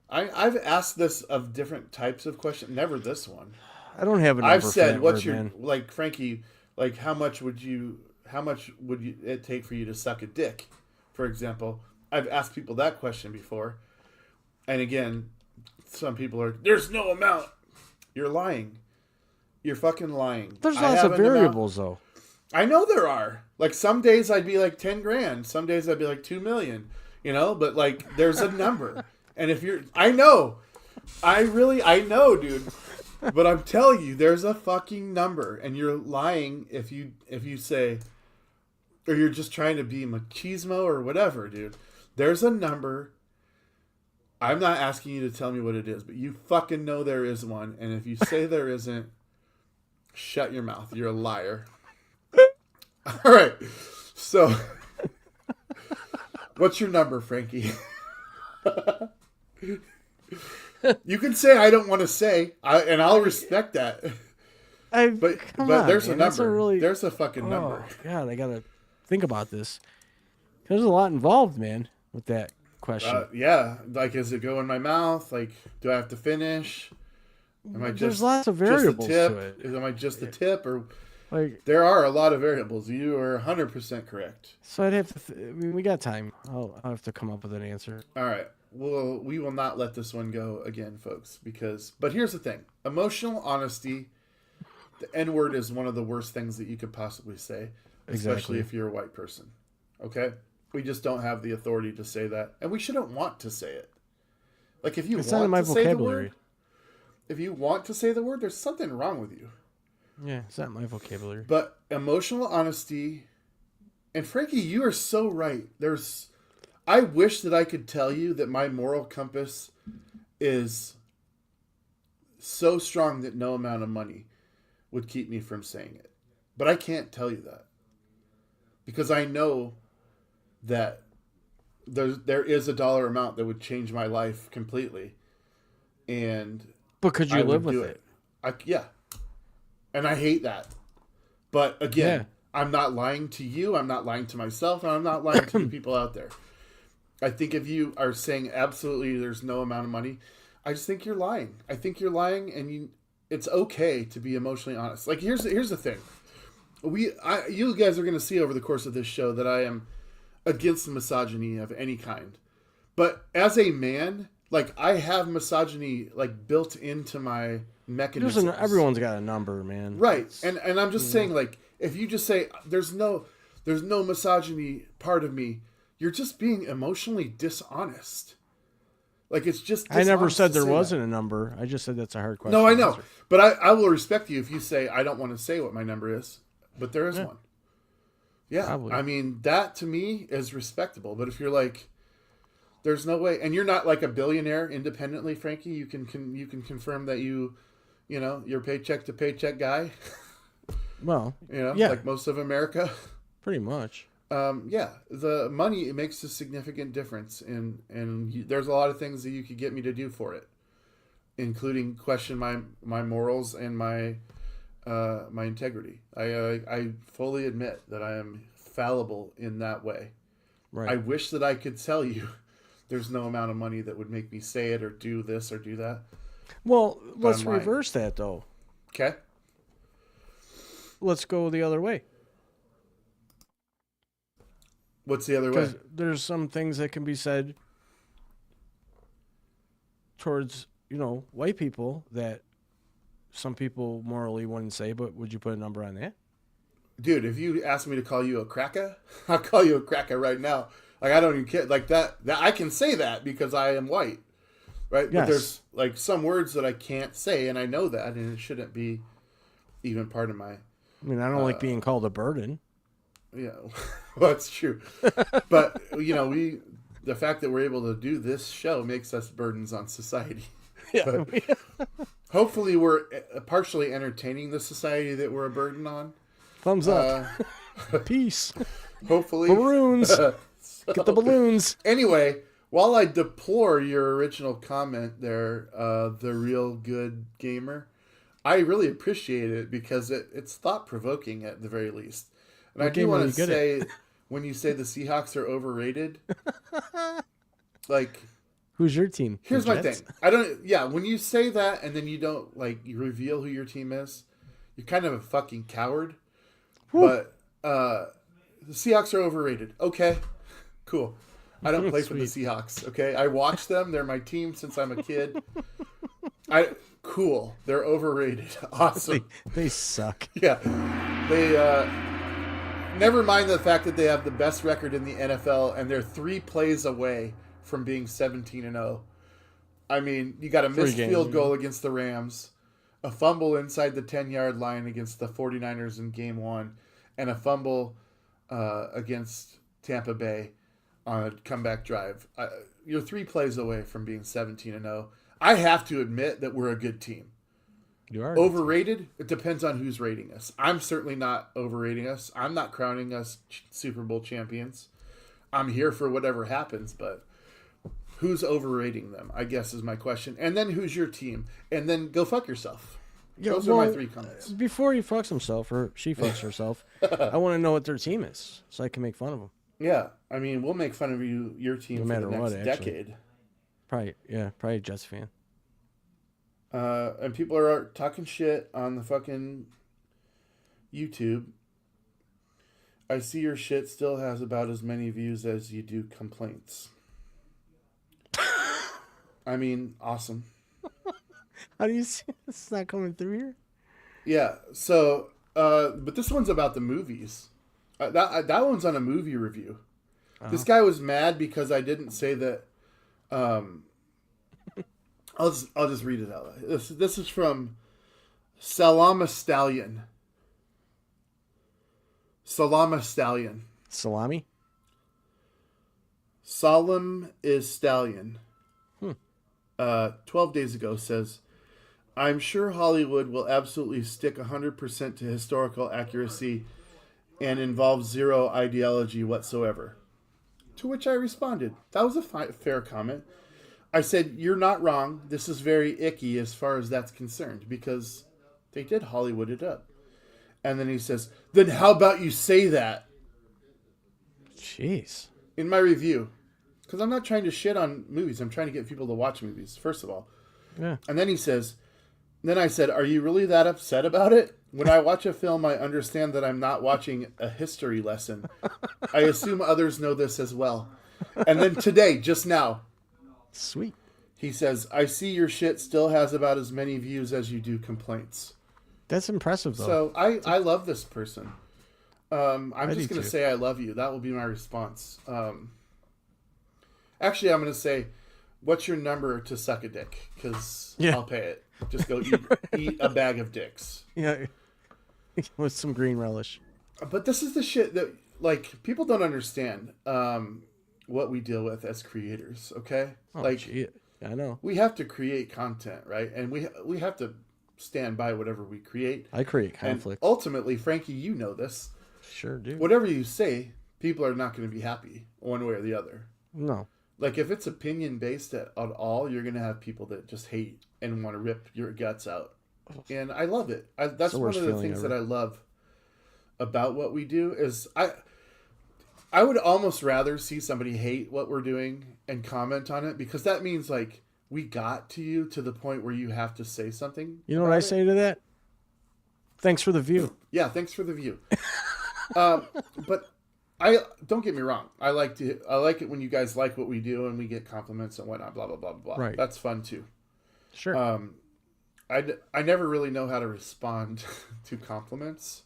I've asked this of different types of questions. Never this one. I don't have a number I've for said, that "What's word, your man. like, Frankie? Like, how much would it take for you to suck a dick?" For example, I've asked people that question before, and again, some people are, "There's no amount." You're lying. You're fucking lying. There's I lots have of an amount- variables, though. I know there are. Like some days I'd be like 10 grand. Some days I'd be like 2 million. You know, but like there's a number, and if you're, I know, I know, dude. But I'm telling you, there's a fucking number, and you're lying if you say, or you're just trying to be machismo or whatever, dude. There's a number. I'm not asking you to tell me what it is, but you fucking know there is one, and if you say there isn't, shut your mouth. You're a liar. All right. So, what's your number, Frankie? You can say I don't want to say, and I'll respect that. But Come but on, there's man, a that's number. There's a fucking number. Oh, God, I gotta think about this. There's a lot involved, man, with that question. Yeah, like is it go in my mouth? Like, do I have to finish? Am I There's lots of variables just the to tip? it. Am I just the tip, or Like, there are a lot of variables? You are 100% correct. so I'd have to. I mean, we got time. I'll have to come up with an answer. All right. Well, we will not let this one go again, folks, but here's the thing. Emotional honesty, the N-word is one of the worst things that you could possibly say, especially Exactly. if you're a white person. Okay? We just don't have the authority to say that, and we shouldn't want to say it. Like if you It's not want in my to say the vocabulary. word, if you want to say the word, there's something wrong with you. Yeah, it's not my vocabulary. But emotional honesty, and Frankie, you are so right. I wish that I could tell you that my moral compass is so strong that no amount of money would keep me from saying it. But I can't tell you that. Because I know that there is a dollar amount that would change my life completely. And But could you I live would with do it? Yeah. And I hate that. But again, Yeah. I'm not lying to you. I'm not lying to myself. And I'm not lying to the people out there. I think if you are saying absolutely there's no amount of money, I just think you're lying. I think you're lying, and it's okay to be emotionally honest. Like here's the thing. You guys are going to see over the course of this show that I am against misogyny of any kind. But as a man, like I have misogyny like built into my mechanisms. Everyone's got a number, man. Right. And I'm just saying, like, if you just say there's no misogyny part of me, you're just being emotionally dishonest. Like it's just I never dishonest said to there say wasn't that. a number. I just said that's a hard question. No, I to know. answer. But I will respect you if you say I don't want to say what my number is, but there is one. Yeah. Probably. I mean, that to me is respectable. But if you're like there's no way, and you're not like a billionaire independently, Frankie, you can confirm that you're paycheck to paycheck guy. Well, Yeah. yeah, Like most of America. pretty much. Yeah, the money, it makes a significant difference, and there's a lot of things that you could get me to do for it, including question my morals and my integrity. I fully admit that I am fallible in that way. Right. I wish that I could tell you there's no amount of money that would make me say it or do this or do that. Well, let's I'm lying. reverse that though. Okay. Let's go the other way. What's the other way? Because there's some things that can be said towards, white people that some people morally wouldn't say, but would you put a number on that? Dude, if you ask me to call you a cracker, I'll call you a cracker right now. Like, I don't even care. Like, that I can say that because I am white. Right? Yes. But there's, like, some words that I can't say, and I know that, and it shouldn't be even part of my... I mean, I don't like being called a burden. Yeah, well, that's true. But, the fact that we're able to do this show makes us burdens on society. Yeah. But hopefully we're partially entertaining the society that we're a burden on. Thumbs up. Peace. Hopefully. Balloons. Get the balloons. Anyway, while I deplore your original comment there, the real good gamer, I really appreciate it because it's thought-provoking at the very least. And I do want to say, when you say the Seahawks are overrated, like... Who's your team? Here's my thing. When you say that and then you don't, you reveal who your team is, you're kind of a fucking coward. Whew. But the Seahawks are overrated. Okay, cool. I don't play for the Seahawks, okay? I watch them. They're my team since I'm a kid. Cool. They're overrated. Awesome. They suck. Yeah. They, never mind the fact that they have the best record in the NFL and they're 3 plays away from being 17-0. I mean, you got a missed field goal against the Rams, a fumble inside the 10-yard line against the 49ers in game 1, and a fumble against Tampa Bay on a comeback drive. You're 3 plays away from being 17-0. I have to admit that we're a good team. You are overrated? It depends on who's rating us. I'm certainly not overrating us. I'm not crowning us Super Bowl champions. I'm here for whatever happens, but who's overrating them, I guess, is my question. And then who's your team? And then go fuck yourself. Those are my 3 comments. Before he fucks himself or she fucks herself, I want to know what their team is so I can make fun of them. Yeah. I mean, we'll make fun of your team no for the next what, decade. Probably a Jets fan. And people are talking shit on the fucking YouTube. I see your shit still has about as many views as you do complaints. I mean, awesome. How do you see it's not coming through here? Yeah, so, but this one's about the movies. That one's on a movie review. This guy was mad because I didn't say that. I'll just read it out. This is from Salama Stallion. Salama Stallion. Salami? Solemn is Stallion. 12 days ago says, I'm sure Hollywood will absolutely stick 100% to historical accuracy and involve zero ideology whatsoever. To which I responded, that was a fair comment. I said, you're not wrong. This is very icky as far as that's concerned because they did Hollywood it up. And then he says, then how about you say that? Jeez. In my review. Because I'm not trying to shit on movies. I'm trying to get people to watch movies, first of all. Yeah. And then he says, then I said, are you really that upset about it? When I watch a film, I understand that I'm not watching a history lesson. I assume others know this as well. And then today, just now, sweet. He says, I see your shit still has about as many views as you do complaints. That's impressive, though. So I love this person. I'm just going to too. say I love you. That will be my response. Actually, I'm going to say, what's your number to suck a dick? Because I'll pay it. Just go eat a bag of dicks. Yeah. With some green relish. But this is the shit that, people don't understand what we deal with as creators, okay? Oh, gee. I know. We have to create content, right? And we have to stand by whatever we create. I create conflict. And ultimately, Frankie, you know this. Sure do. Whatever you say people are not going to be happy one way or the other. No. Like, if it's opinion based at all, you're going to have people that just hate and want to rip your guts out. And I love it. That's the one worst of the feeling things ever. that I love about what we do is I would almost rather see somebody hate what we're doing and comment on it, because that means, like, we got to you to the point where you have to say something. You know what I say to that? Thanks for the view. Yeah, thanks for the view. But I don't get me wrong. I like it when you guys like what we do and we get compliments and whatnot. Blah blah blah blah. Right. That's fun too. Sure. I never really know how to respond to compliments,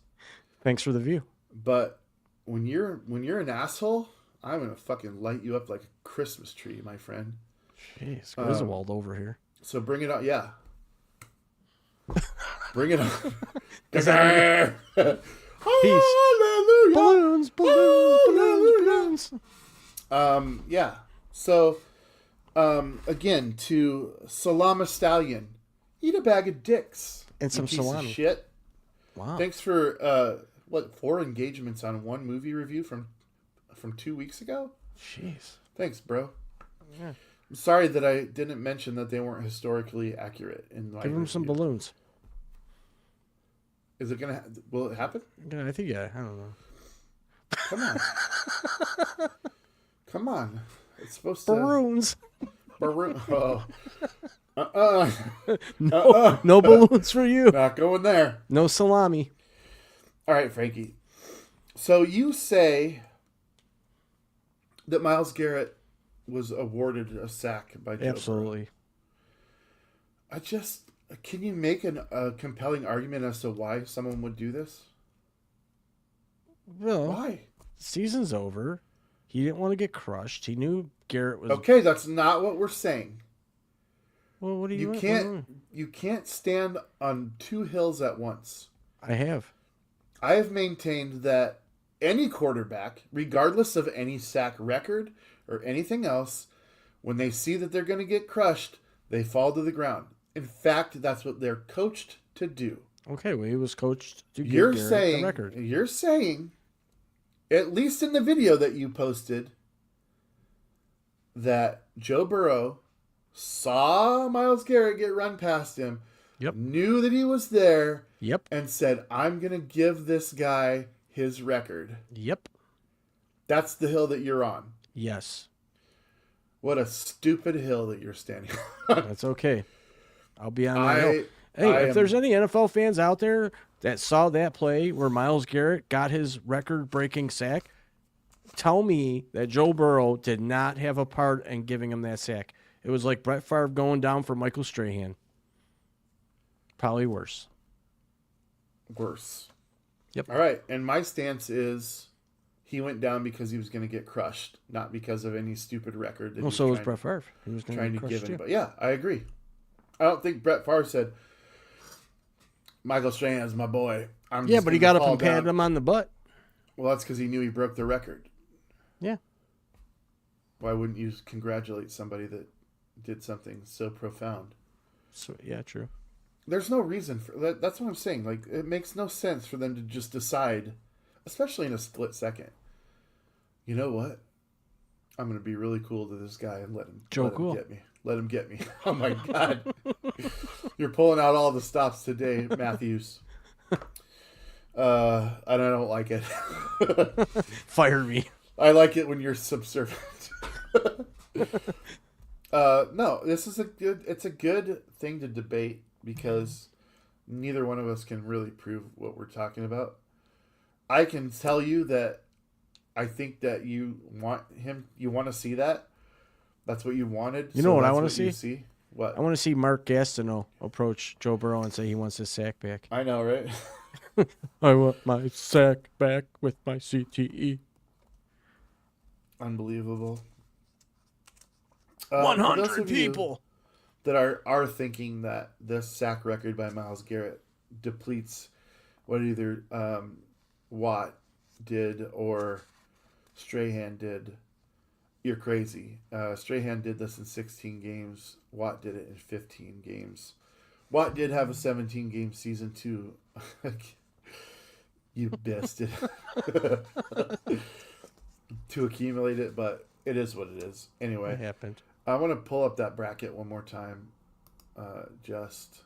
Thanks for the view. but when you're an asshole, I'm gonna fucking light you up like a Christmas tree, my friend. Jeez, Griswold over here. So bring it on, yeah. Bring it on. Peace. Hallelujah. Balloons, balloons, balloons, balloons. Yeah. So, again, to Salama Stallion, eat a bag of dicks. And you some piece of salami. shit. Wow. Thanks for 4 engagements on one movie review from 2 weeks ago. Jeez. Thanks, bro. Yeah. I'm sorry that I didn't mention that they weren't historically accurate in my Give him some review. balloons. Is it gonna? Will it happen? Yeah, I think, yeah. I don't know. Come on. Come on. It's supposed to. Balloons. Baroon. Oh. No balloons for you. Not going there. No salami. All right, Frankie. So you say that Myles Garrett was awarded a sack by Joe Burrow. Absolutely. Can you make a compelling argument as to why someone would do this? Well, Why? season's over. He didn't want to get crushed. He knew Garrett was. Okay, that's not what we're saying. Well, what do you? You can't stand on 2 hills at once. I have. I have maintained that any quarterback, regardless of any sack record or anything else, when they see that they're going to get crushed, they fall to the ground. In fact, that's what they're coached to do. Okay, well, he was coached to get You're Garrett saying, the record. at least in the video that you posted, that Joe Burrow saw Myles Garrett get run past him, Yep. knew that he was there, Yep. and said, I'm going to give this guy his record. Yep. That's the hill that you're on. Yes. What a stupid hill that you're standing on. That's okay. I'll be on that hill. Hey, if there's any NFL fans out there that saw that play where Myles Garrett got his record-breaking sack, tell me that Joe Burrow did not have a part in giving him that sack. It was like Brett Favre going down for Michael Strahan. Probably worse. Worse. Yep. All right. And my stance is he went down because he was going to get crushed, not because of any stupid record. That Well, he so was trying- Brett Favre. He was trying to crush give too. anybody. Yeah, I agree. I don't think Brett Favre said, Michael Strahan's my boy. Yeah, but he got up and patted him on the butt. Well, that's because he knew he broke the record. Yeah. Why wouldn't you congratulate somebody that did something so profound? So yeah, true. There's no reason for that. That's what I'm saying. Like, it makes no sense for them to just decide, especially in a split second. You know what? I'm going to be really cool to this guy and let him get me. Let him get me. Oh my God. You're pulling out all the stops today, Matthews. I don't like it. Fire me. I like it when you're subservient. No, this is it's a good thing to debate because neither one of us can really prove what we're talking about. I can tell you that I think that you want to see that. That's what you wanted. You know what I want that's to you see? What? I want to see Mark Gastineau approach Joe Burrow and say he wants his sack back. I know, right? I want my sack back with my CTE. Unbelievable. 100 for those of you people. that are thinking that this sack record by Myles Garrett depletes what either Watt did or Strahan did, you're crazy. Strahan did this in 16 games. Watt did it in 15 games. Watt did have a 17-game season too. You bastard. to accumulate it, but it is what it is. Anyway, It happened. I want to pull up that bracket one more time, just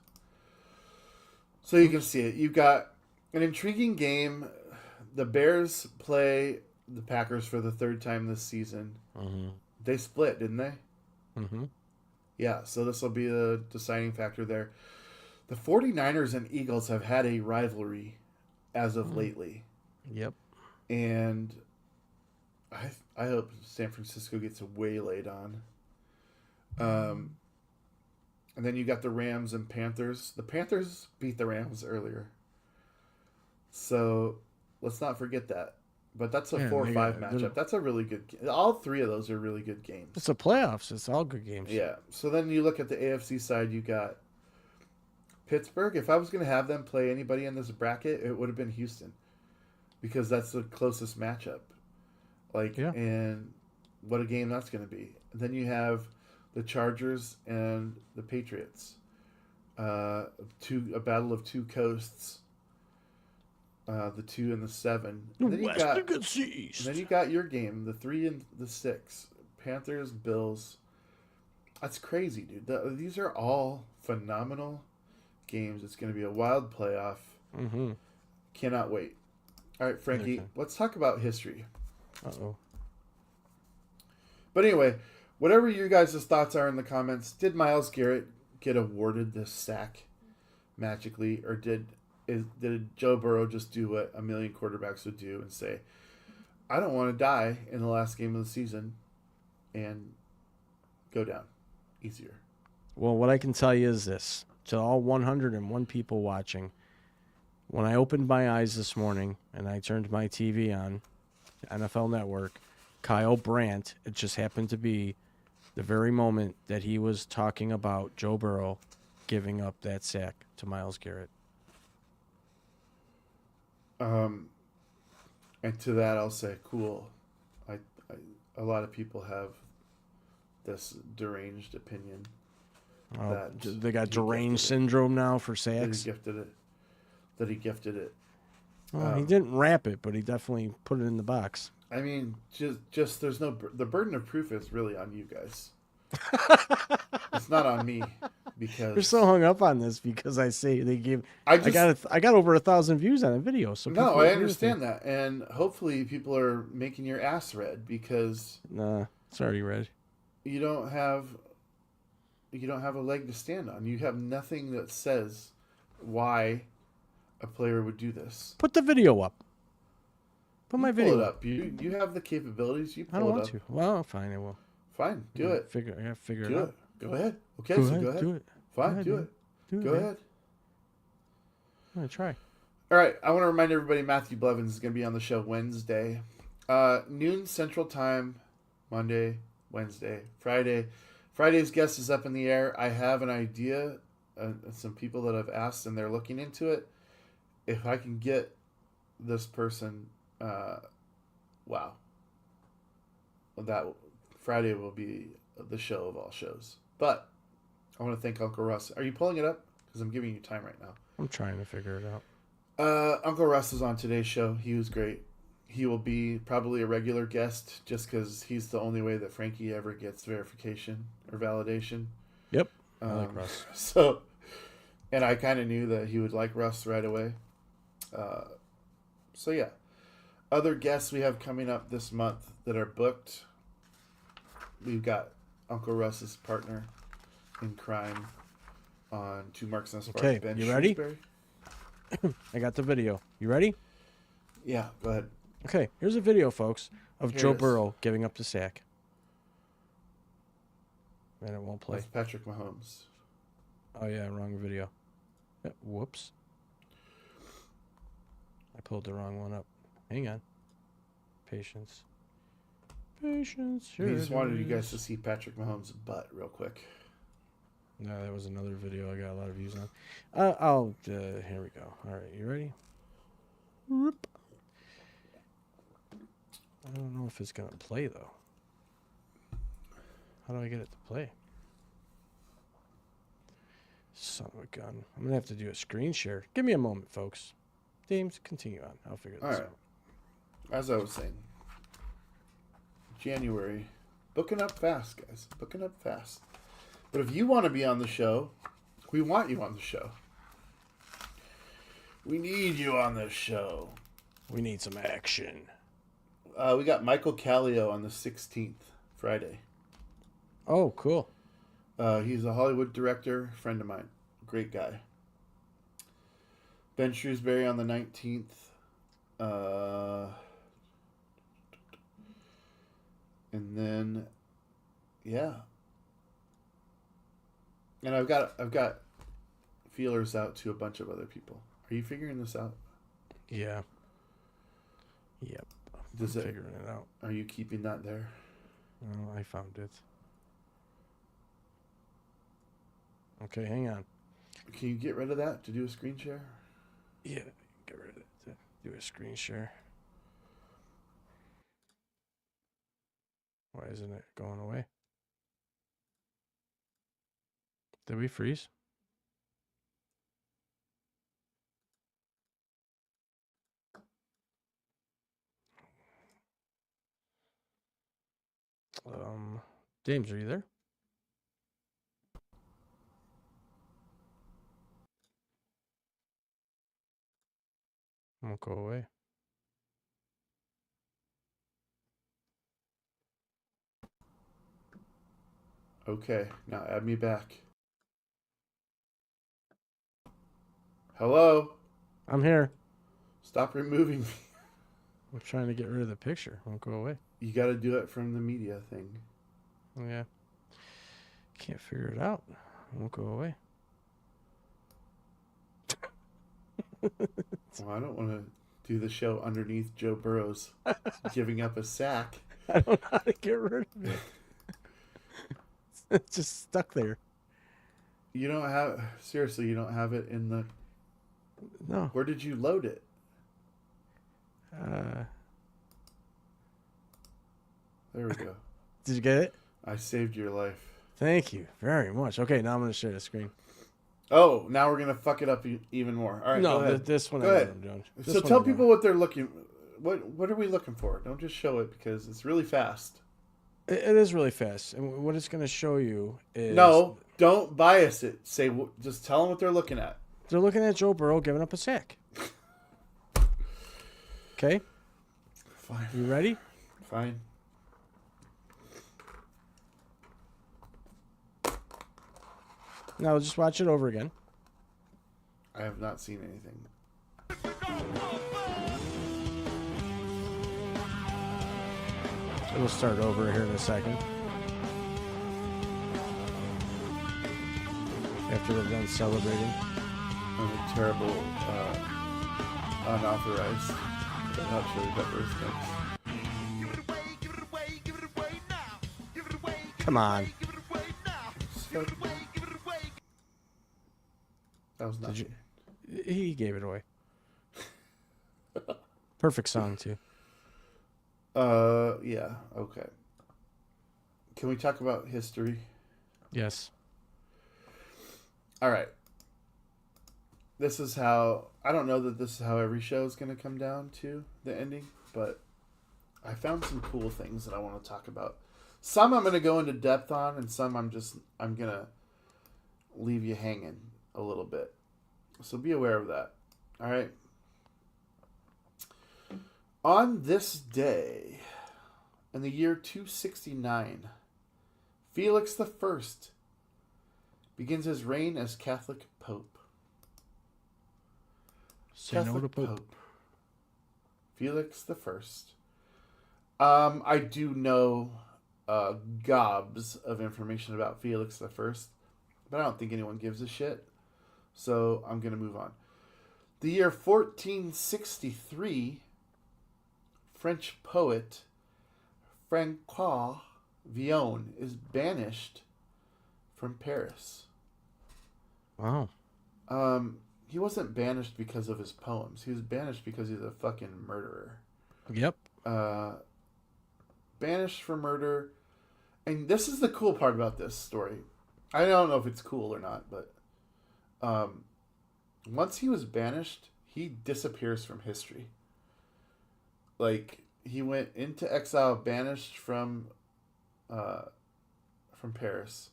so you can see it. You've got an intriguing game. The Bears play the Packers for the third time this season. Mm-hmm. They split, didn't they? Mm-hmm. Yeah, so this will be the deciding factor there. The 49ers and Eagles have had a rivalry as of lately. Yep. And I hope San Francisco gets waylaid on. And then you got the Rams and Panthers. The Panthers beat the Rams earlier. So let's not forget that. But that's a 4-5 matchup. That's a really good game. All three of those are really good games. It's the playoffs. It's all good games. Yeah. So then you look at the AFC side, you got Pittsburgh. If I was going to have them play anybody in this bracket, it would have been Houston. Because that's the closest matchup. And what a game that's going to be. And then you have the Chargers and the Patriots. A battle of two coasts. The 2 and the 7. And then you got your game, the 3 and the 6. Panthers, Bills. That's crazy, dude. These are all phenomenal games. It's going to be a wild playoff. Mm-hmm. Cannot wait. All right, Frankie, let's talk about history. Uh-oh. But anyway, whatever you guys' thoughts are in the comments, did Myles Garrett get awarded this sack magically, or did Joe Burrow just do what a million quarterbacks would do and say, I don't want to die in the last game of the season and go down easier? Well, what I can tell you is this. To all 101 people watching, when I opened my eyes this morning and I turned my TV on, NFL Network, Kyle Brandt, it just happened to be the very moment that he was talking about Joe Burrow giving up that sack to Myles Garrett. And to that, I'll say, cool. A lot of people have this deranged opinion that They got deranged syndrome now for sacks. That he gifted it. Well, he didn't wrap it, but he definitely put it in the box. I mean, just there's no the burden of proof is really on you guys. It's not on me because You're so hung up on this because I say they gave. I got over 1,000 views on a video. So no, I understand that, and hopefully people are making your ass red because nah, it's already red. you don't have a leg to stand on. You have nothing that says why a player would do this. Put the video up. Put my video up. You have the capabilities. You pull I don't it want up. to. Well, fine, I will. Fine, do it. I gotta figure Do it it. out. Go ahead. Okay, Go so ahead, go ahead. do it. Fine, ahead, do man. it. Do it, Go man. ahead. I'm gonna try. All right, I want to remind everybody Matthew Blevins is going to be on the show Wednesday, noon Central Time, Monday, Wednesday, Friday. Friday's guest is up in the air. I have an idea, some people that have asked and they're looking into it. If I can get this person, wow, that Friday will be the show of all shows. But I want to thank Uncle Russ. Are you pulling it up? Because I'm giving you time right now. I'm trying to figure it out. Uncle Russ is on today's show. He was great. He will be probably a regular guest just because he's the only way that Frankie ever gets verification or validation. Yep. I like Russ. So, and I kind of knew that he would like Russ right away. So yeah. Other guests we have coming up this month that are booked. We've got Uncle Russ's partner in crime on Two Marks and a Spark. Okay, Ben you ready? Shrewsbury. I got the video. You ready? Yeah, go ahead. Okay, here's a video, folks, of Here Joe it is. Burrow giving up the sack. And it won't play. That's Patrick Mahomes. Oh, yeah, wrong video. Yeah, whoops. I pulled the wrong one up. Hang on. Patience. Patience. He just wanted you guys to see Patrick Mahomes' butt real quick. No, that was another video I got a lot of views on. Here we go. All right, you ready? Whoop. I don't know if it's going to play, though. How do I get it to play? Son of a gun. I'm going to have to do a screen share. Give me a moment, folks. James, continue on. I'll figure this All right. out. As I was saying. January. Booking up fast, guys. Booking up fast. But if you want to be on the show, we want you on the show. We need you on this show. We need some action. We got Michael Callio on the 16th, Friday. Oh, cool. He's a Hollywood director, friend of mine. Great guy. Ben Shrewsbury on the 19th. And then, yeah. And I've got feelers out to a bunch of other people. Are you figuring this out? Yeah. Yep. I'm figuring it out. Are you keeping that there? Oh, I found it. Okay, hang on. Can you get rid of that to do a screen share? Yeah, get rid of it. Do a screen share. Why isn't it going away? Did we freeze? James, are you there? Won't go away. Okay, now add me back. Hello? I'm here. Stop removing me. I'm trying to get rid of the picture. Won't go away. You got to do it from the media thing. Yeah. Can't figure it out. Won't go away. Well, I don't want to do the show underneath Joe Burrow's giving up a sack. I don't know how to get rid of it. It's just stuck there. You don't have, seriously, you don't have it in the, No. where did you load it? There we go. Did you get it? I saved your life. Thank you very much. Okay, now I'm going to share the screen. Oh, now we're going to fuck it up even more. All right, go No, ahead. this one Go I know ahead. what I'm doing. So tell people what they're looking, what are we looking for? Don't just show it because it's really fast. It is really fast. And what it's going to show you is... No, don't bias it. Say, just tell them what they're looking at. They're looking at Joe Burrow giving up a sack. Okay? Fine. You ready? Fine. Now just watch it over again. I have not seen anything. It'll start over here in a second. After they're done celebrating. I'm a terrible, unauthorized Hot Chili Peppers mix. Come on. So, that was not Did you? He gave it away. Perfect song too. Yeah, okay. Can we talk about history? Yes. All right. This is how, I don't know that this is how every show is going to come down to the ending, but I found some cool things that I want to talk about. Some I'm going to go into depth on, and some I'm going to leave you hanging a little bit. So be aware of that. All right. On this day, in the year 269, Felix the First begins his reign as Catholic Pope. Say no to Pope. Felix the First. I do know gobs of information about Felix the First, but I don't think anyone gives a shit. So I'm going to move on. The year 1463, French poet Francois Villon is banished from Paris. Wow. He wasn't banished because of his poems. He was banished because he's a fucking murderer. Yep. Banished for murder. And this is the cool part about this story. I don't know if it's cool or not, but once he was banished, he disappears from history. Like, he went into exile, banished from Paris,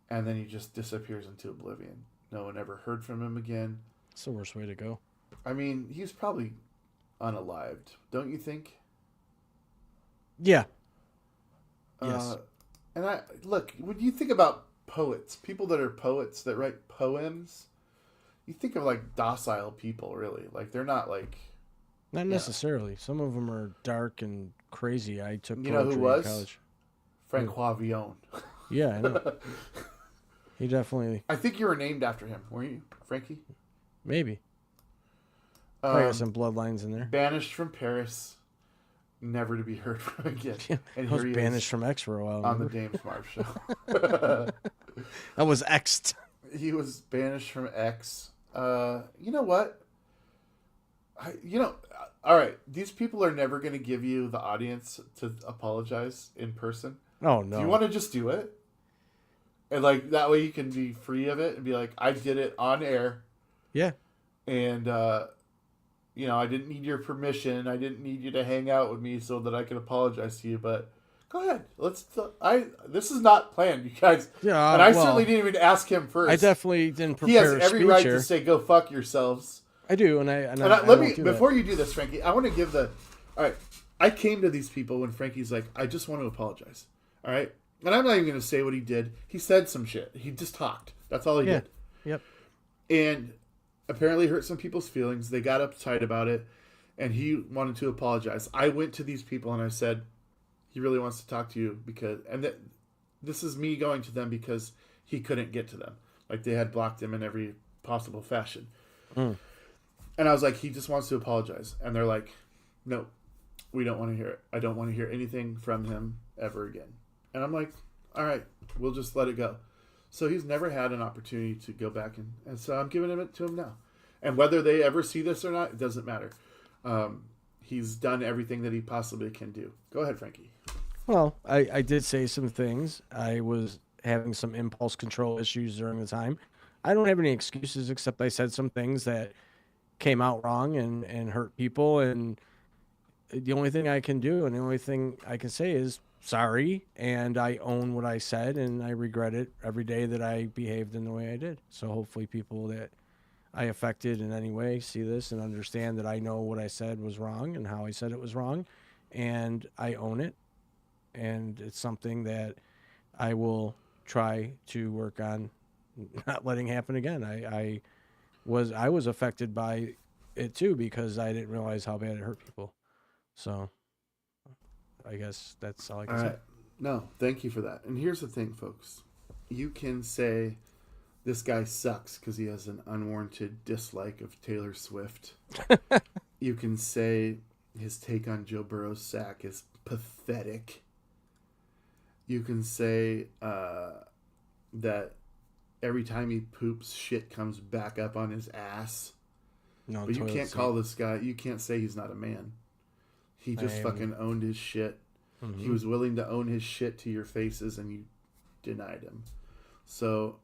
and then he just disappears into oblivion. No one ever heard from him again. It's the worst way to go. I mean, he's probably unalived, don't you think? Yeah. Yes. And I look, when you think about poets, people that are poets that write poems, you think of like docile people, really. Like they're not like. Not necessarily. Some of them are dark and crazy. I took You know poetry who was? in college. Francois Villon. Yeah, I know. He definitely, I think you were named after him, weren't you, Frankie? maybe. Probably got some bloodlines in there. Banished from Paris, never to be heard from again. And I was here he banished is from X for a while. on the remember? Dames Marv show. I was X'd. He was banished from X. You know what? All right. These people are never going to give you the audience to apologize in person. Oh, no. Do you want to just do it? And like that way you can be free of it and be like, I did it on air. Yeah. And, I didn't need your permission. I didn't need you to hang out with me so that I could apologize to you. But go ahead. This is not planned, you guys. Yeah, and I well, certainly didn't even ask him first. I definitely didn't He has prepare a every speech right here. to say, "Go fuck yourselves." I do, and I Let won't me do before that. you do this, Frankie. I want to give the. All right, I came to these people when Frankie's like, "I just want to apologize." All right, and I'm not even going to say what he did. He said some shit. He just talked. That's all he Yeah. did. Yep. And apparently hurt some people's feelings. They got uptight about it, and he wanted to apologize. I went to these people and I said, "He really wants to talk to you because," this is me going to them because he couldn't get to them. Like they had blocked him in every possible fashion. And I was like, he just wants to apologize. And they're like, no, we don't want to hear it. I don't want to hear anything from him ever again. And I'm like, all right, we'll just let it go. So he's never had an opportunity to go back. And so I'm giving it to him now. And whether they ever see this or not, it doesn't matter. He's done everything that he possibly can do. Go ahead, Frankie. Well, I did say some things. I was having some impulse control issues during the time. I don't have any excuses except I said some things that came out wrong and hurt people. And the only thing I can do and the only thing I can say is sorry. And I own what I said and I regret it every day that I behaved in the way I did. So hopefully people that I affected in any way see this and understand that I know what I said was wrong and how I said it was wrong. And I own it. And it's something that I will try to work on not letting happen again. I was affected by it too because I didn't realize how bad it hurt people. So I guess that's all I can All say. right. No, thank you for that. And here's the thing, folks. You can say this guy sucks because he has an unwarranted dislike of Taylor Swift. You can say his take on Joe Burrow's sack is pathetic. You can say that every time he poops, shit comes back up on his ass. No, But you toilet can't seat. call this guy, you can't say he's not a man. He just am. fucking owned his shit. Mm-hmm. He was willing to own his shit to your faces and you denied him. So,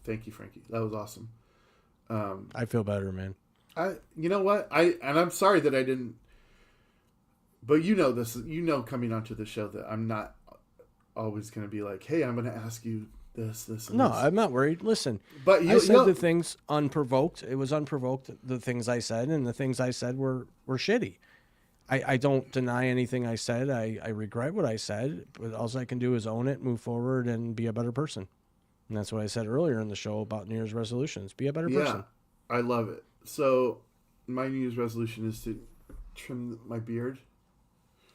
thank you, Frankie. That was awesome. I feel better, man. You know what? I'm sorry that I didn't, but you know this, coming onto the show that I'm not always going to be like, hey, I'm going to ask you this, and No, this. I'm not worried. Listen, But I said the things unprovoked. It was unprovoked, the things I said, and the things I said were shitty. I don't deny anything I said. I regret what I said, but all I can do is own it, move forward, and be a better person. And that's what I said earlier in the show about New Year's resolutions. Be a better person. I love it. So my New Year's resolution is to trim my beard.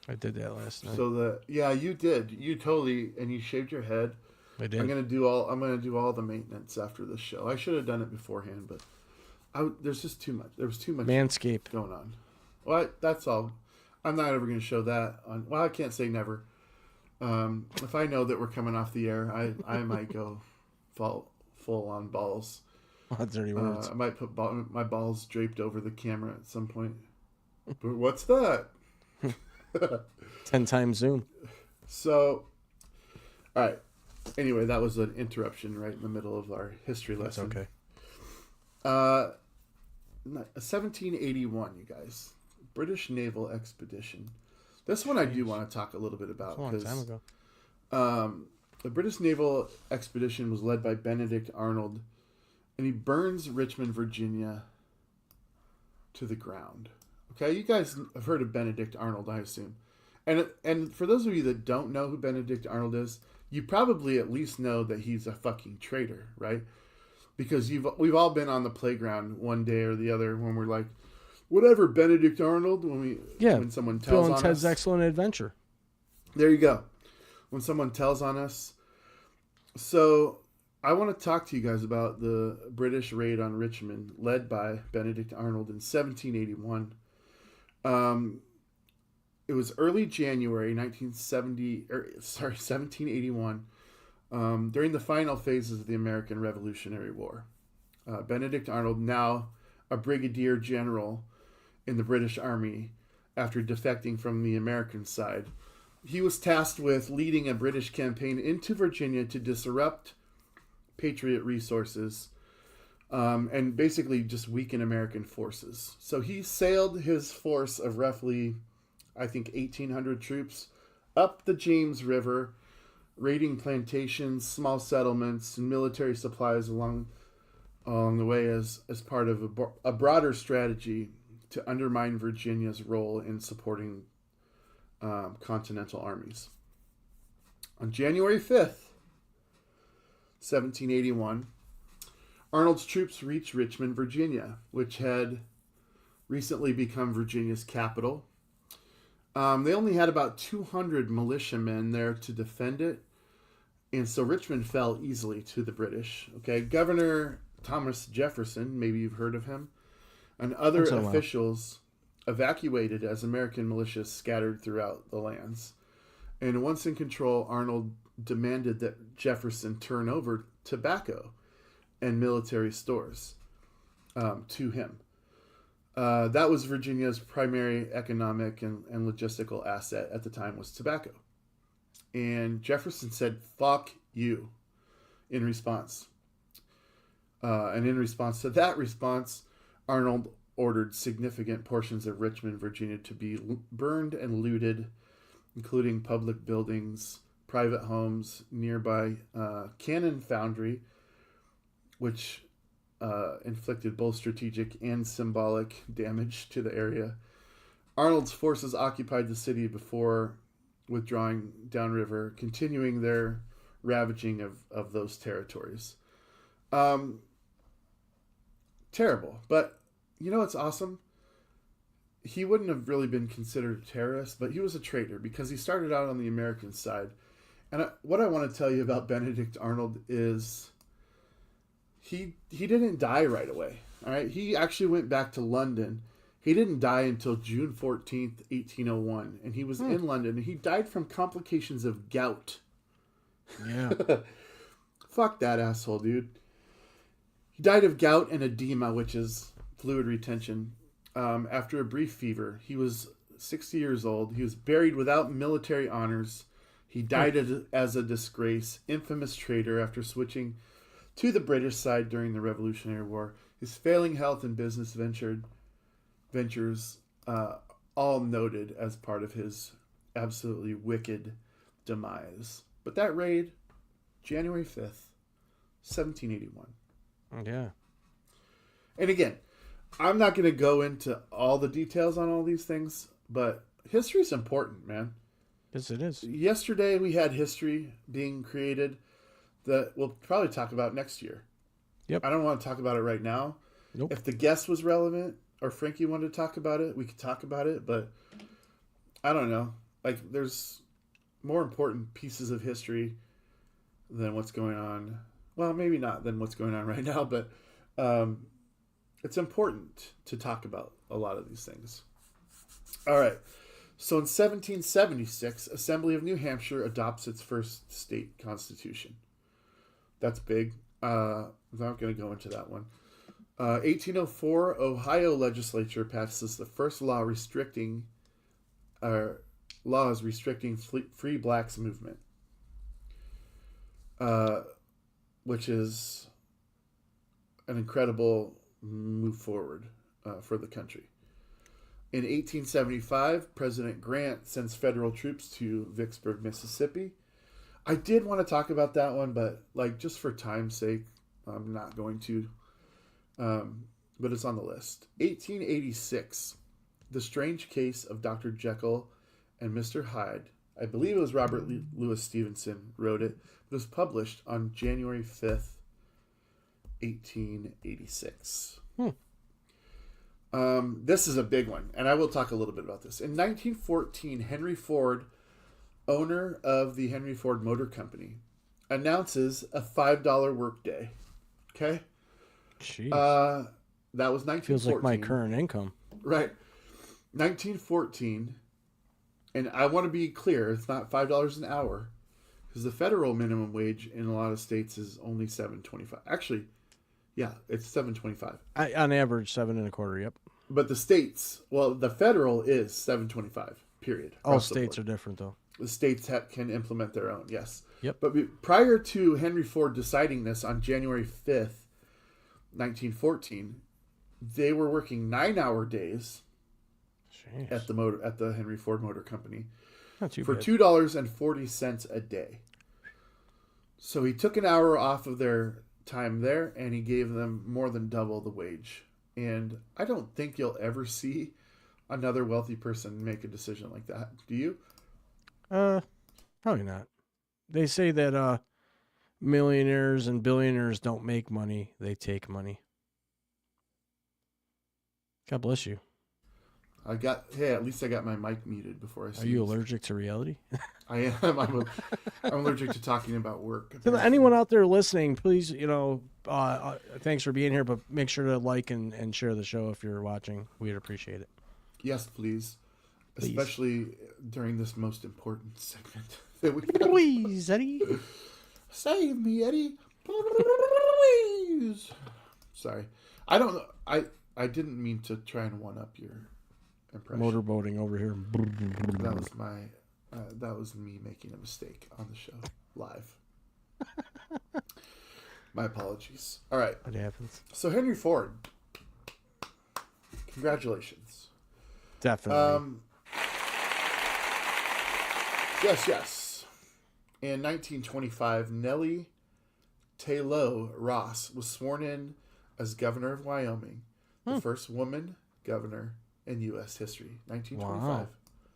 I did that last night. So that you did. You totally, and you shaved your head. I did. I'm gonna do all the maintenance after this show. I should have done it beforehand, but there's just too much. There was too much Manscaped. going on. Well, that's all. I'm not ever gonna show that on. Well, I can't say never. If I know that we're coming off the air, I might go full on balls. Dirty words. I might put my balls draped over the camera at some point. But what's that? 10 times Zoom. So, all right. Anyway, that was an interruption right in the middle of our history That's lesson. okay. 1781, you guys. British naval expedition. This one I do want to talk a little bit about. A long time ago. The British naval expedition was led by Benedict Arnold, and he burns Richmond, Virginia to the ground. Okay, you guys have heard of Benedict Arnold, I assume. And for those of you that don't know who Benedict Arnold is, you probably at least know that he's a fucking traitor, right? Because we've all been on the playground one day or the other when we're like, whatever, Benedict Arnold, when someone tells Bill and on Ted's us. Excellent Adventure. There you go. When someone tells on us. So I want to talk to you guys about the British raid on Richmond led by Benedict Arnold in 1781. It was early January 1781, during the final phases of the American Revolutionary War. Benedict Arnold, now a brigadier general in the British Army after defecting from the American side, he was tasked with leading a British campaign into Virginia to disrupt Patriot resources and basically just weaken American forces. So he sailed his force of roughly, I think, 1,800 troops up the James River, raiding plantations, small settlements, and military supplies along the way as part of a broader strategy to undermine Virginia's role in supporting continental armies. On January 5th, 1781, Arnold's troops reached Richmond, Virginia, which had recently become Virginia's capital. They only had about 200 militiamen there to defend it, and so Richmond fell easily to the British. Okay, Governor Thomas Jefferson, maybe you've heard of him, and other officials evacuated as American militias scattered throughout the lands. And once in control, Arnold demanded that Jefferson turn over tobacco and military stores to him. That was Virginia's primary economic and logistical asset at the time, was tobacco. And Jefferson said, "Fuck you," in response. And in response to that response, Arnold ordered significant portions of Richmond, Virginia to be burned and looted, including public buildings, private homes, nearby cannon foundry, which inflicted both strategic and symbolic damage to the area. Arnold's forces occupied the city before withdrawing downriver, continuing their ravaging of those territories. Terrible. But you know what's awesome? He wouldn't have really been considered a terrorist, but he was a traitor because he started out on the American side. And what I want to tell you about Benedict Arnold is he didn't die right away. All right, he actually went back to London. He didn't die until June 14th, 1801, and he was in London. And he died from complications of gout. Yeah. Fuck that asshole, dude. He died of gout and edema, which is fluid retention, after a brief fever. He was 60 years old. He was buried without military honors. He died as a disgrace, infamous traitor after switching to the British side during the Revolutionary War. His failing health and business ventures all noted as part of his absolutely wicked demise. But that raid, January 5th, 1781. Yeah. And again, I'm not going to go into all the details on all these things, but history is important, man. Yes, it is. Yesterday we had history being created that we'll probably talk about next year. Yep. I don't want to talk about it right now. Nope. If the guest was relevant or Frankie wanted to talk about it, we could talk about it, but I don't know. Like, there's more important pieces of history than what's going on. Well, maybe not than what's going on right now, but it's important to talk about a lot of these things. All right. So in 1776, Assembly of New Hampshire adopts its first state constitution. That's big. I'm not going to go into that one. 1804, Ohio legislature passes the first laws restricting free blacks movement, which is an incredible move forward. for the country. In 1875, President Grant sends federal troops to Vicksburg, Mississippi. I did want to talk about that one, but like just for time's sake, I'm not going to. But it's on the list. 1886, The Strange Case of Dr. Jekyll and Mr. Hyde. I believe it was Robert Louis Stevenson wrote it. It was published on January 5th, 1886. This is a big one, and I will talk a little bit about this. In 1914, Henry Ford, owner of the Henry Ford Motor Company, announces a $5 workday. Okay? Jeez. That was 1914. Feels like my current income. Right. 1914. And I want to be clear, it's not $5 an hour, because the federal minimum wage in a lot of states is only $7.25. Actually, yeah, it's $7.25. On average, 7.25. Yep. But the states, well, the federal is $7.25. Period. All states are different, though. The states can implement their own. Yes. Yep. But prior to Henry Ford deciding this on January 5th, 1914, they were working 9-hour days Jeez. at the Henry Ford Motor Company Not too for bad. $2.40 a day. So he took an hour off of their time there, and he gave them more than double the wage. And I don't think you'll ever see another wealthy person make a decision like that. Do you? Probably not. They say that millionaires and billionaires don't make money; they take money. God bless you. Hey, at least I got my mic muted before I Are you sneezed. allergic to reality? I am. I'm allergic to talking about work. To anyone out there listening, please, thanks for being here, but make sure to like and share the show if you're watching. We'd appreciate it. Yes, please. Please. Especially during this most important segment that we Please, Eddie. Save me, Eddie. Please. Sorry. I don't know. I didn't mean to try and one up your impression. Motorboating over here. That was me making a mistake on the show live. My apologies. All right. What happens? So Henry Ford. Congratulations. Definitely. Yes. In 1925, Nellie Taylor Ross was sworn in as governor of Wyoming, the first woman governor in U.S. history. 1925. Wow.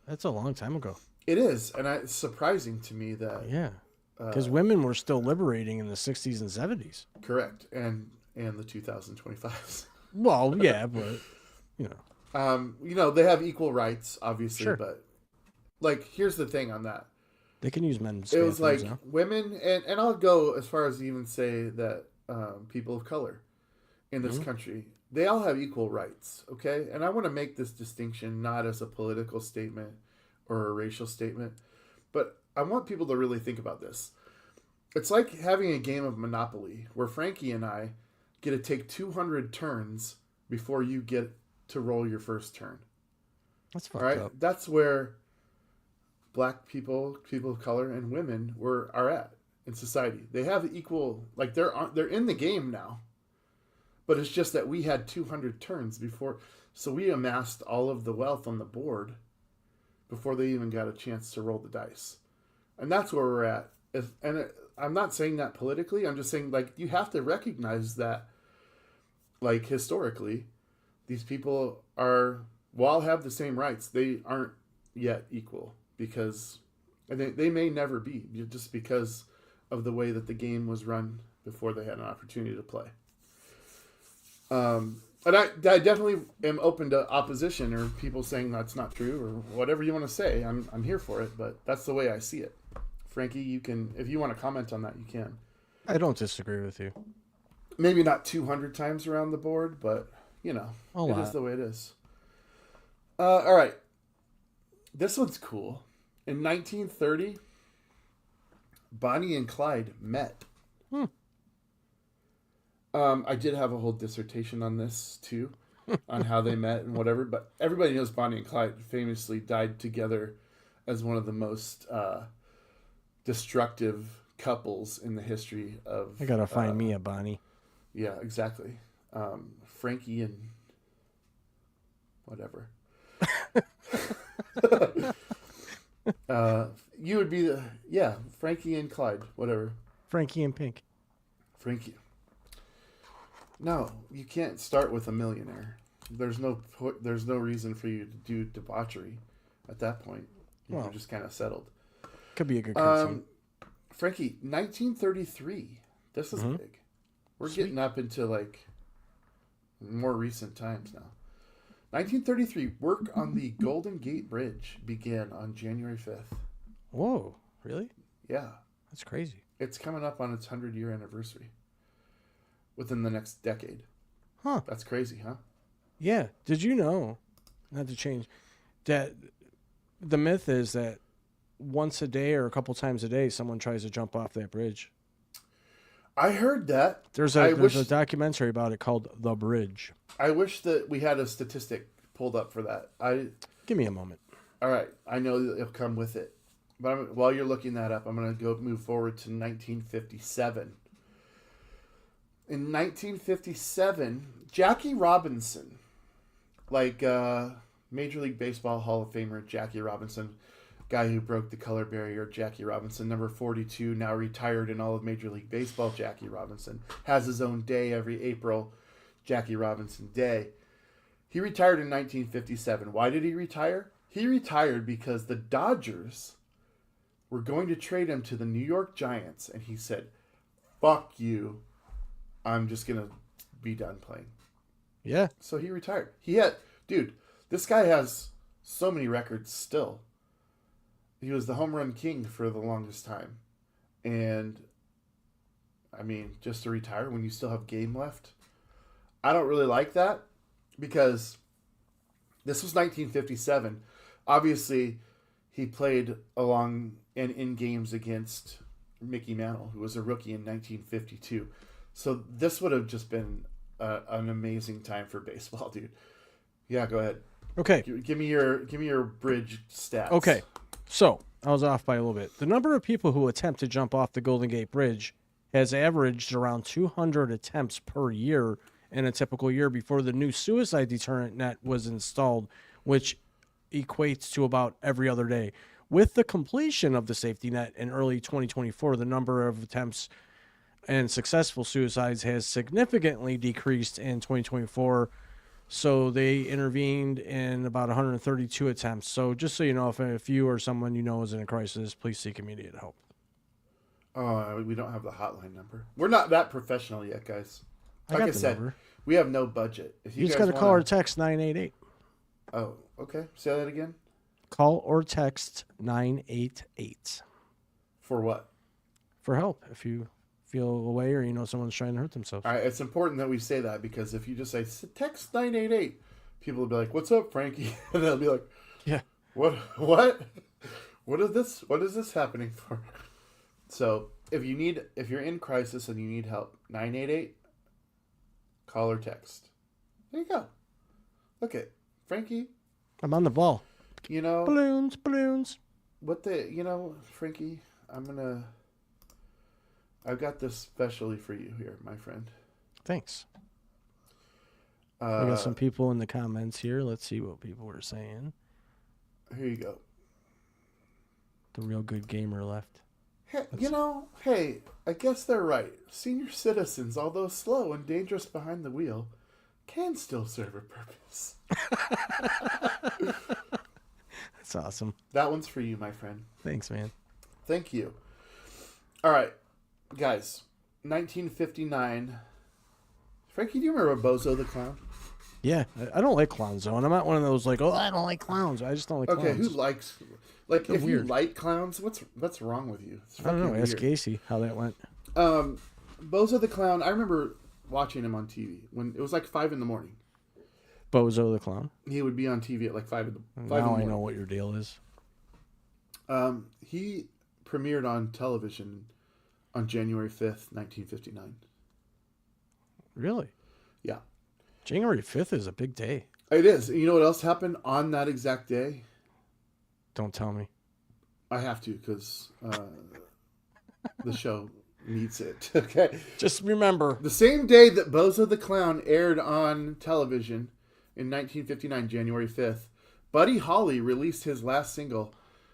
That's a long time ago. It is, and it's surprising to me that Yeah. Because women were still liberating in the 60s and 70s. correct, and the 2025s. Well, yeah, but, They have equal rights, obviously, Sure. but like, here's the thing on that. they can use men's It was bathrooms like now. women, and I'll go as far as even say that people of color in this country, they all have equal rights, okay? And I want to make this distinction not as a political statement or a racial statement, but I want people to really think about this. It's like having a game of Monopoly where Frankie and I get to take 200 turns before you get to roll your first turn. That's All fucked right? up. That's where black people, people of color, and women are at in society. They have equal, like they're in the game now. But it's just that we had 200 turns before, so we amassed all of the wealth on the board before they even got a chance to roll the dice. And that's where we're at. I'm not saying that politically. I'm just saying, like, you have to recognize that, like, historically, these people while have the same rights, they aren't yet equal because they may never be, just because of the way that the game was run before they had an opportunity to play. But I definitely am open to opposition or people saying that's not true or whatever you want to say. I'm here for it, but that's the way I see it. Frankie, you can, if you want to comment on that, you can. I don't disagree with you. Maybe not 200 times around the board, but A it lot. is the way it is. All right, this one's cool. In 1930, Bonnie and Clyde met. I did have a whole dissertation on this too, on how they met and whatever. But everybody knows Bonnie and Clyde famously died together as one of the most destructive couples in the history of. I got to find me a Bonnie. Yeah, exactly. Frankie and whatever. You would be Frankie and Clyde, whatever. Frankie and Pink. Frankie. No, you can't start with a millionaire. There's no reason for you to do debauchery at that point. You're just kind of settled. Could be a good concern. Frankie, 1933. This is big. We're getting up into like more recent times now. 1933, work on the Golden Gate Bridge began on January 5th. Whoa, really? Yeah. That's crazy. It's coming up on its 100-year anniversary within the next decade. Huh. That's crazy, huh? Yeah. Did you know, not to change, that the myth is that once a day or a couple times a day, someone tries to jump off that bridge? I heard that. There's a documentary about it called The Bridge. I wish that we had a statistic pulled up for that. Give me a moment. All right. I know that it'll come with it. But while you're looking that up, I'm going to move forward to 1957. In 1957, Jackie Robinson, like Major League Baseball Hall of Famer Jackie Robinson, guy who broke the color barrier, Jackie Robinson, number 42, now retired in all of Major League Baseball, Jackie Robinson, has his own day every April, Jackie Robinson Day. He retired in 1957. Why did he retire? He retired because the Dodgers were going to trade him to the New York Giants, and he said, fuck you, I'm just going to be done playing. Yeah. So he retired. This guy has so many records still. He was the home run king for the longest time. And, I mean, just to retire when you still have game left, I don't really like that because this was 1957. Obviously, he played along and in games against Mickey Mantle, who was a rookie in 1952. So this would have just been an amazing time for baseball, dude. Yeah, go ahead. Okay. Give me your bridge stats. Okay. So, I was off by a little bit. The number of people who attempt to jump off the Golden Gate Bridge has averaged around 200 attempts per year in a typical year before the new suicide deterrent net was installed, which equates to about every other day. With the completion of the safety net in early 2024, the number of attempts and successful suicides has significantly decreased in 2024. So they intervened in about 132 attempts. So just so you know, if you or someone you know is in a crisis, please seek immediate help. Oh, we don't have the hotline number. We're not that professional yet, guys. Like I said, number. we have no budget. If You just guys got to call or text 988. Oh, okay. Say that again. Call or text 988. For what? For help if you feel away or you know someone's trying to hurt themselves. All right, it's important that we say that because if you just say text 988, people will be like, "What's up, Frankie?" And they'll be like, Yeah. What is this? What is this happening for?" So, if you're in crisis and you need help, 988, call or text. There you go. Look at Frankie. I'm on the ball. You know, Balloons. Frankie, I've got this specially for you here, my friend. Thanks. We got some people in the comments here. Let's see what people were saying. Here you go. The real good gamer left. Hey, I guess they're right. Senior citizens, although slow and dangerous behind the wheel, can still serve a purpose. That's awesome. That one's for you, my friend. Thanks, man. Thank you. All right, guys. 1959. Frankie, do you remember Bozo the Clown? Yeah, I don't like clowns, though. And I'm not one of those like, I don't like clowns. I just don't like clowns. Okay, who likes... Like, if weird. you like clowns, what's wrong with you? It's I don't know. fucking Ask weird. Casey how that went. Bozo the Clown, I remember watching him on TV when it was like 5 in the morning. Bozo the Clown. He would be on TV at like 5 in the Now I morning. know what your deal is. He premiered on television on January 5th, 1959. Really? Yeah. January 5th is a big day. It is. You know what else happened on that exact day? Don't tell me. I have to because the show needs it. Okay. Just remember. The same day that Bozo the Clown aired on television, in 1959, January 5th, Buddy Holly released his last single.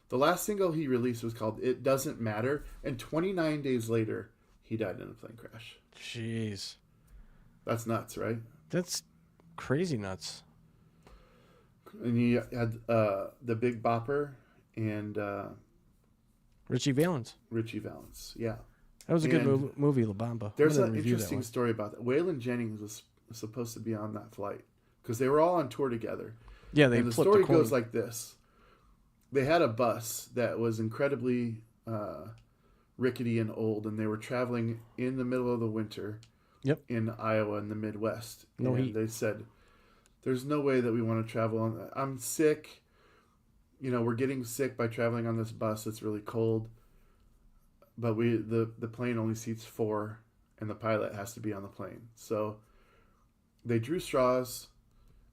The last single he released was called It Doesn't Matter, and 29 days later, he died in a plane crash. Jeez. That's nuts, right? That's crazy nuts. And you had the Big Bopper and Richie Valens. Richie Valens. Yeah. That was a good And movie, La Bamba. There's I'm an gonna review that interesting one. story about that. Waylon Jennings was supposed to be on that flight because they were all on tour together. Yeah, they And the flipped story a coin. goes like this. They had a bus that was incredibly rickety and old, and they were traveling in the middle of the winter Yep. in Iowa in the Midwest. No and heat. they said, there's no way that we want to travel on that. I'm sick. You know, we're getting sick by traveling on this bus. It's really cold. But the plane only seats 4, and the pilot has to be on the plane. So they drew straws,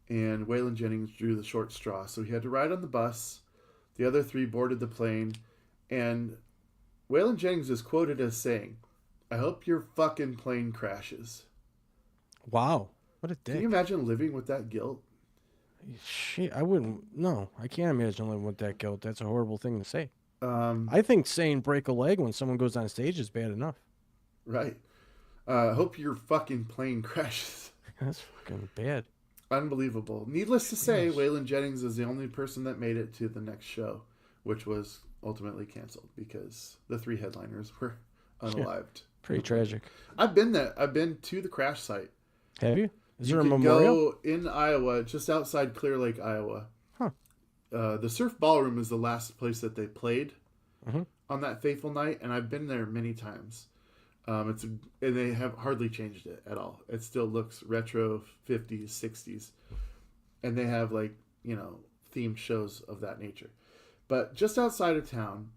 and Waylon Jennings drew the short straw. So he had to ride on the bus. The other 3 boarded the plane, and Waylon Jennings is quoted as saying, "I hope your fucking plane crashes." Wow. What a Can dick. you imagine living with that guilt? Shit, I wouldn't. No, I can't imagine living with that guilt. That's a horrible thing to say. Um, I think saying break a leg when someone goes on stage is bad enough. right. Hope your fucking plane crashes. That's fucking bad. Unbelievable. Needless to say, Waylon Jennings is the only person that made it to the next show, which was ultimately canceled because the 3 headliners were unalived. Pretty tragic. I've been there. I've been to the crash site. Have you? Is You there a can memorial? go in Iowa, just outside Clear Lake, Iowa. Huh. The Surf Ballroom is the last place that they played Mhm. on that fateful night, and I've been there many times. And they have hardly changed it at all. It still looks retro, 50s, 60s, and they have themed shows of that nature. But just outside of town,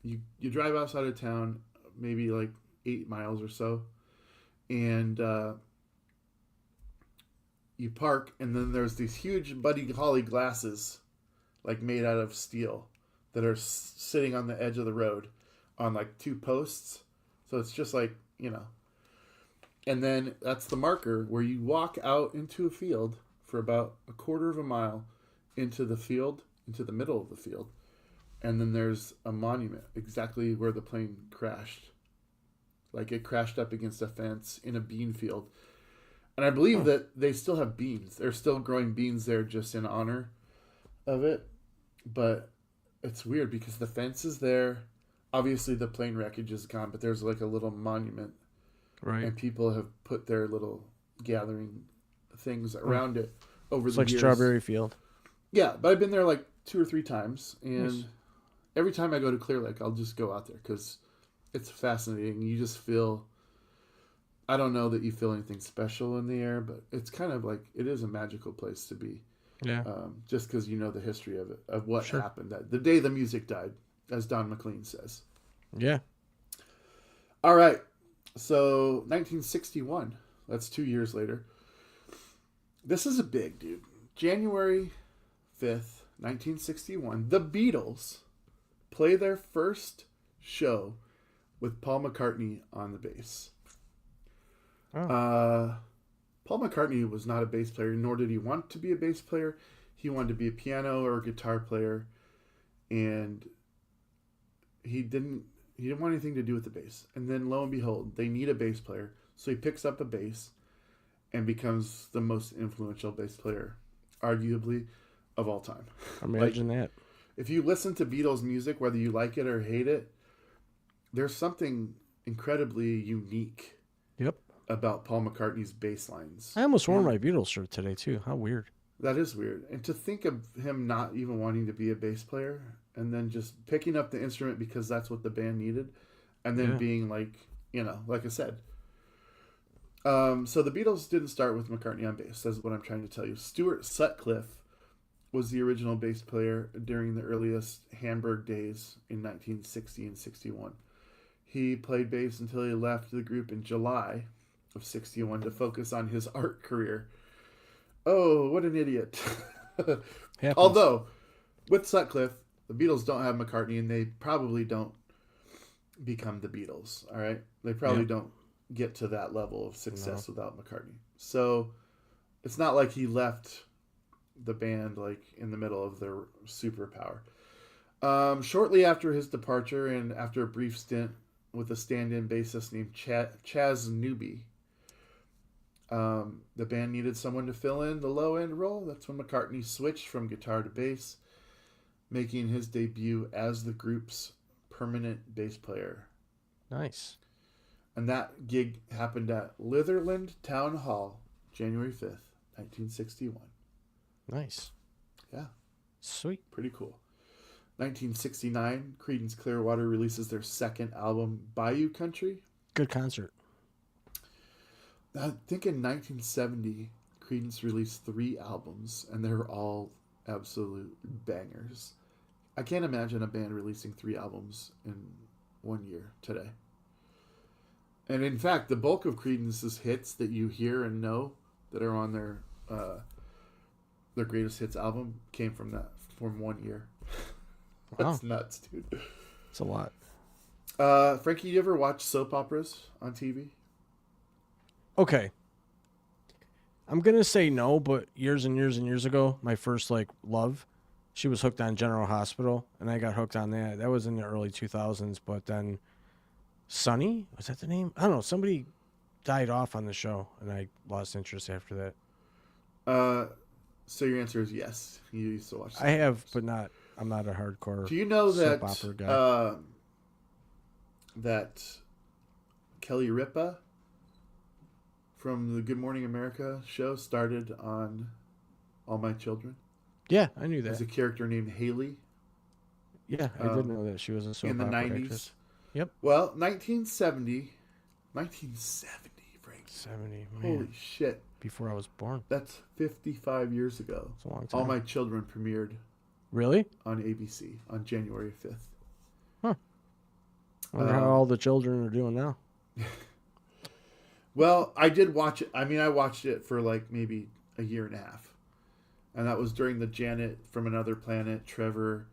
you drive outside of town, maybe 8 miles or so, and you park, and then there's these huge Buddy Holly glasses, made out of steel, that are sitting on the edge of the road on 2 posts. So it's just and then that's the marker where you walk out into a field for about a quarter of a mile into the field, into the middle of the field. And then there's a monument exactly where the plane crashed. It crashed up against a fence in a bean field. And I believe that they still have beans. They're still growing beans there just in honor of it. But it's weird because the fence is there. Obviously, the plane wreckage is gone, but there's a little monument. Right. And people have put their little gathering things around it over It's the like years. Strawberry Field. Yeah, but I've been there 2 or 3 times. And Nice. every time I go to Clear Lake, I'll just go out there because it's fascinating. You just feel... I don't know that you feel anything special in the air, but it's kind of it is a magical place to be. Yeah. Just because you know the history of it, of what Sure. happened that the day the music died, as Don McLean says. Yeah. All right, so 1961. That's 2 years later. This is a big dude. January 5th, 1961. The Beatles play their first show with Paul McCartney on the bass. Oh. Paul McCartney was not a bass player, nor did he want to be a bass player. He wanted to be a piano or a guitar player, and he didn't want anything to do with the bass. And then lo and behold, they need a bass player, so he picks up a bass and becomes the most influential bass player, arguably, of all time. Imagine that. If you listen to Beatles music, whether you like it or hate it, there's something incredibly unique Yep. about Paul McCartney's bass lines. I almost wore my Beatles shirt today, too. How weird. That is weird. And to think of him not even wanting to be a bass player and then just picking up the instrument because that's what the band needed and then Yeah. being like I said. So the Beatles didn't start with McCartney on bass. That's what I'm trying to tell you. Stuart Sutcliffe was the original bass player during the earliest Hamburg days in 1960 and 61. He played bass until he left the group in July of 61 to focus on his art career. Oh, what an idiot. Happens. Although, with Sutcliffe, the Beatles don't have McCartney, and they probably don't become the Beatles, all right? They probably don't get to that level of success without McCartney. So, it's not like he left the band like in the middle of their superpower. Shortly after his departure and after a brief stint with a stand-in bassist named Chaz Newby, the band needed someone to fill in the low-end role. That's when McCartney switched from guitar to bass, making his debut as the group's permanent bass player. Nice. And that gig happened at Litherland Town Hall, January 5th, 1961. Nice. Yeah, Sweet. pretty cool. 1969, Creedence Clearwater releases their second album, Bayou Country. Good concert. I think in 1970, Creedence released 3 albums, and they were all absolute bangers. I can't imagine a band releasing 3 albums in 1 year today. And in fact, the bulk of Creedence's hits that you hear and know that are on their greatest hits album came from 1 year. That's nuts, dude. It's a lot. Frankie, you ever watch soap operas on TV? Okay. I'm going to say no, but years and years and years ago, my first love, she was hooked on General Hospital, and I got hooked on that. That was in the early 2000s, but then Sunny, was that the name? I don't know. Somebody died off on the show, and I lost interest after that. So your answer is yes. You used to watch soap I have, operas. but not. I'm not a hardcore. Do you know that soap opera guy. that Kelly Ripa from the Good Morning America show started on All My Children? Yeah, I knew There's that. a character named Haley Yeah, I did know that she was a soap in the opera 90s. actress. Yep. Well, 1970, Frank. 70. Man, Holy shit. before I was born. That's 55 years ago. It's a long time. All My Children premiered Really? on ABC on January 5th. I wonder how all the children are doing now. Well, I did watch it. I mean, I watched it for maybe a year and a half. And that was during the Janet from Another Planet, Trevor,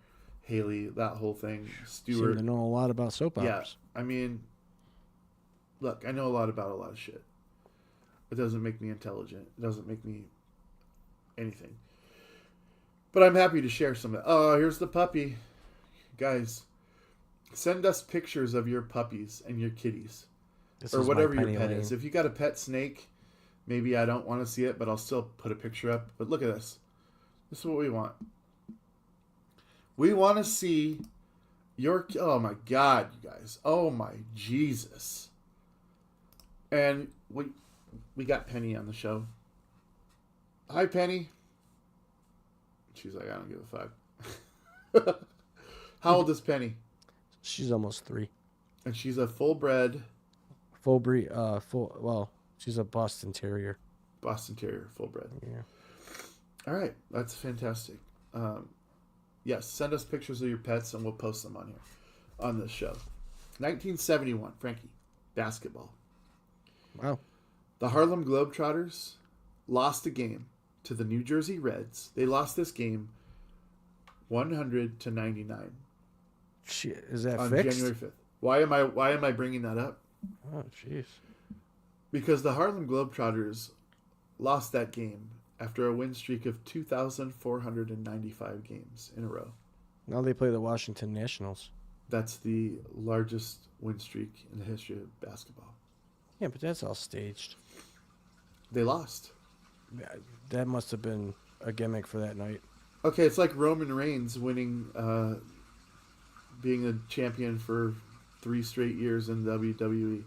Haley, that whole thing, Seem Stewart. to know a lot about soap Yeah, operas. I mean, look, I know a lot about a lot of shit. It doesn't make me intelligent. It doesn't make me anything. But I'm happy to share some of that. Oh, here's the puppy. Guys, send us pictures of your puppies and your kitties. This Or is whatever my your Penny pet Lane. is. If you got a pet snake, maybe I don't want to see it, but I'll still put a picture up. But look at this. This is what we want. We want to see your... Oh, my God, you guys. Oh, my Jesus. And we got Penny on the show. Hi, Penny. She's like, I don't give a fuck. How old is Penny? She's almost 3. And she's a full-bred Full breed. Well, she's a Boston Terrier. Boston Terrier, full-bred. Yeah. All right, that's fantastic. Yes, send us pictures of your pets and we'll post them on here, on this show. 1971, Frankie, basketball. Wow. The Harlem Globetrotters lost a game to the New Jersey Reds. They lost this game 100-99 Shit, is that on fixed? January 5th. Why am I bringing that up? Oh, jeez. Because the Harlem Globetrotters lost that game after a win streak of 2,495 games in a row. Now they play the Washington Nationals. That's the largest win streak in the history of basketball. Yeah, but that's all staged. They lost. That must have been a gimmick for that night. Okay, it's like Roman Reigns winning, being a champion for 3 straight years in WWE.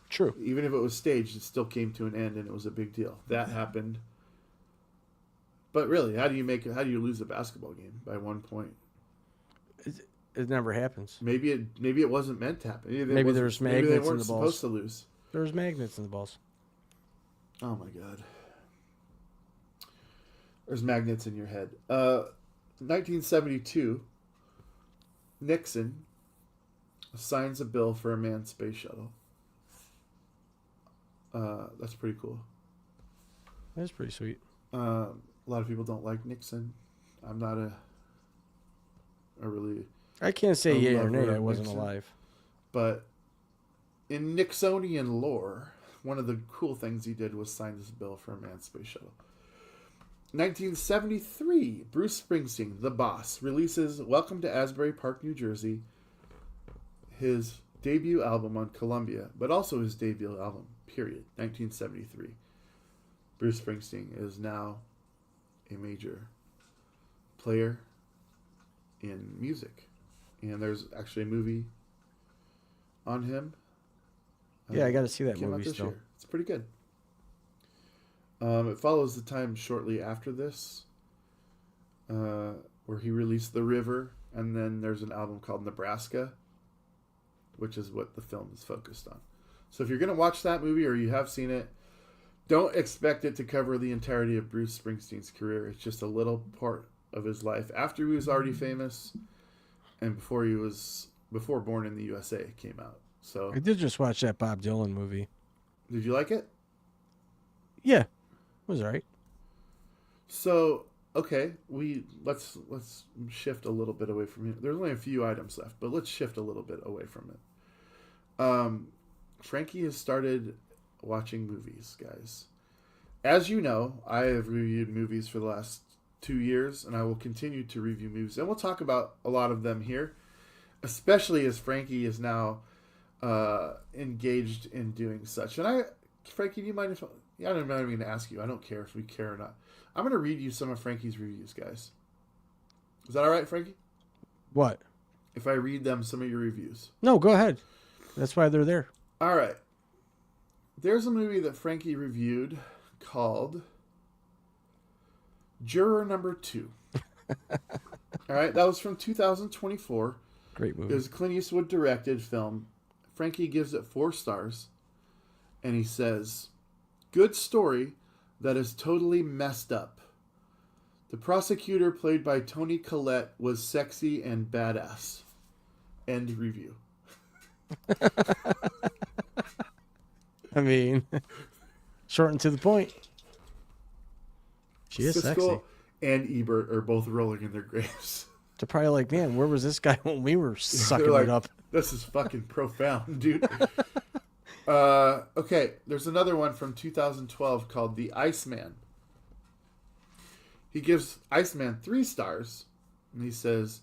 True. Even if it was staged, it still came to an end, and it was a big deal. That happened. But really, how do you lose a basketball game by 1 point? It never happens. Maybe it wasn't meant to happen. Maybe there's maybe they magnets in weren't the supposed balls. to lose. There's magnets in the balls. Oh my God. There's magnets in your head. 1972, Nixon signs a bill for a manned space shuttle. That's pretty cool. That's pretty sweet. A lot of people don't like Nixon. I'm not a really... I can't say a yay or lover nay. I of wasn't Nixon. alive. But in Nixonian lore, one of the cool things he did was sign this bill for a manned space shuttle. 1973, Bruce Springsteen, the boss, releases Welcome to Asbury Park, New Jersey, his debut album on Columbia, but also his debut album, period, 1973. Bruce Springsteen is now a major player in music. And there's actually a movie on him. Yeah, I got to see that Came out movie this still. year. It's pretty good. It follows the time shortly after this, where he released The River, and then there's an album called Nebraska, which is what the film is focused on. So if you're going to watch that movie or you have seen it, don't expect it to cover the entirety of Bruce Springsteen's career. It's just a little part of his life after he was already famous and before Born in the USA came out. So I did just watch that Bob Dylan movie. did you like it? Yeah, it was all right. So okay, let's shift a little bit away from it. There's only a few items left, but let's shift a little bit away from it. Frankie has started watching movies, guys. As you know, I have reviewed movies for the last 2 years, and I will continue to review movies, and we'll talk about a lot of them here, especially as Frankie is now engaged in doing such. And Frankie, do you mind if I'm not even going to ask you. I don't care if we care or not. I'm going to read you some of Frankie's reviews, guys. Is that all right, Frankie? What? If I read them, some of your reviews. No, go ahead. That's why they're there. All right. There's a movie that Frankie reviewed called Juror Number 2. All right. That was from 2024. Great It movie. was a Clint Eastwood directed film. Frankie gives it 4 stars. And he says, good story that is totally messed up. The prosecutor, played by Toni Collette, was sexy and badass. End review. I mean, short and to the point. She is sexy. Siskel and Ebert are both rolling in their graves. They're probably like, man, where was this guy when we were sucking They're like, it up? this is fucking profound, dude. Okay, there's another one from 2012 called The Iceman. He gives Iceman 3 stars, and he says,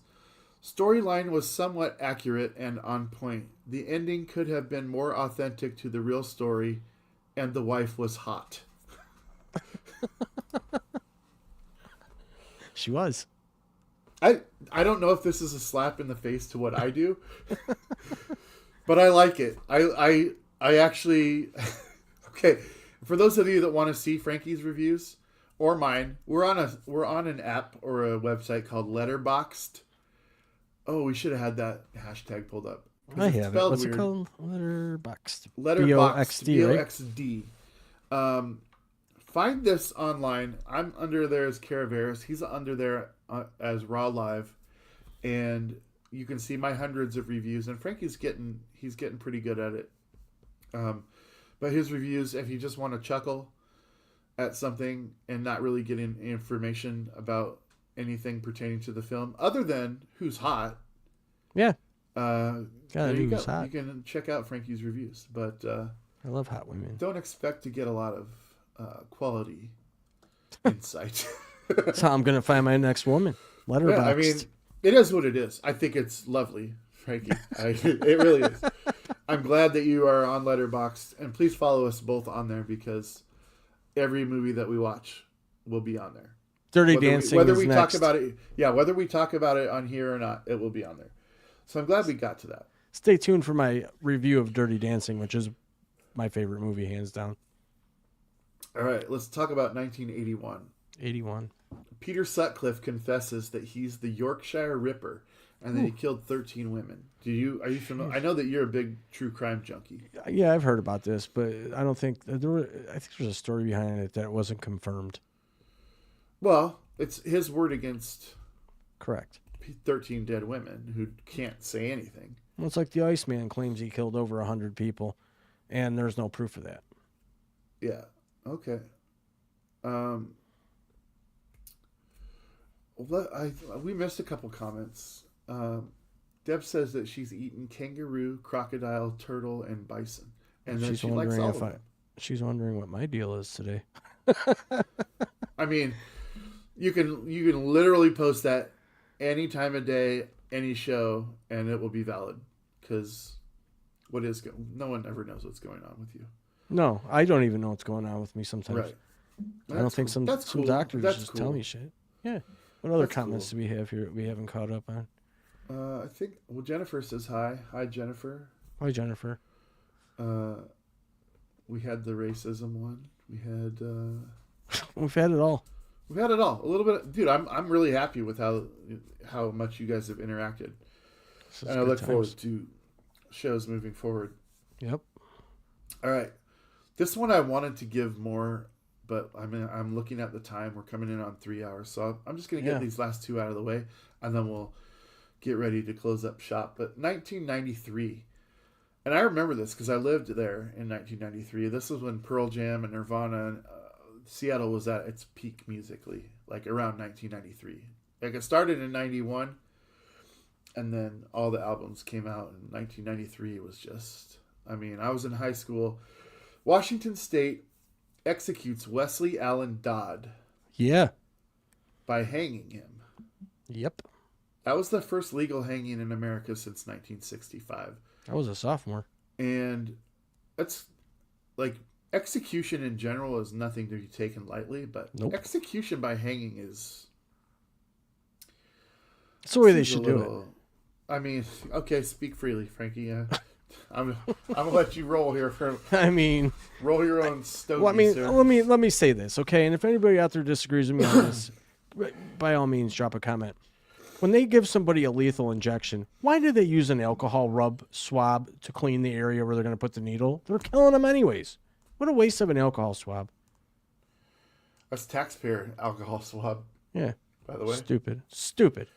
storyline was somewhat accurate and on point. The ending could have been more authentic to the real story, and the wife was hot. She was. I don't know if this is a slap in the face to what I do, but I like it. I actually okay. For those of you that want to see Frankie's reviews or mine, we're on an app or a website called Letterboxd. Oh, we should have had that hashtag pulled up. 'Cause I it's have it. spelled What's weird. it called? Letterboxd. Letterboxd. B-O-X-D, right? B-O-X-D. Find this online. I'm under there as Caraveras. He's under there as Raw Live, and you can see my hundreds of reviews. And Frankie's getting pretty good at it. But his reviews, if you just want to chuckle at something and not really get information about anything pertaining to the film, other than who's hot, Yeah. there God, you go. who's hot. You can check out Frankie's reviews, but I love hot women. don't expect to get a lot of quality insight. That's how I'm going to find my next woman. Letterboxd. Yeah, I mean, it is what it is. I think it's lovely, Frankie. It really is. I'm glad that you are on Letterboxd, and please follow us both on there because every movie that we watch will be on there. Dirty Whether Dancing whether is we next. talk about it, whether we talk about it on here or not, it will be on there. So I'm glad we got to that. Stay tuned for my review of Dirty Dancing, which is my favorite movie, hands down. All right, let's talk about 1981. 81. Peter Sutcliffe confesses that he's the Yorkshire Ripper and that he killed 13 women. Are you familiar? I know that you're a big true crime junkie. Yeah, I've heard about this, but I don't think I think there's a story behind it that wasn't confirmed. Well, it's his word against Correct. 13 dead women who can't say anything. Well, it's like the Iceman claims he killed over 100 people, and there's no proof of that. Yeah. Okay. We missed a couple comments. Deb says that she's eaten kangaroo, crocodile, turtle, and bison, and that she likes all of them. She's wondering what my deal is today. I mean, You can literally post that any time of day, any show, and it will be valid. Because no one ever knows what's going on with you. No, I don't even know what's going on with me sometimes. Right. I don't think some cool. doctors That's just cool. tell me shit. Yeah. What other That's comments cool. do we have here we haven't caught up on? I think. Well, Jennifer says hi. Hi, Jennifer. Hi, Jennifer. We had the racism one. We had. We've had it all. We've had it all. A little bit, dude. I'm really happy with how much you guys have interacted, and I look forward to shows moving forward. Yep. All right, this one I wanted to give more, but I'm looking at the time. We're coming in on 3 hours, so I'm just gonna get these last two out of the way, and then we'll get ready to close up shop. But 1993, and I remember this because I lived there in 1993. This was when Pearl Jam and Nirvana and Seattle was at its peak musically, like around 1993. Like it started in 91, and then all the albums came out in 1993. Was just, I was in high school. Washington State executes Wesley Allen Dodd Yeah. by hanging him. Yep. That was the first legal hanging in America since 1965. I was a sophomore. And it's like execution in general is nothing to be taken lightly, but execution by hanging is... It's the way they should do it. Okay, speak freely, Frankie. I'm gonna let you roll here. Roll your own stogie. Well, sir. let me say this, okay? And if anybody out there disagrees with me on this, by all means, drop a comment. When they give somebody a lethal injection, why do they use an alcohol rub swab to clean the area where they're going to put the needle? They're killing them anyways. What a waste of an alcohol swab. That's taxpayer alcohol swab. Yeah. By the way, stupid.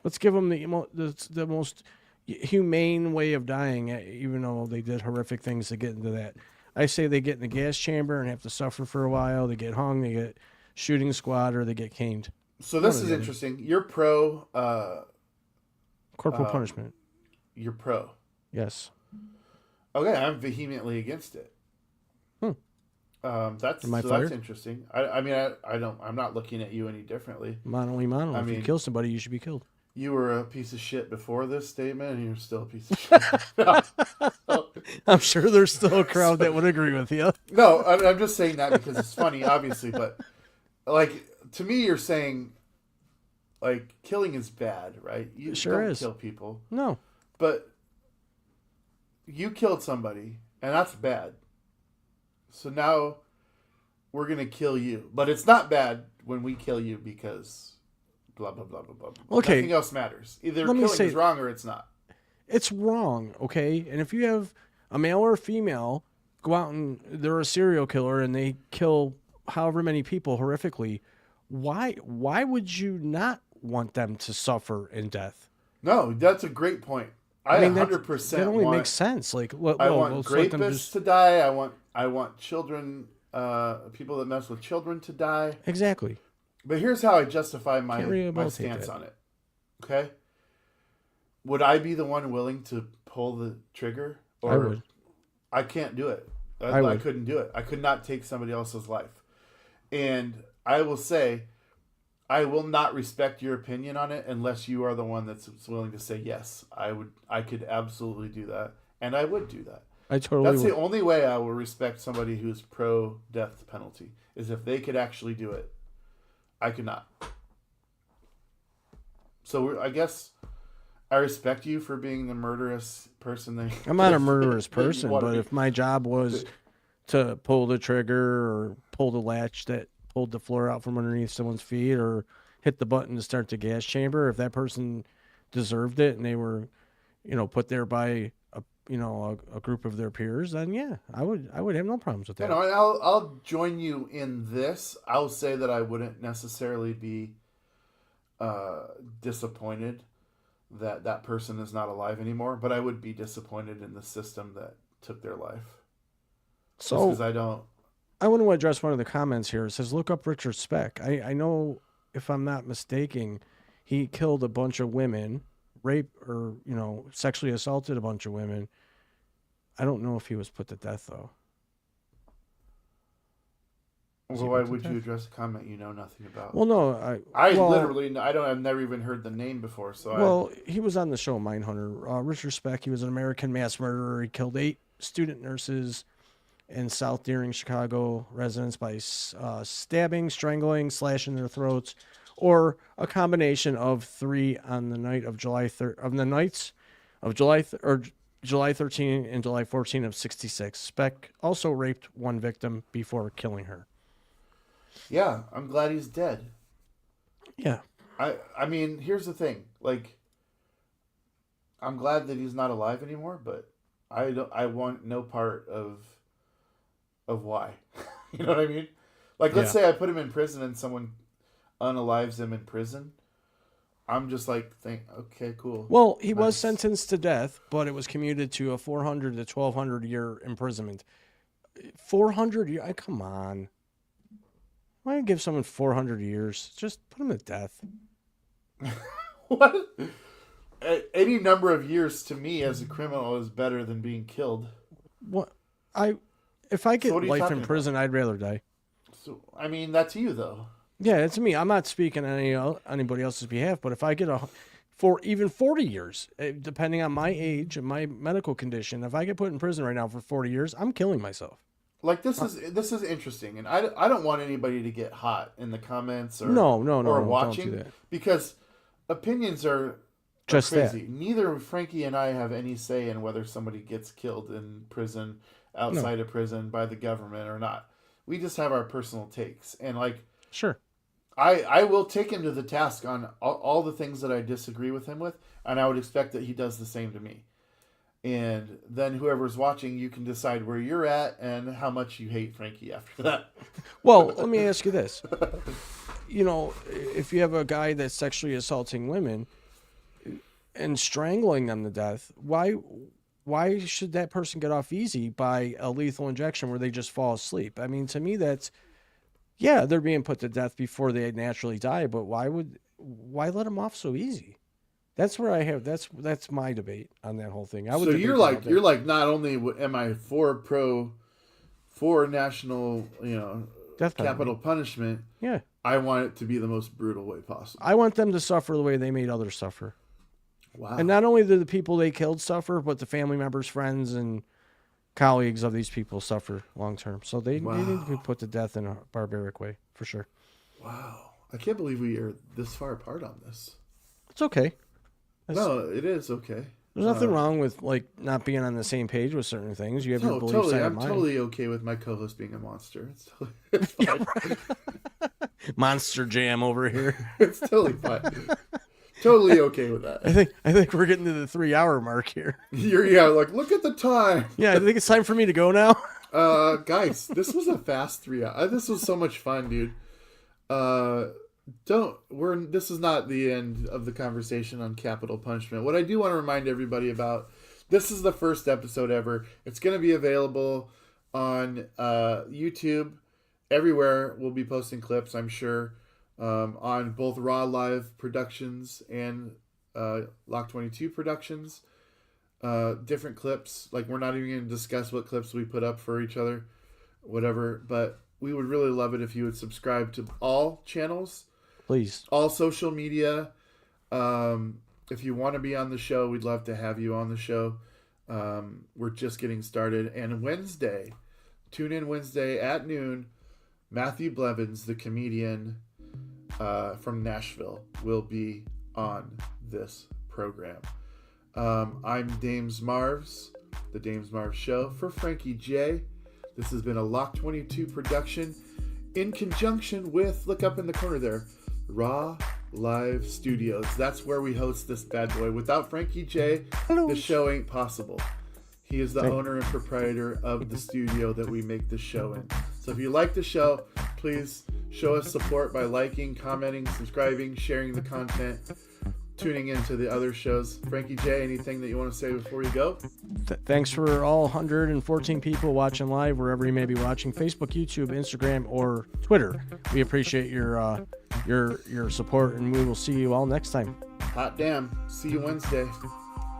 Let's give them the most humane way of dying, even though they did horrific things to get into that. I say they get in the gas chamber and have to suffer for a while. They get hung, they get shooting squad, or they get caned. So this is interesting. You're pro corporal punishment. You're pro. Yes. Okay, I'm vehemently against it. That's interesting. I'm not looking at you any differently. Mano y mano. If you kill somebody, you should be killed. You were a piece of shit before this statement, and you're still a piece of shit. I'm sure there's still a crowd that would agree with you. No, I'm just saying that because it's funny, obviously, but like to me, you're saying like killing is bad, right? You don't kill people. No, but you killed somebody, and that's bad. So now we're gonna kill you, but it's not bad when we kill you because blah blah blah blah blah. Okay, nothing else matters. Either killing is wrong or it's not. It's wrong, okay? And if you have a male or a female go out and they're a serial killer and they kill however many people horrifically, why would you not want them to suffer in death? No, that's a great point. I 100%. That only makes sense. Like, I want rapists to die. I want children, people that mess with children to die. Exactly. But here's how I justify my stance on it. Okay? Would I be the one willing to pull the trigger? Or I would. I can't do it. I couldn't do it. I could not take somebody else's life. And I will say, I will not respect your opinion on it unless you are the one that's willing to say, yes, I could absolutely do that. And I would do that. That's the only way I will respect somebody who's pro death penalty, is if they could actually do it. I could not. So I guess I respect you for being the murderous person. I'm not a murderous person, but if my job was to pull the trigger or pull the latch that pulled the floor out from underneath someone's feet or hit the button to start the gas chamber, if that person deserved it and they were, put there by a group of their peers, then yeah, I would have no problems with that. I'll join you in this. I'll say that I wouldn't necessarily be disappointed that person is not alive anymore, but I would be disappointed in the system that took their life. So because I want to address one of the comments here. It says, look up Richard Speck. I know, if I'm not mistaken, he killed a bunch of women, raped or, sexually assaulted a bunch of women. I don't know if he was put to death, though. Well, why would you address a comment you know nothing about? Well, no, I've never even heard the name before. So well, he was on the show Mindhunter. Richard Speck, he was an American mass murderer. He killed 8 student nurses in South Deering, Chicago residents by stabbing, strangling, slashing their throats, or a combination of 3 on the night of July 13 and July 14 of 66. Speck also raped 1 victim before killing her. yeah, I'm glad he's dead. Yeah. I mean, here's the thing. Like, I'm glad that he's not alive anymore, but I want no part of why. You know what I mean? Like, let's say I put him in prison and someone unalives him in prison. I'm just like, okay, cool. Well, he was sentenced to death, but it was commuted to a 400 to 1,200 year imprisonment. 400 years? Come on. Why give someone 400 years? Just put him to death. What? Any number of years to me as a criminal is better than being killed. What? If I get So what are you life in talking prison, I'd rather die. So, I mean, that's you, though. Yeah, it's me. I'm not speaking on anybody else's behalf, but if I get for even 40 years, depending on my age and my medical condition, if I get put in prison right now for 40 years, I'm killing myself. Like, this is interesting, and I don't want anybody to get hot in the comments or No, watching, don't do that. because opinions are Just crazy. that. Neither Frankie and I have any say in whether somebody gets killed in prison, outside of prison, by the government or not. We just have our personal takes, and like, Sure. I will take him to the task on all the things that I disagree with him with, and I would expect that he does the same to me. And then whoever's watching, you can decide where you're at and how much you hate Frankie after that. Well, let me ask you this. You know, if you have a guy that's sexually assaulting women and strangling them to death, why should that person get off easy by a lethal injection where they just fall asleep? I mean, to me, yeah, they're being put to death before they naturally die, but why let them off so easy? That's where that's my debate on that whole thing. So you're like not only am I for national, death capital punishment, yeah, I want it to be the most brutal way possible. I want them to suffer the way they made others suffer. Wow. And not only do the people they killed suffer, but the family members, friends, and colleagues of these people suffer long term. So they need to be put to death in a barbaric way, for sure. Wow. I can't believe we are this far apart on this. It's okay. No, it is okay. There's nothing wrong with like not being on the same page with certain things. You have your beliefs. Totally. I have I'm mine. totally okay with my co-host being a monster. It's fine. Monster Jam over here. It's totally fine. Totally okay with that. I think we're getting to the 3-hour mark here. Like, look at the time. Yeah, I think it's time for me to go now. Guys, this was a fast 3 hours. This was so much fun, dude. This is not the end of the conversation on capital punishment. What I do want to remind everybody about, this is the first episode ever. It's going to be available on YouTube. Everywhere we'll be posting clips, I'm sure, on both Raw Live Productions and Lock 22 Productions. Different clips. Like, we're not even going to discuss what clips we put up for each other, whatever. But we would really love it if you would subscribe to all channels. Please. All social media. If you want to be on the show, we'd love to have you on the show. We're just getting started. And Wednesday, tune in Wednesday at noon, Matthew Blevins, the comedian from Nashville, will be on this program. I'm Dames Marvs, the Dames Marvs Show, for Frankie J. This has been a Lock 22 production in conjunction with, look up in the corner there, Raw Live Studios. That's where we host this bad boy. Without Frankie J, the show ain't possible. He is the owner and proprietor of the studio that we make this show in. So if you like the show, please show us support by liking, commenting, subscribing, sharing the content, tuning into the other shows. Frankie J, anything that you want to say before you go? Thanks for all 114 people watching live, wherever you may be watching, Facebook, YouTube, Instagram, or Twitter. We appreciate your support, and we will see you all next time. Hot damn. See you Wednesday.